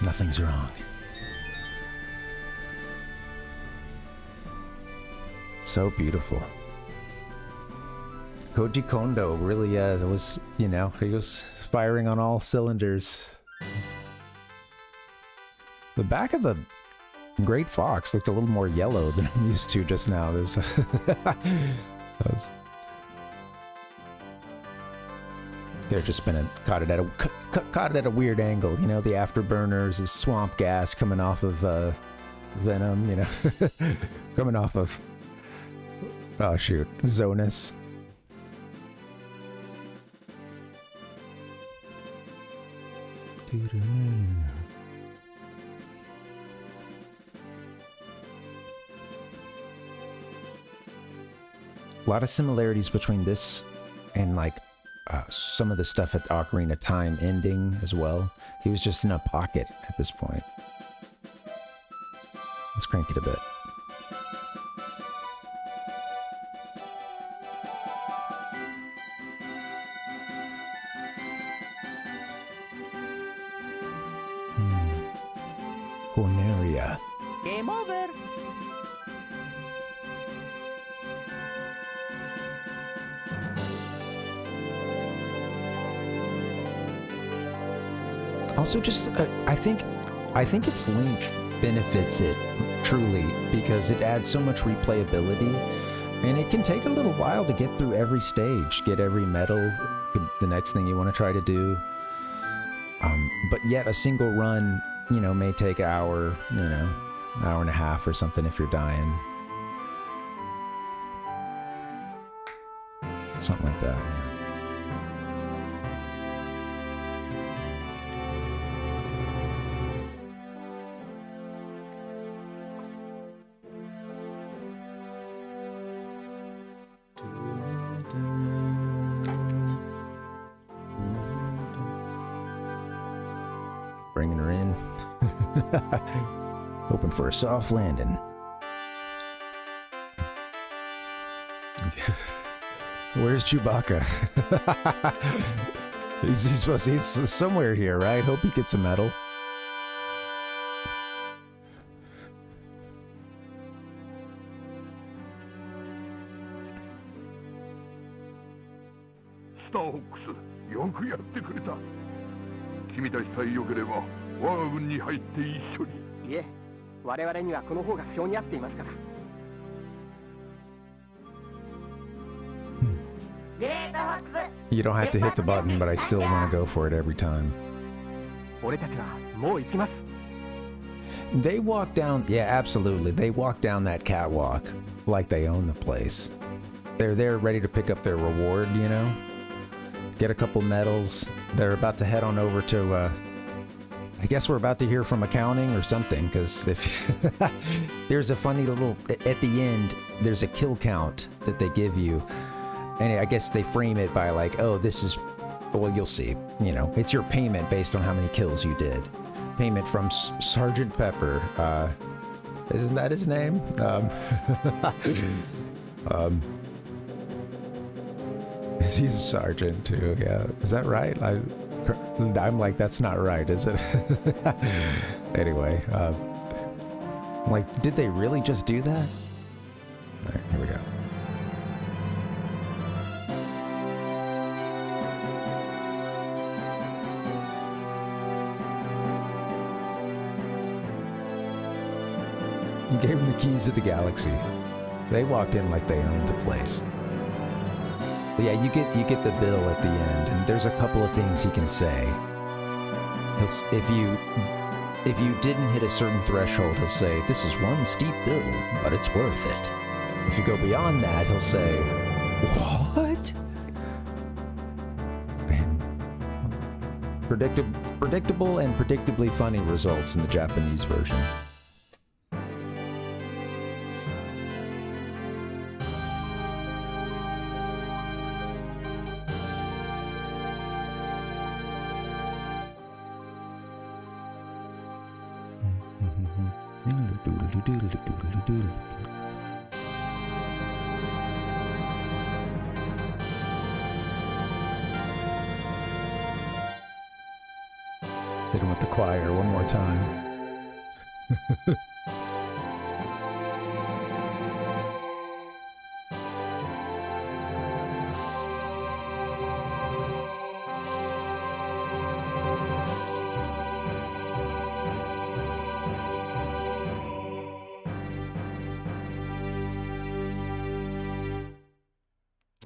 Nothing's wrong. So beautiful. Koji Kondo really was, you know, he was firing on all cylinders. The back of the Great Fox looked a little more yellow than I'm used to just now. There's could have just been caught it at a weird angle, you know, the afterburners, the swamp gas coming off of Venom, you know, coming off of, oh shoot, Zonus. A lot of similarities between this and like some of the stuff at the Ocarina of Time ending as well. He was just in a pocket at this point. Let's crank it a bit. Corneria. Game over. Also, just I think its length benefits it truly because it adds so much replayability, and it can take a little while to get through every stage, get every medal, the next thing you want to try to do. But yet a single run, you know, may take an hour, you know, hour and a half or something if you're dying. Something like that. Bringing her in. Hoping for a soft landing. Where's Chewbacca? he's somewhere here, right? Hope he gets a medal. Star Fox, よくやってくれた。君たちさえ良ければ我が軍に入って一緒に。いえ、我々にはこの方が性に合っていますから。You don't have to hit the button, but I still want to go for it every time. 俺たちはもう行きます。 They walk down, yeah, absolutely. They walk down that catwalk like they own the place. They're there ready to pick up their reward, you know? Get a couple medals. They're about to head on over to, I guess we're about to hear from accounting or something, because if there's a funny little, at the end, there's a kill count that they give you. And I guess they frame it by like, oh, this is, well, you'll see, you know, it's your payment based on how many kills you did. Payment from Sergeant Pepper. Isn't that his name? He's a sergeant too, yeah. Is that right? I'm like, that's not right, is it? Anyway, I'm like, did they really just do that? All right, here we go. Gave him the keys to the galaxy. They walked in like they owned the place. But yeah, you get the bill at the end, and there's a couple of things he can say. If you didn't hit a certain threshold, he'll say, "This is one steep bill, but it's worth it." If you go beyond that, he'll say, "What?" And predictable and predictably funny results in the Japanese version. Hit him with the choir one more time.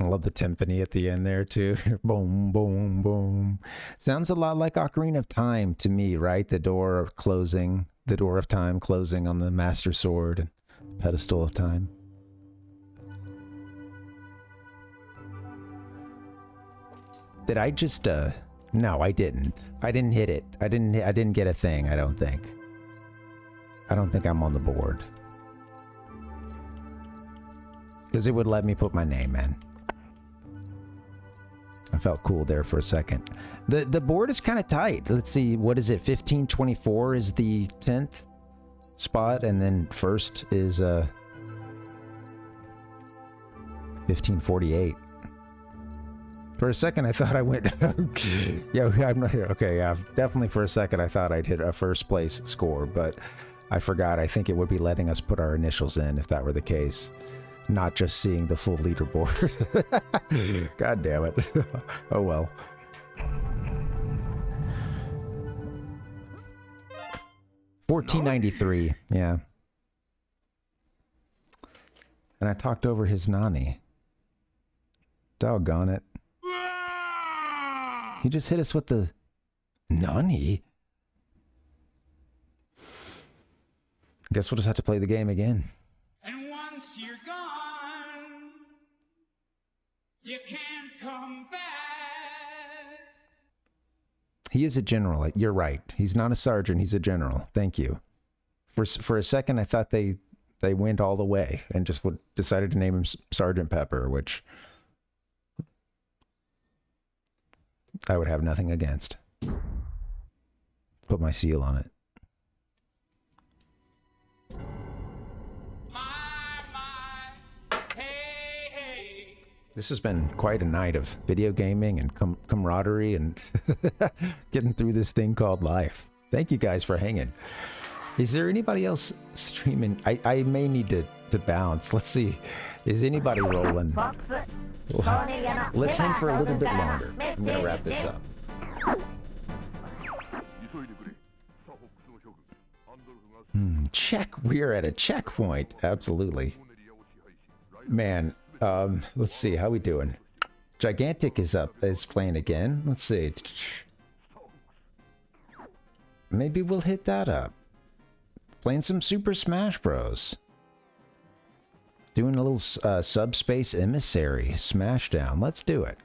I love the timpani at the end there too. Boom, boom, boom. Sounds a lot like Ocarina of Time to me, right? The door of time closing on the Master Sword and pedestal of time. Did I just no, I didn't. I didn't hit it. I didn't get a thing, I don't think. I don't think I'm on the board. because it would let me put my name in. I felt cool there for a second. The board is kind of tight. Let's see, what is it? 1524 is the 10th spot, and then first is 1548. For a second, I thought I went. Yeah, I'm not here. Okay, yeah, definitely. For a second, I thought I'd hit a first place score, but I forgot. I think it would be letting us put our initials in if that were the case, not just seeing the full leaderboard. God damn it! Oh well. $14.93. Yeah. And I talked over his Nani. Doggone it. He just hit us with the Nani. Guess we'll just have to play the game again. And once you're gone, you can't come back. He is a general. You're right. He's not a sergeant. He's a general. Thank you. For a second, I thought they went all the way and just decided to name him Sergeant Pepper, which I would have nothing against. Put my seal on it. This has been quite a night of video gaming and camaraderie and getting through this thing called life. Thank you guys for hanging. Is there anybody else streaming? I may need to bounce. Let's see. Is anybody rolling? Let's hang for a little bit longer. I'm going to wrap this up. Check. We're at a checkpoint. Absolutely. Man, let's see. How we doing? Gigantic is playing again. Let's see. Maybe we'll hit that up. Playing some Super Smash Bros. Doing a little subspace emissary smashdown. Let's do it.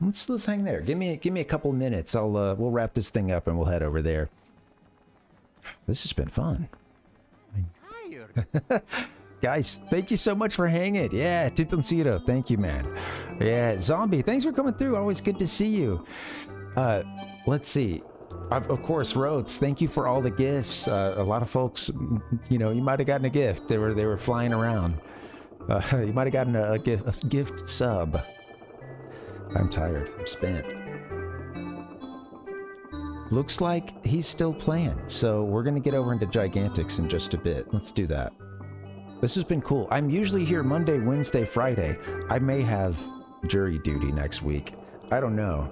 Let's hang there. Give me a couple minutes. We'll wrap this thing up and we'll head over there. This has been fun. Guys, thank you so much for hanging. Yeah, Titoncito, thank you, man. Yeah, Zombie, thanks for coming through. Always good to see you. Let's see. Of course, Rhodes, thank you for all the gifts. A lot of folks, you might have gotten a gift. They were flying around. You might have gotten a gift sub. I'm tired. I'm spent. Looks like he's still playing, so we're gonna get over into Gigantics in just a bit. Let's do that. This has been cool. I'm usually here Monday, Wednesday, Friday. I may have jury duty next week. I don't know.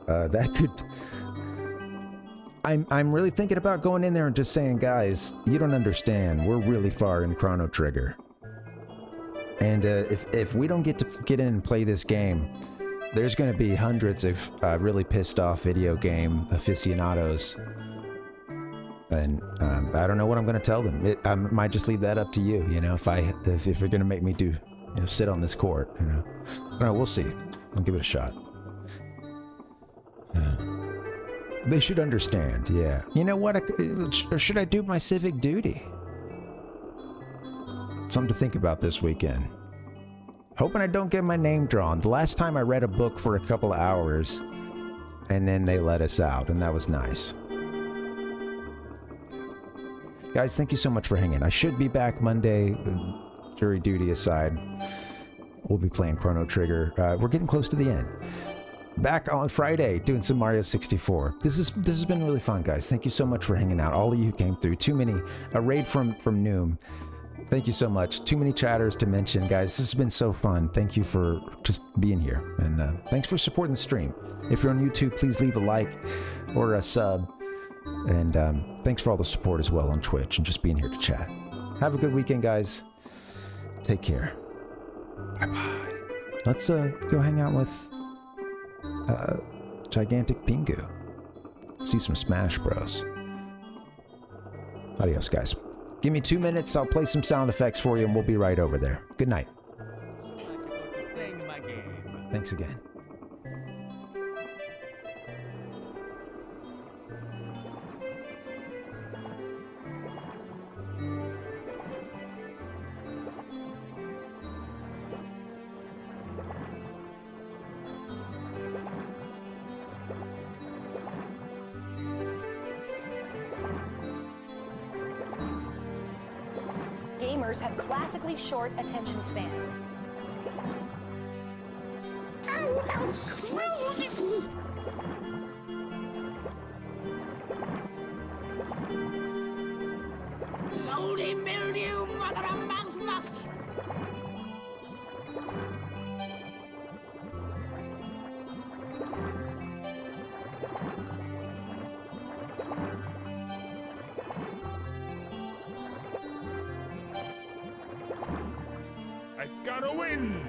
That could... I'm really thinking about going in there and just saying, guys, you don't understand. We're really far in Chrono Trigger. And if we don't get in and play this game, there's going to be hundreds of really pissed off video game aficionados. And I don't know what I'm going to tell them. I might just leave that up to you, if you're going to make me sit on this court, I don't know, we'll see. I'll give it a shot. They should understand, yeah. You know what? Or should I do my civic duty? Something to think about this weekend. Hoping I don't get my name drawn. The last time I read a book for a couple of hours, and then they let us out, and that was nice. Guys, thank you so much for hanging. I should be back Monday, jury duty aside. We'll be playing Chrono Trigger. We're getting close to the end. Back on Friday, doing some Mario 64. This has been really fun, guys. Thank you so much for hanging out. All of you who came through. A raid from Noom. Thank you so much. Too many chatters to mention, guys. This has been so fun. Thank you for just being here. And thanks for supporting the stream. If you're on YouTube, please leave a like or a sub. And thanks for all the support as well on Twitch and just being here to chat. Have a good weekend, guys. Take care. Bye-bye. Let's go hang out with Gigantic Pingu. See some Smash Bros. Adios, guys. Give me 2 minutes. I'll play some sound effects for you and we'll be right over there. Good night. Thanks again. gamers have classically short attention spans. Oh, how crazy! Moldy mildew, mother of mouse. I gotta win!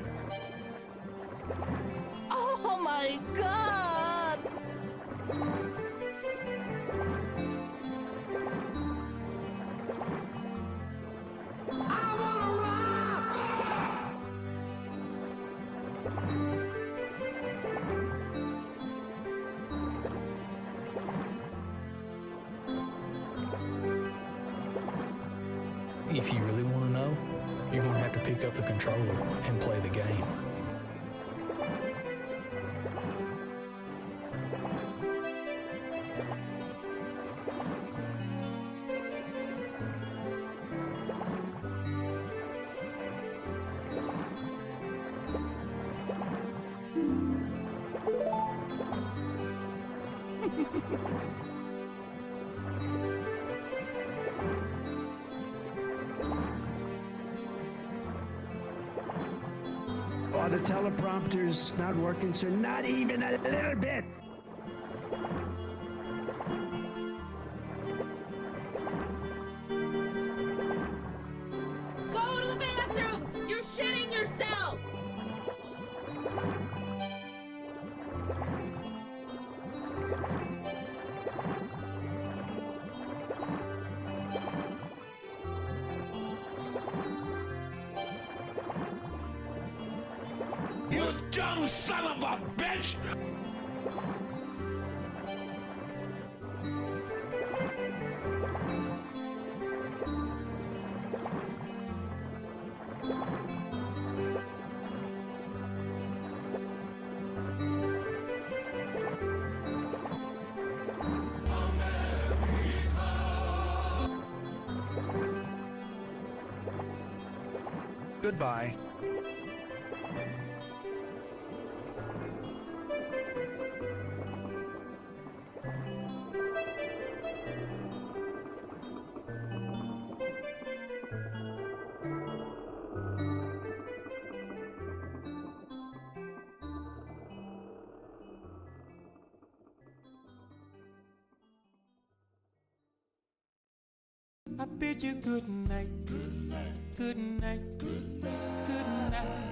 Oh my god! If you really want to know, you're going to have to pick up the controller and play the game. Are the teleprompters not working, sir? Not even a little bit. Go to the bathroom! You're shitting yourself! You dumb son of a bitch! Goodbye. I bid you good night, good night, good night, good night.